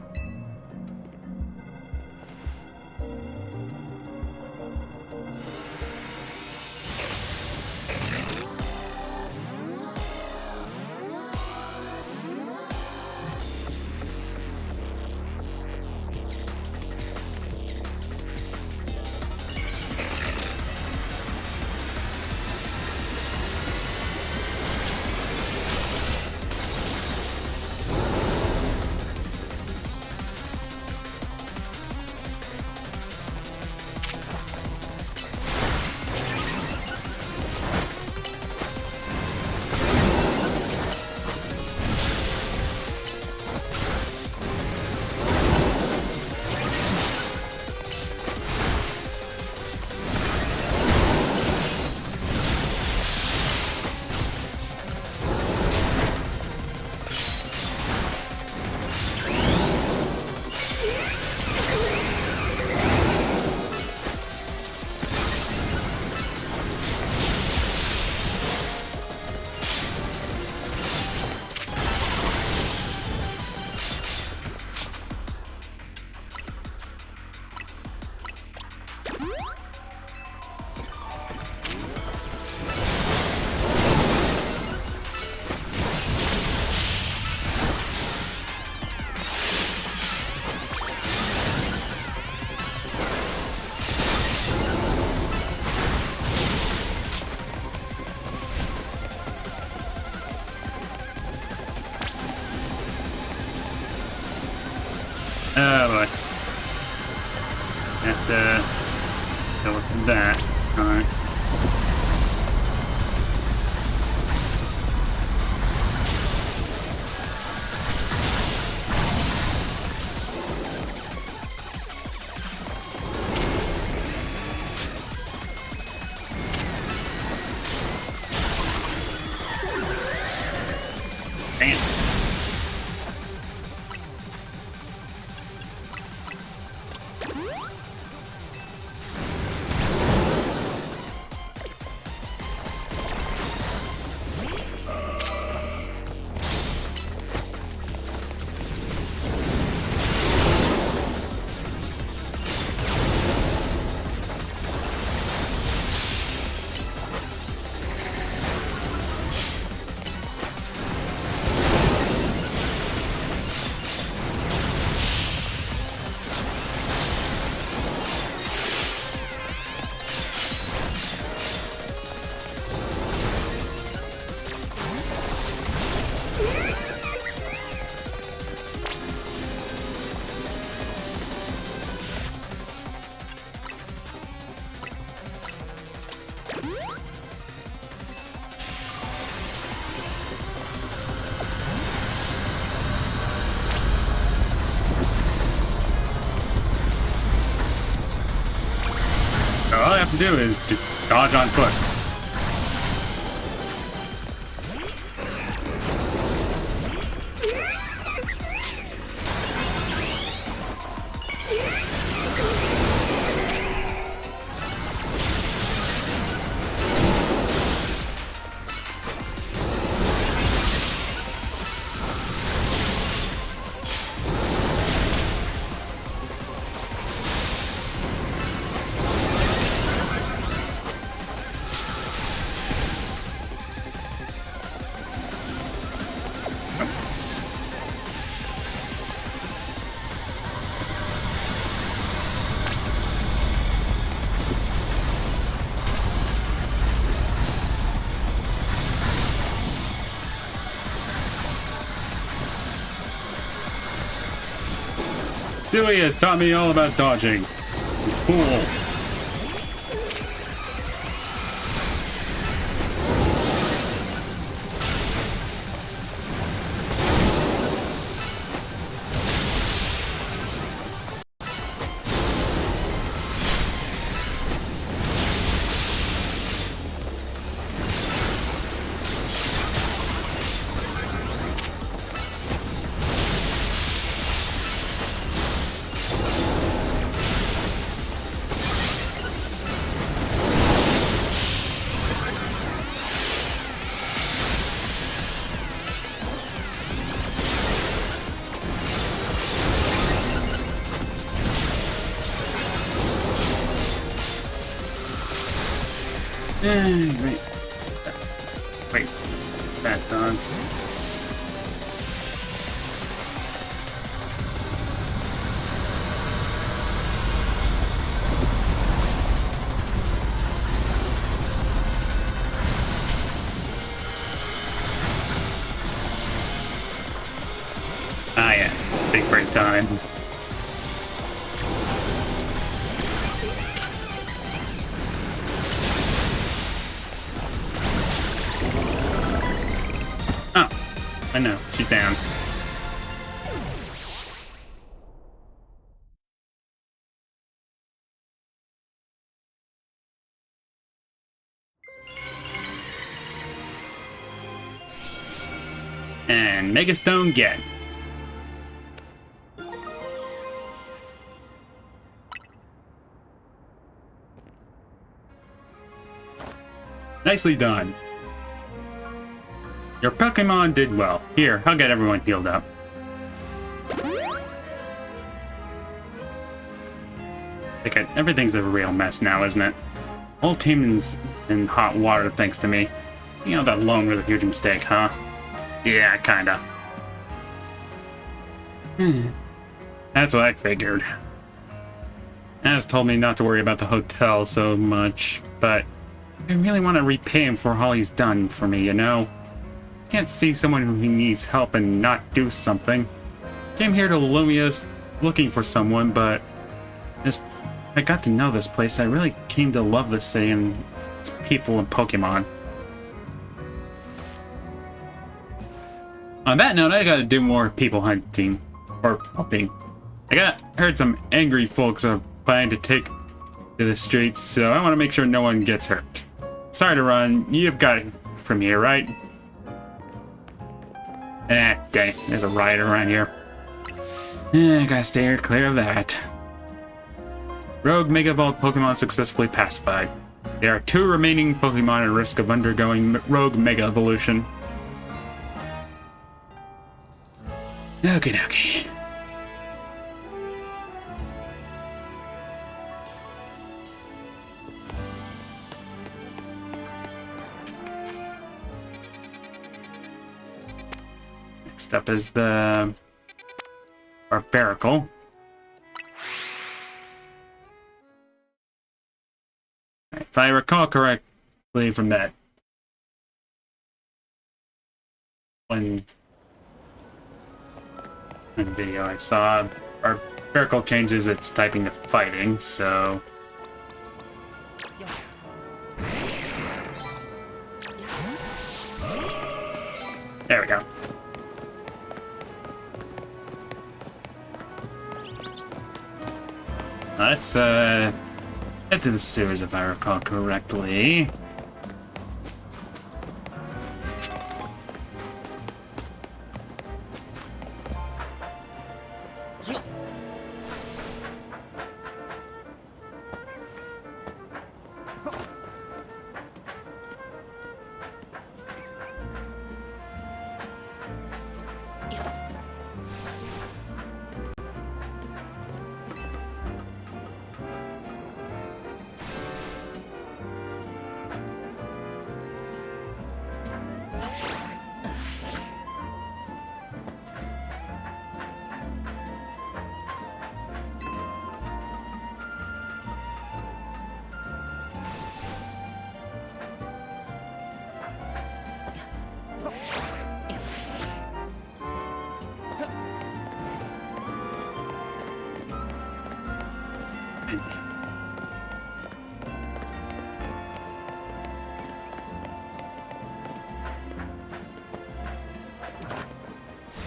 Oh boy. Have to go with that. Alright. Damn. All I have to do is just dodge on foot. Sui has taught me all about dodging. Cool. Wait. Wait. That's on. Ah, yeah. It's big break time. I know, she's down. And Megastone get. Nicely done. Your Pokemon did well. Here, I'll get everyone healed up. Picket, everything's a real mess now, isn't it? Whole team's in hot water thanks to me. You know, that loan was a huge mistake, huh? Yeah, kinda. That's what I figured. Az told me not to worry about the hotel so much, but I really want to repay him for all he's done for me, you know? Can't see someone who needs help and not do something. Came here to Lumia's looking for someone, but as I got to know this place, I really came to love this city and its people and Pokemon. On that note, I gotta do more people hunting. Or helping. Heard some angry folks are planning to take to the streets, so I want to make sure no one gets hurt. Sorry to run, you've got it from here, right? Dang, there's a riot around here. Gotta stay clear of that. Rogue Mega Evolved Pokemon successfully pacified. There are 2 remaining Pokemon at risk of undergoing Rogue Mega Evolution. Okay. Next up is the Barbaracle. If I recall correctly from that one video I saw, Barbaracle changes its typing to fighting, so... There we go. Let's head to the sewers if I recall correctly.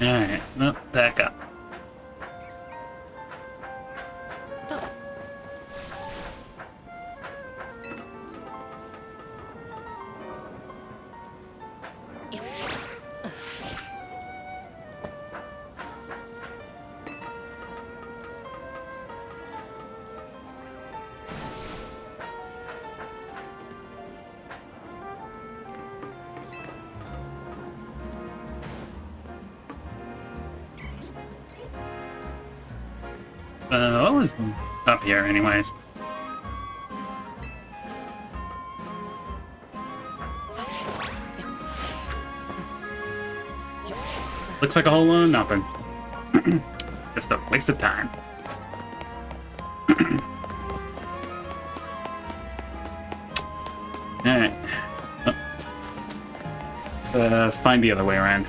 Alright, well, back up. What was up here anyways? Looks like a whole lot of nothing. Just a waste of time. Alright. Find the other way around.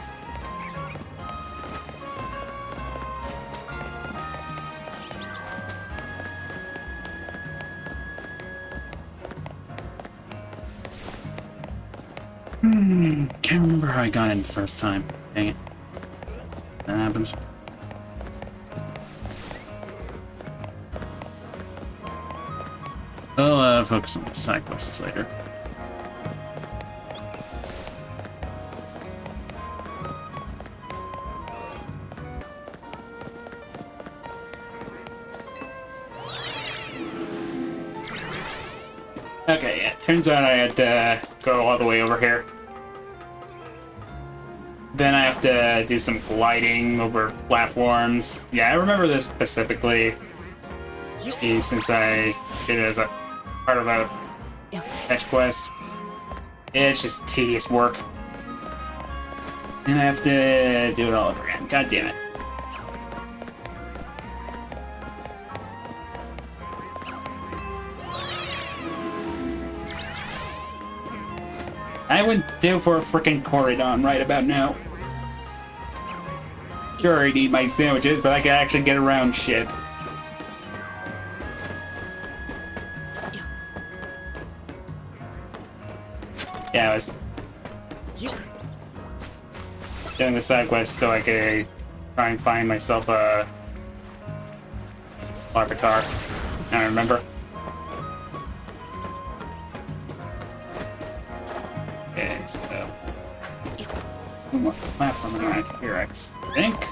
Can't remember how I got in the first time. Dang it. That happens. I'll focus on the side quests later. Okay, yeah, turns out I had to go all the way over here. Then I have to do some gliding over platforms. Yeah, I remember this specifically since I did it as a part of a fetch quest. It's just tedious work. And I have to do it all over again. God damn it. I would do for a frickin' Corridon right about now. Sure, I'd eat my sandwiches, but I can actually get around shit. Yeah, I was doing the side quest so I could try and find myself a Larvitar. I remember. Okay, so one more platform in around here, I think.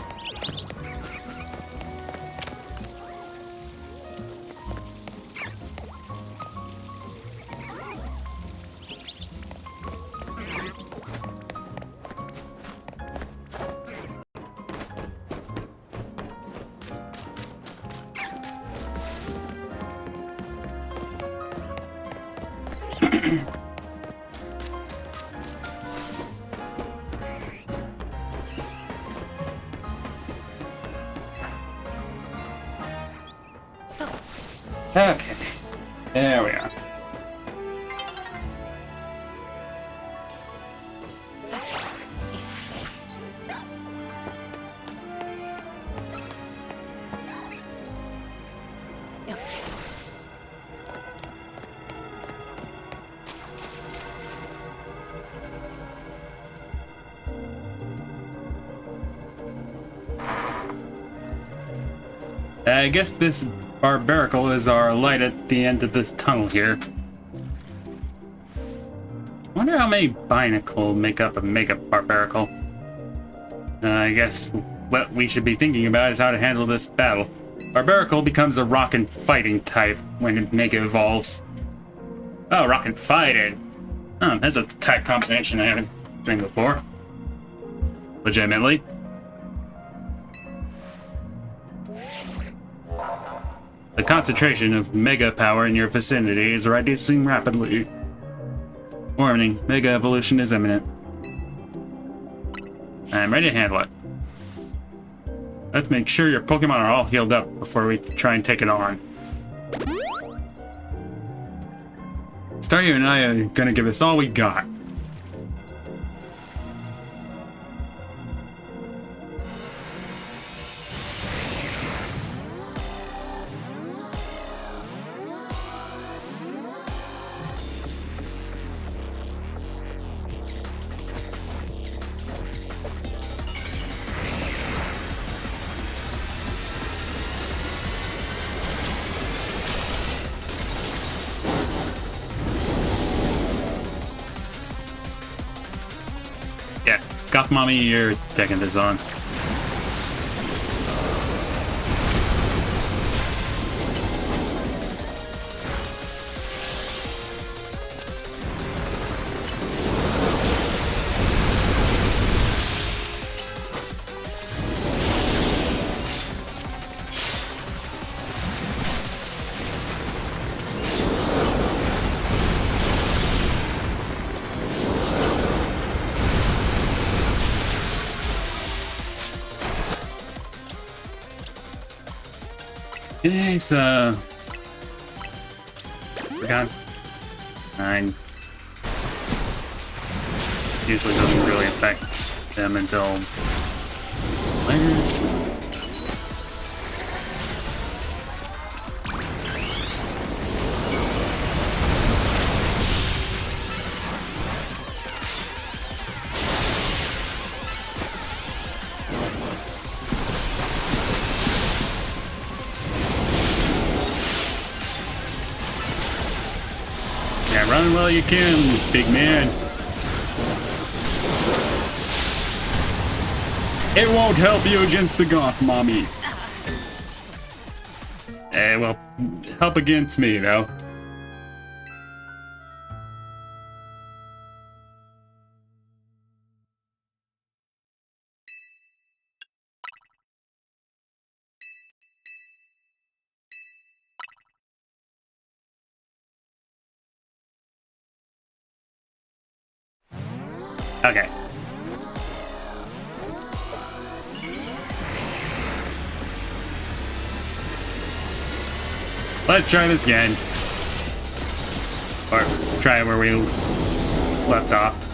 Okay, there we are. I guess this barbarical is our light at the end of this tunnel here. I wonder how many binacles make up a mega barbarical. I guess what we should be thinking about is how to handle this battle. Barbarical becomes a rock and fighting type when it mega evolves. Oh, rock and fighting. Oh, that's a type combination I haven't seen before. Legitimately. The concentration of mega power in your vicinity is reducing rapidly. Warning, mega evolution is imminent. I'm ready to handle it. Let's make sure your Pokemon are all healed up before we try and take it on. Staryu and I are gonna give us all we got. Yeah, Goth Mommy, you're taking this on. Okay, so forgot 9 usually doesn't really affect them until later. Yeah, run while you can, big man. It won't help you against the Goth Mommy. Well, help against me, though. Okay. Let's try this again. Or try where we left off.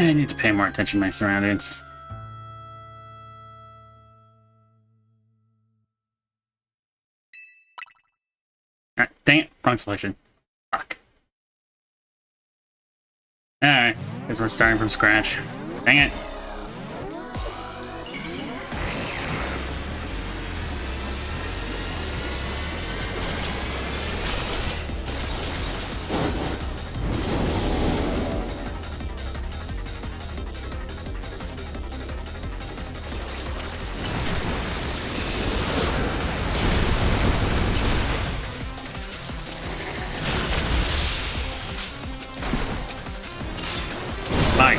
I need to pay more attention to my surroundings. Alright, dang it. Wrong selection. Fuck. Alright, guess we're starting from scratch. Dang it. Fine.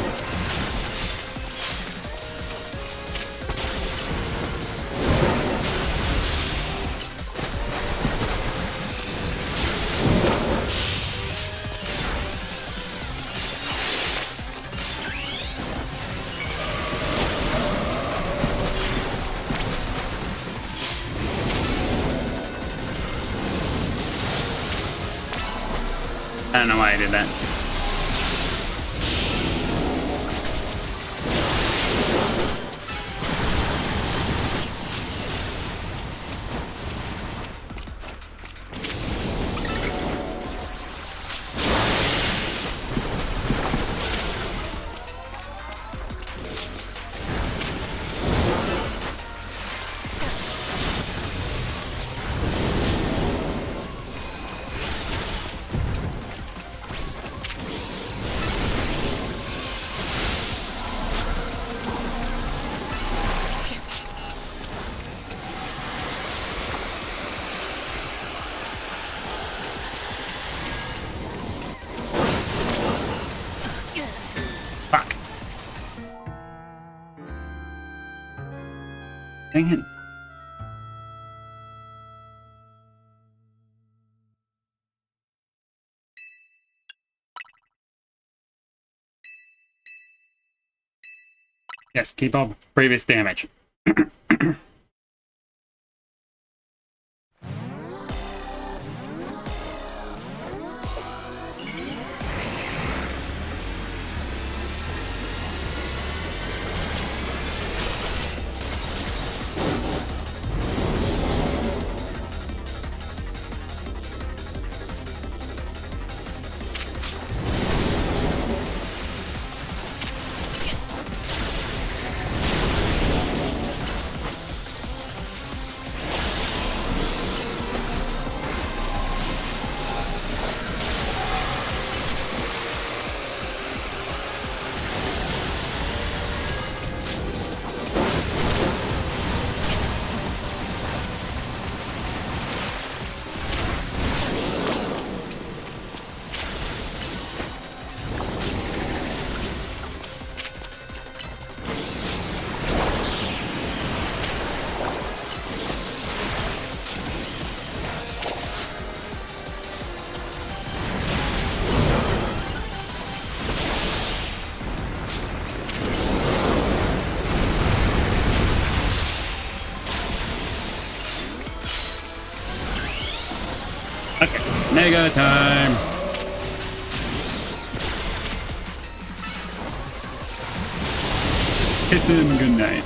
I don't know why I did that. Fuck. Dang it. Yes, keep all previous damage. Okay, mega time. Kiss him goodnight.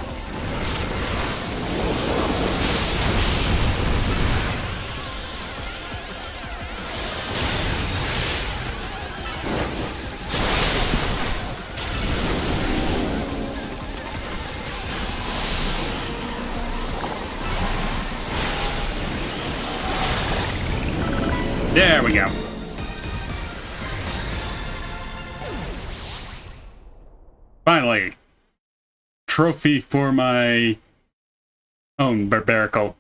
There we go. Finally. Trophy for my own barbarical.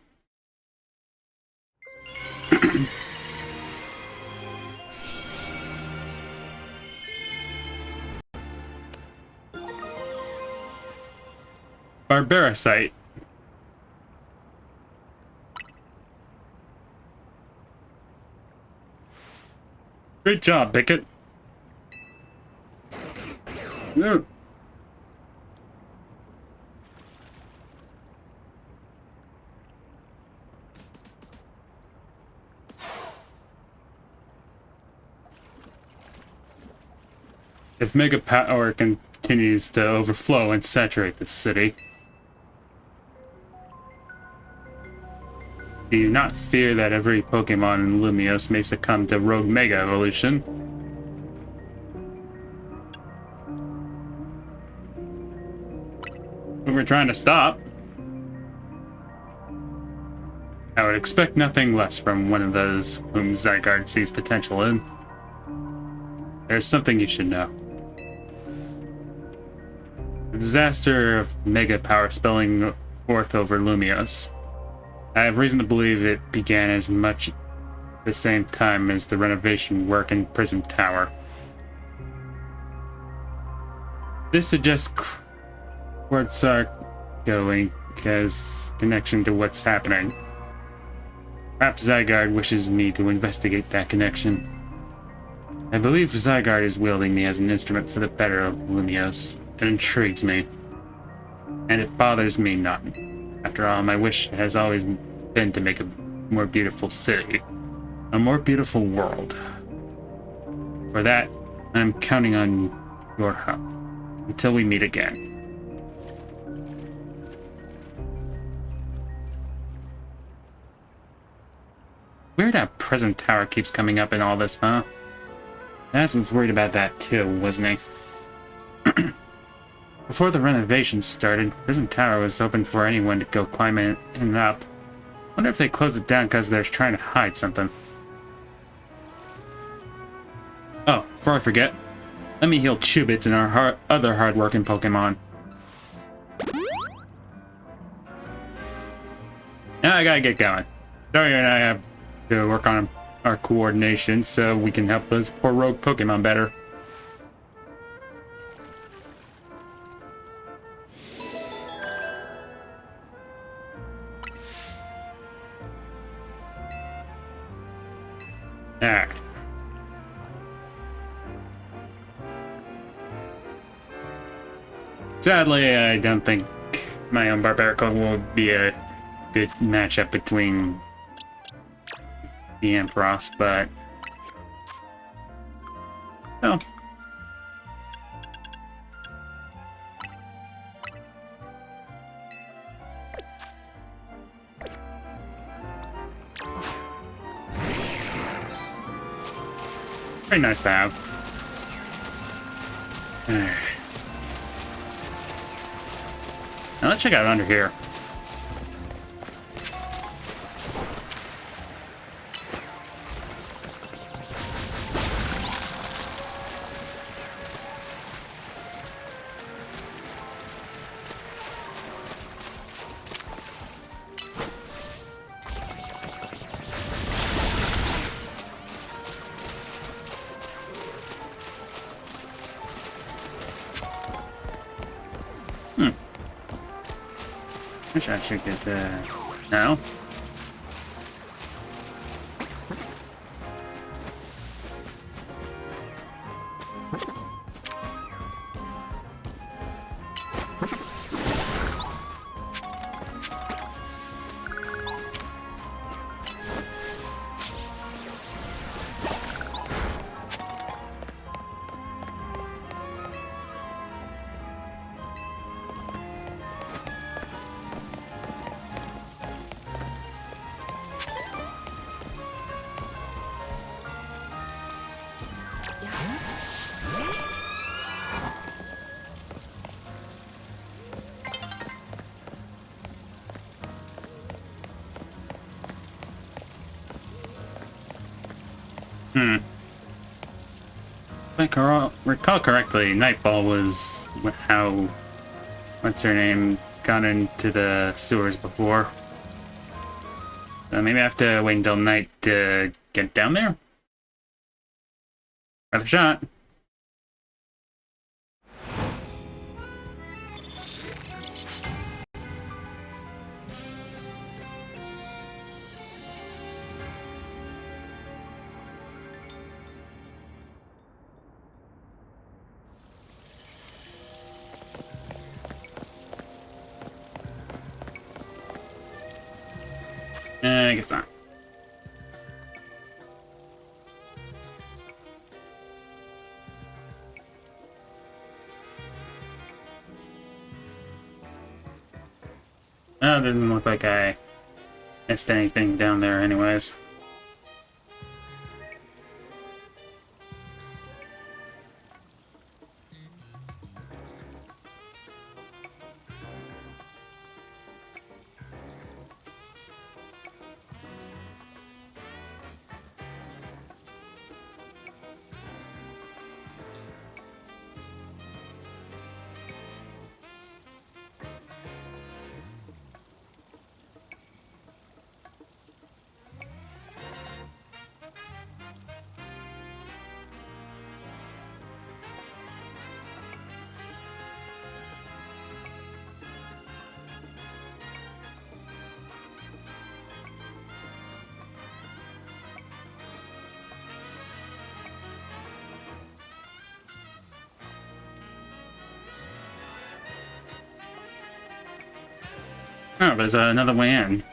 Barbaricite. Great job, Picket. Ooh. If mega power can continues to overflow and saturate the city. Do you not fear that every Pokemon in Lumiose may succumb to Rogue Mega Evolution? We're trying to stop. I would expect nothing less from one of those whom Zygarde sees potential in. There's something you should know. The disaster of Mega Power spilling forth over Lumiose. I have reason to believe it began as much the same time as the renovation work in Prism Tower. This suggests Quartzark going has connection to what's happening. Perhaps Zygarde wishes me to investigate that connection. I believe Zygarde is wielding me as an instrument for the better of Lumiose. It intrigues me. And it bothers me not. After all, my wish has always been to make a more beautiful city. A more beautiful world. For that, I'm counting on your help. Until we meet again. Weird how Prism Tower keeps coming up in all this, huh? Naz was worried about that too, wasn't he? Before the renovations started, Prism Tower was open for anyone to go climb in and up. Wonder if they closed it down because they're trying to hide something. Oh, before I forget, let me heal Chubits and our other hard-working Pokemon. Now I gotta get going. Dario and I have to work on our coordination so we can help those poor rogue Pokemon better. Alright. Sadly, I don't think my own Barbarical will be a good matchup between the Ampharos, but well, very nice to have. Now let's check out under here. Wish I should get no. If I recall correctly, Nightball was how what's her name got into the sewers before. Maybe I have to wait until night to get down there. Worth a shot. I guess not. No, it doesn't look like I missed anything down there anyways. Oh, there's another way in.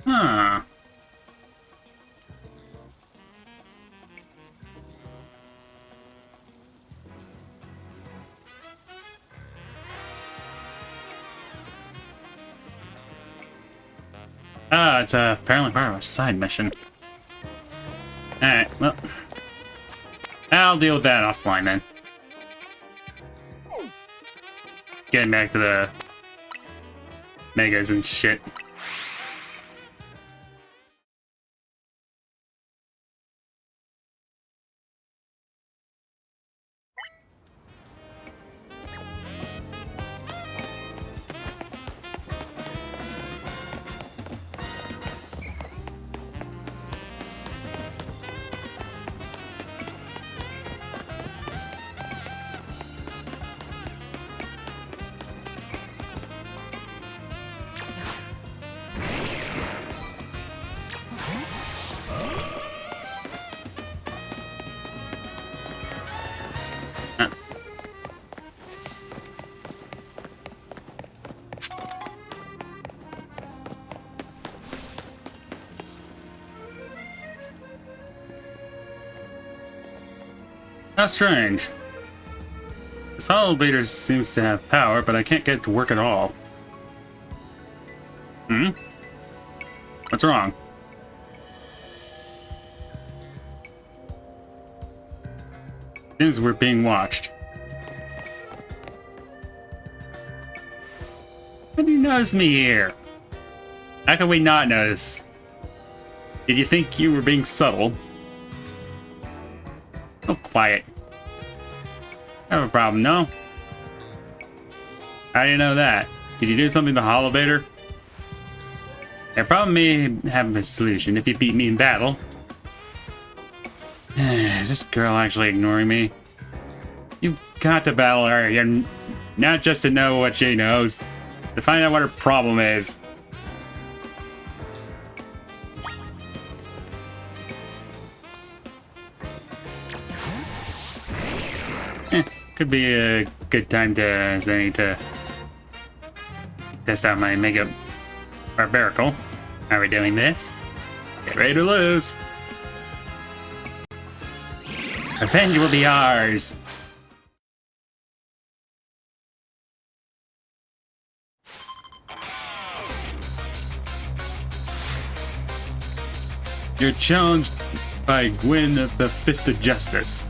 Huh. Ah, it's apparently part of a side mission. Alright, well. I'll deal with that offline then. Getting back to the megas and shit. How strange. This elevator seems to have power, but I can't get it to work at all. Hmm? What's wrong? Seems we're being watched. How do you notice me here? How can we not notice? Did you think you were being subtle? Oh, quiet. I have a problem, no? How do you know that? Did you do something to the elevator? The problem may have a solution if you beat me in battle. Is this girl actually ignoring me? You've got to battle her here, not just to know what she knows, to find out what her problem is. Could be a good time to test out my Mega Barbarical. How are we doing this? Get ready to lose. Revenge will be ours. You're challenged by Gwyn of the Fist of Justice.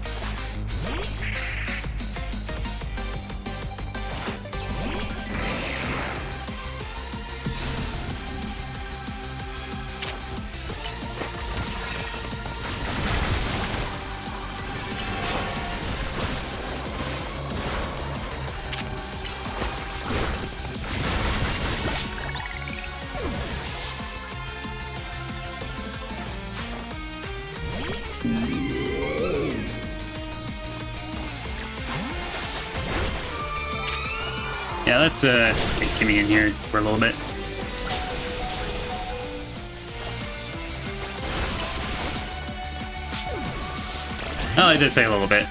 Yeah, let's get Kimmy in here for a little bit. Well, I did say a little bit.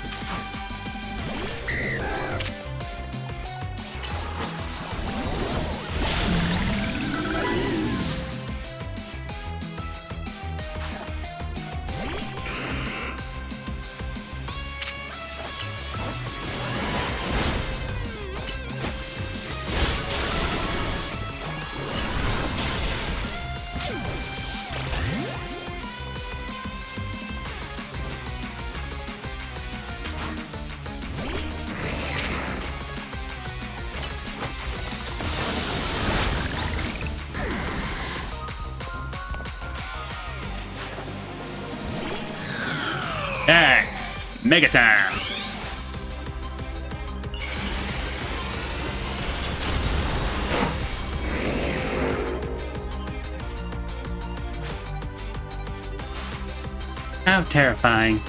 Hey, Mega time! How terrifying.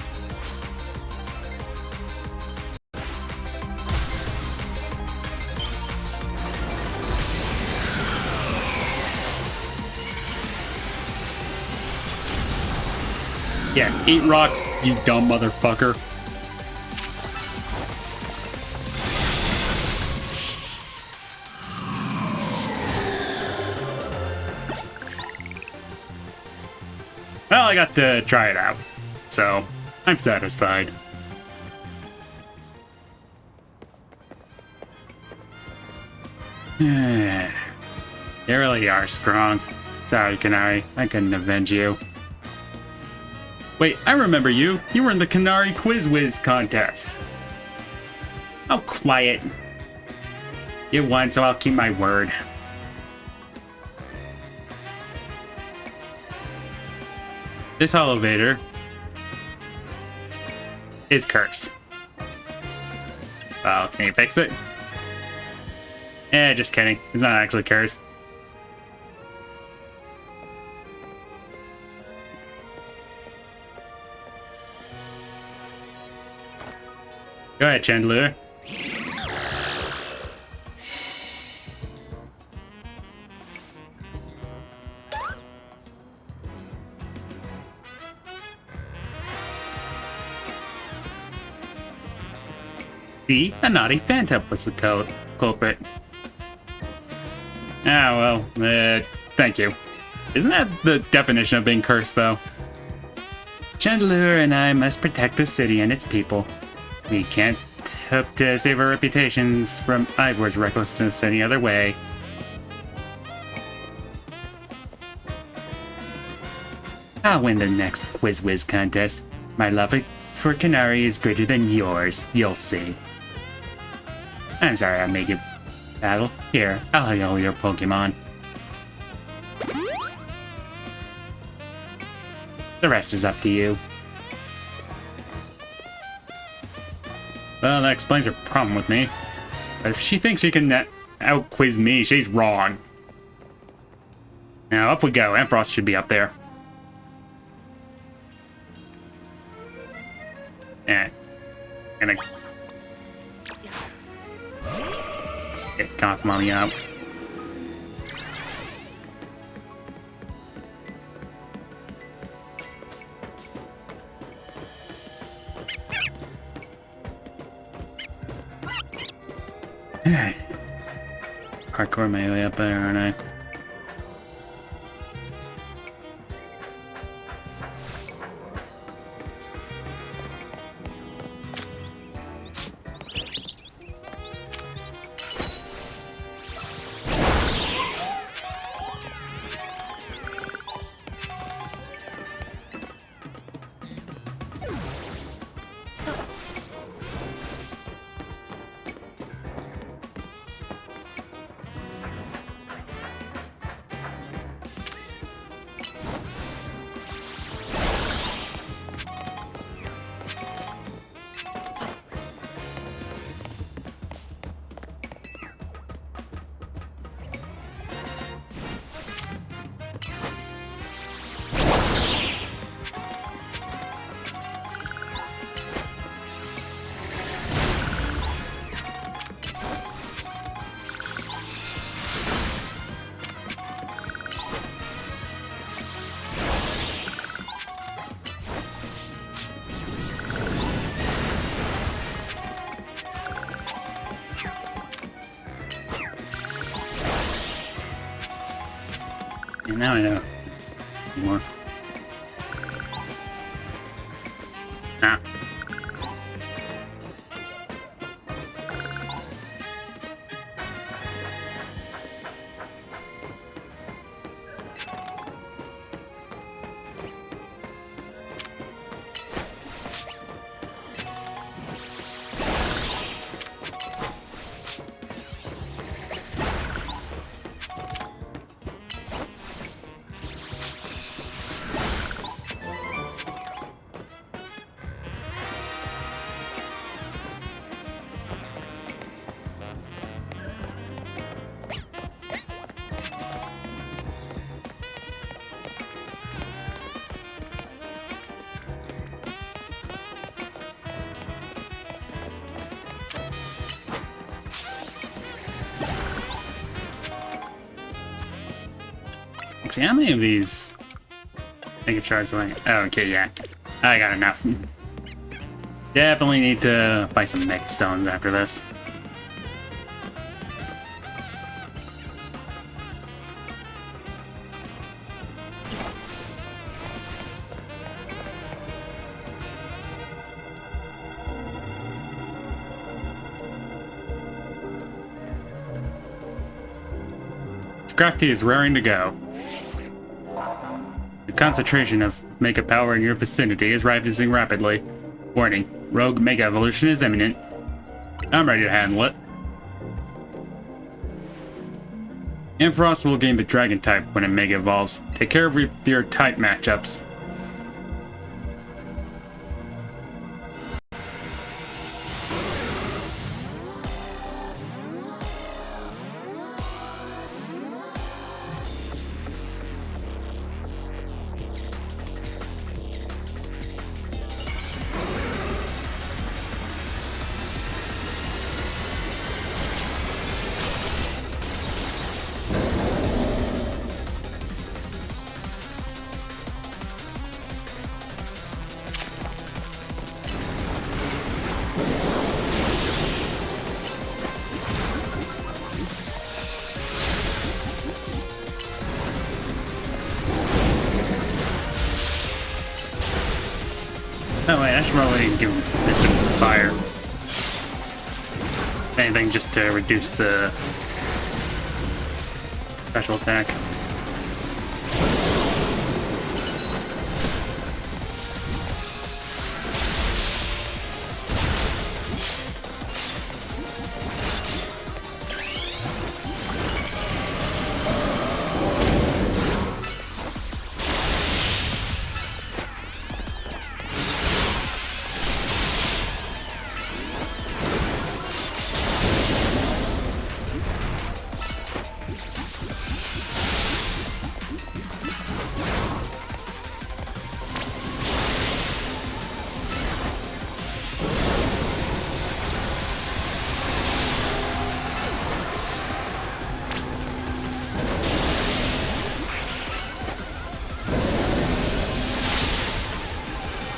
Yeah, eat rocks, you dumb motherfucker. Well, I got to try it out, so I'm satisfied. You really are strong. Sorry, Canary, I couldn't avenge you. Wait, I remember you. You were in the Canary Quiz Whiz contest. Oh, quiet. You won, so I'll keep my word. This elevator is cursed. Oh, can you fix it? Eh, just kidding. It's not actually cursed. Go ahead, Chandler. See? A naughty phantom was the culprit. Ah, well, thank you. Isn't that the definition of being cursed, though? Chandler and I must protect the city and its people. We can't hope to save our reputations from Ivor's recklessness any other way. I'll win the next Quiz Whiz contest. My love for Canary is greater than yours. You'll see. I'm sorry I made you battle. Here, I'll heal your Pokemon. The rest is up to you. Well, that explains her problem with me. But if she thinks she can out-quiz me, she's wrong. Now, up we go. Ampharos should be up there. Yeah. Gonna get Goth Mommy out. Hardcore my way up there, aren't I? And now I know more. Ah. Actually, how many of these Mega Shards do I? Oh, okay, yeah. I got enough. Definitely need to buy some Mega Stones after this. Crafty is raring to go. The concentration of Mega power in your vicinity is rising rapidly. Warning, rogue Mega evolution is imminent. I'm ready to handle it. Ampharos will gain the Dragon type when it Mega evolves. Take care of your type matchups. Oh wait, I should probably give this one fire. If anything, just to reduce the special attack.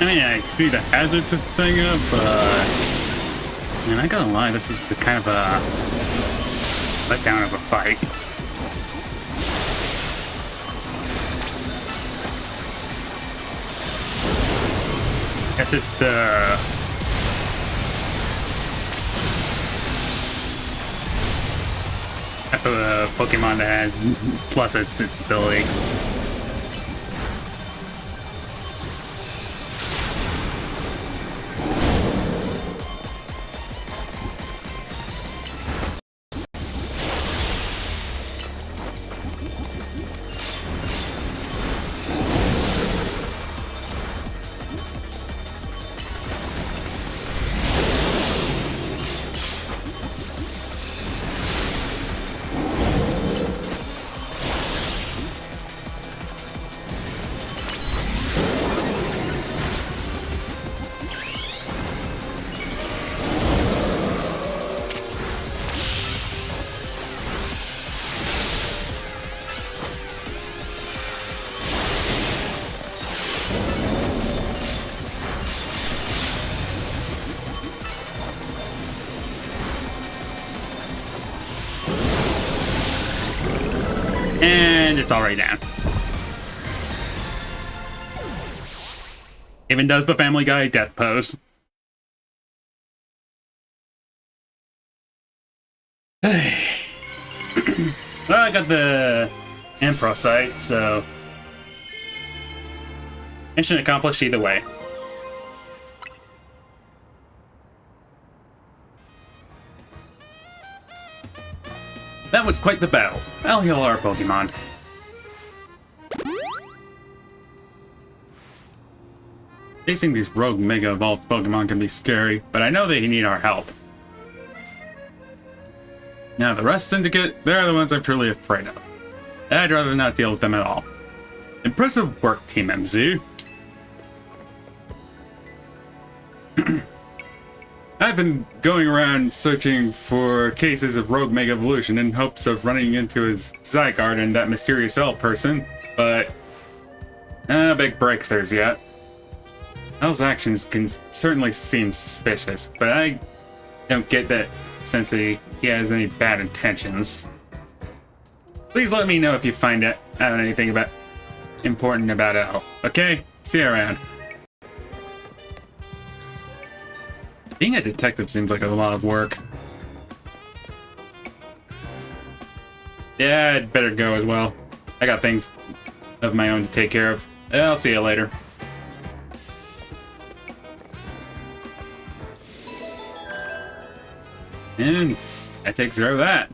I mean, I see the hazards it's setting up, but man, I gotta lie, this is the kind of a letdown of a fight. Guess it's the type of Pokemon that has plus its ability. And it's already down. Even does the Family Guy death pose. Well, I got the Anthracite, so mission accomplished either way. That was quite the battle. I'll heal our Pokemon. Facing these rogue Mega Evolved Pokemon can be scary, but I know they need our help. Now, the rest Syndicate, they're the ones I'm truly afraid of. I'd rather not deal with them at all. Impressive work, Team MZ. I've been going around searching for cases of rogue Mega Evolution in hopes of running into his Zygarde and that mysterious L person, but no big breakthroughs yet. L's actions can certainly seem suspicious, but I don't get that sense that he has any bad intentions. Please let me know if you find out anything important about L, okay? See you around. Being a detective seems like a lot of work. Yeah, I'd better go as well. I got things of my own to take care of. I'll see you later. And that takes care of that.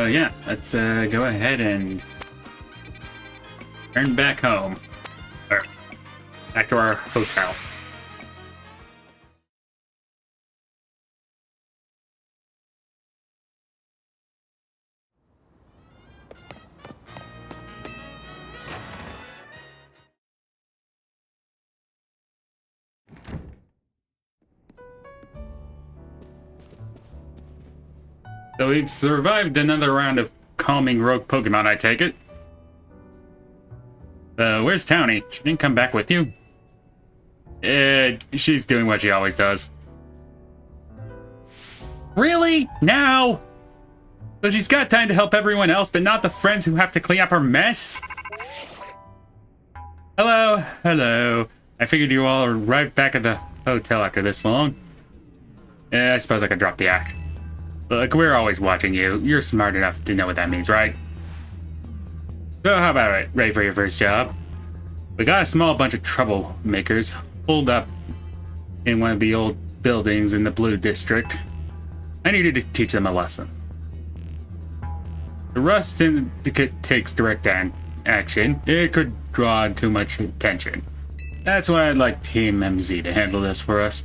Yeah, let's go ahead and turn back home. Or back to our hotel. So we've survived another round of calming rogue Pokemon, I take it. Where's Townie? She didn't come back with you? She's doing what she always does. Really? Now? So she's got time to help everyone else, but not the friends who have to clean up her mess? Hello, hello. I figured you all are right back at the hotel after this long. I suppose I could drop the act. Look, we're always watching you. You're smart enough to know what that means, right? So how about it? Ready for your first job? We got a small bunch of troublemakers holed up in one of the old buildings in the Blue District. I needed to teach them a lesson. The Rust Syndicate takes direct action. It could draw too much attention. That's why I'd like Team MZ to handle this for us.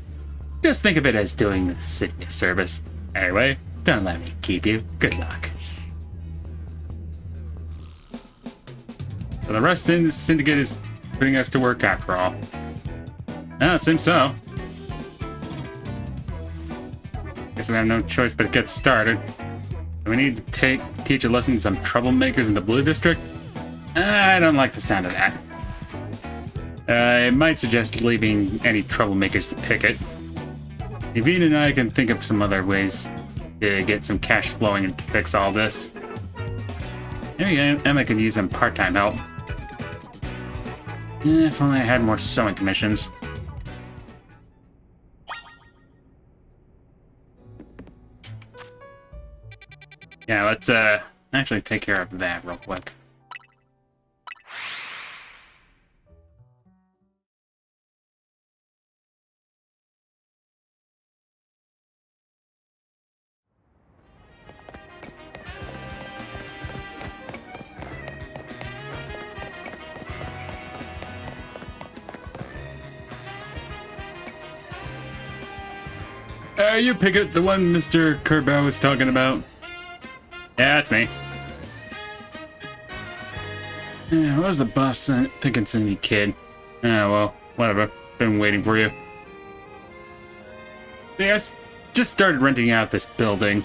Just think of it as doing the city a service. Anyway, don't let me keep you. Good luck. So the Rust Syndicate is putting us to work after all. Well, it seems so. Guess we have no choice but to get started. Do we need to teach a lesson to some troublemakers in the Blue District? I don't like the sound of that. I might suggest leaving any troublemakers to Picket. Yvonne and I can think of some other ways to get some cash flowing and to fix all this. Maybe Emma could use some part-time help. If only I had more sewing commissions. Yeah, let's actually take care of that real quick. Are you Picket, the one Mr. Kerbau was talking about? Yeah, that's me. Yeah, what was the boss thinking, Cindy kid? Oh, well, whatever. Been waiting for you. See, I just started renting out this building.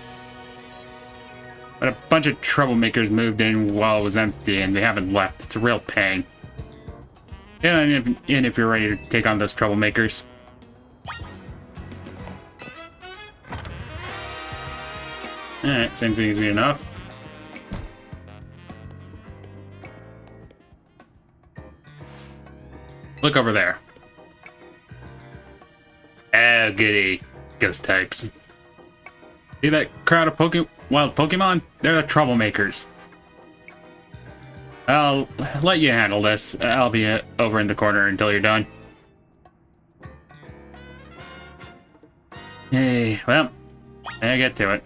But a bunch of troublemakers moved in while it was empty, and they haven't left. It's a real pain. Yeah, and if you're ready to take on those troublemakers. Alright, seems easy enough. Look over there. Oh, goody. Ghost types. See that crowd of wild Pokemon? They're the troublemakers. I'll let you handle this. I'll be over in the corner until you're done. Hey, well, I get to it.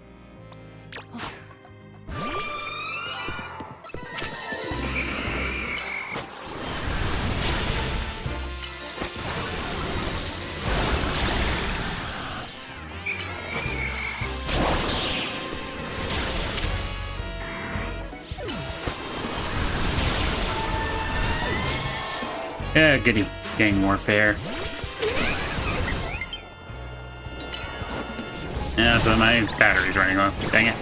Yeah, goody. Gang warfare. Yeah, so my battery's running low. Dang it.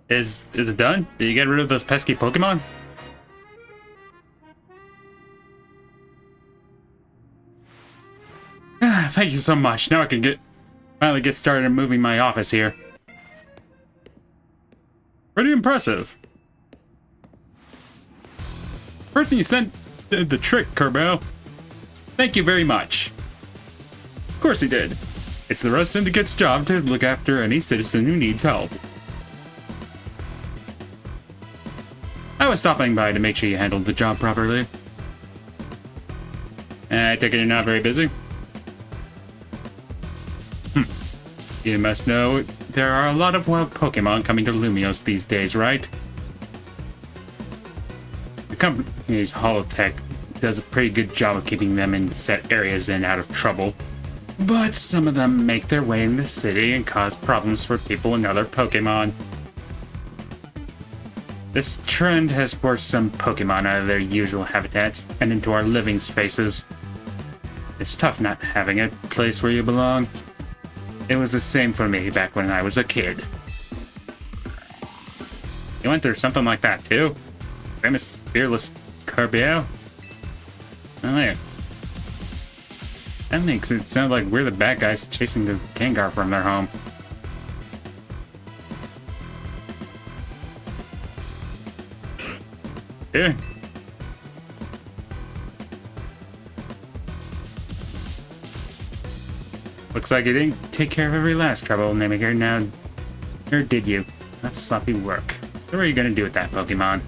Is it done? Did you get rid of those pesky Pokemon? Thank you so much. Now I can finally get started moving my office here. Pretty impressive. Person you sent did the trick, Kerbo. Thank you very much. Of course he did. It's the Rust Syndicate's job to look after any citizen who needs help. I was stopping by to make sure you handled the job properly. I take it you're not very busy? You must know there are a lot of wild Pokemon coming to Lumios these days, right? The company's Holotech does a pretty good job of keeping them in set areas and out of trouble. But some of them make their way in the city and cause problems for people and other Pokemon. This trend has forced some Pokemon out of their usual habitats and into our living spaces. It's tough not having a place where you belong. It was the same for me back when I was a kid. You went through something like that too? Famous fearless Carbiel? Oh yeah. That makes it sound like we're the bad guys chasing the Gengar from their home. Yeah. Looks like you didn't take care of every last troublemaker now, or did you? That's sloppy work. So what are you gonna do with that Pokemon?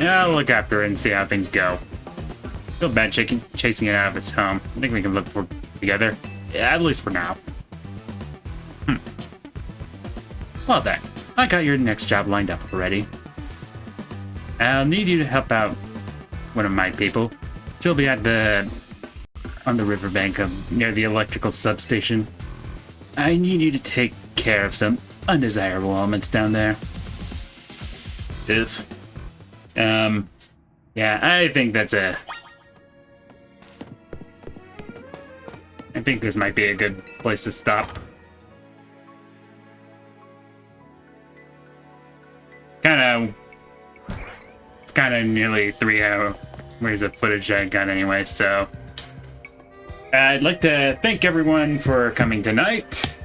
Yeah, I'll look after it and see how things go. Feel bad chasing it out of its home. I think we can look for it together. Yeah, at least for now. Well then, I got your next job lined up already. I'll need you to help out one of my people. She'll be on the riverbank near the electrical substation. I need you to take care of some undesirable elements down there. Yeah, I think I think this might be a good place to stop. It's kind of nearly 3 hours of footage I got anyway, so I'd like to thank everyone for coming tonight,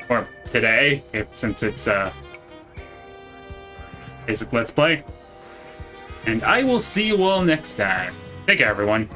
or today, since it's basic Let's Play, and I will see you all next time. Take care, everyone.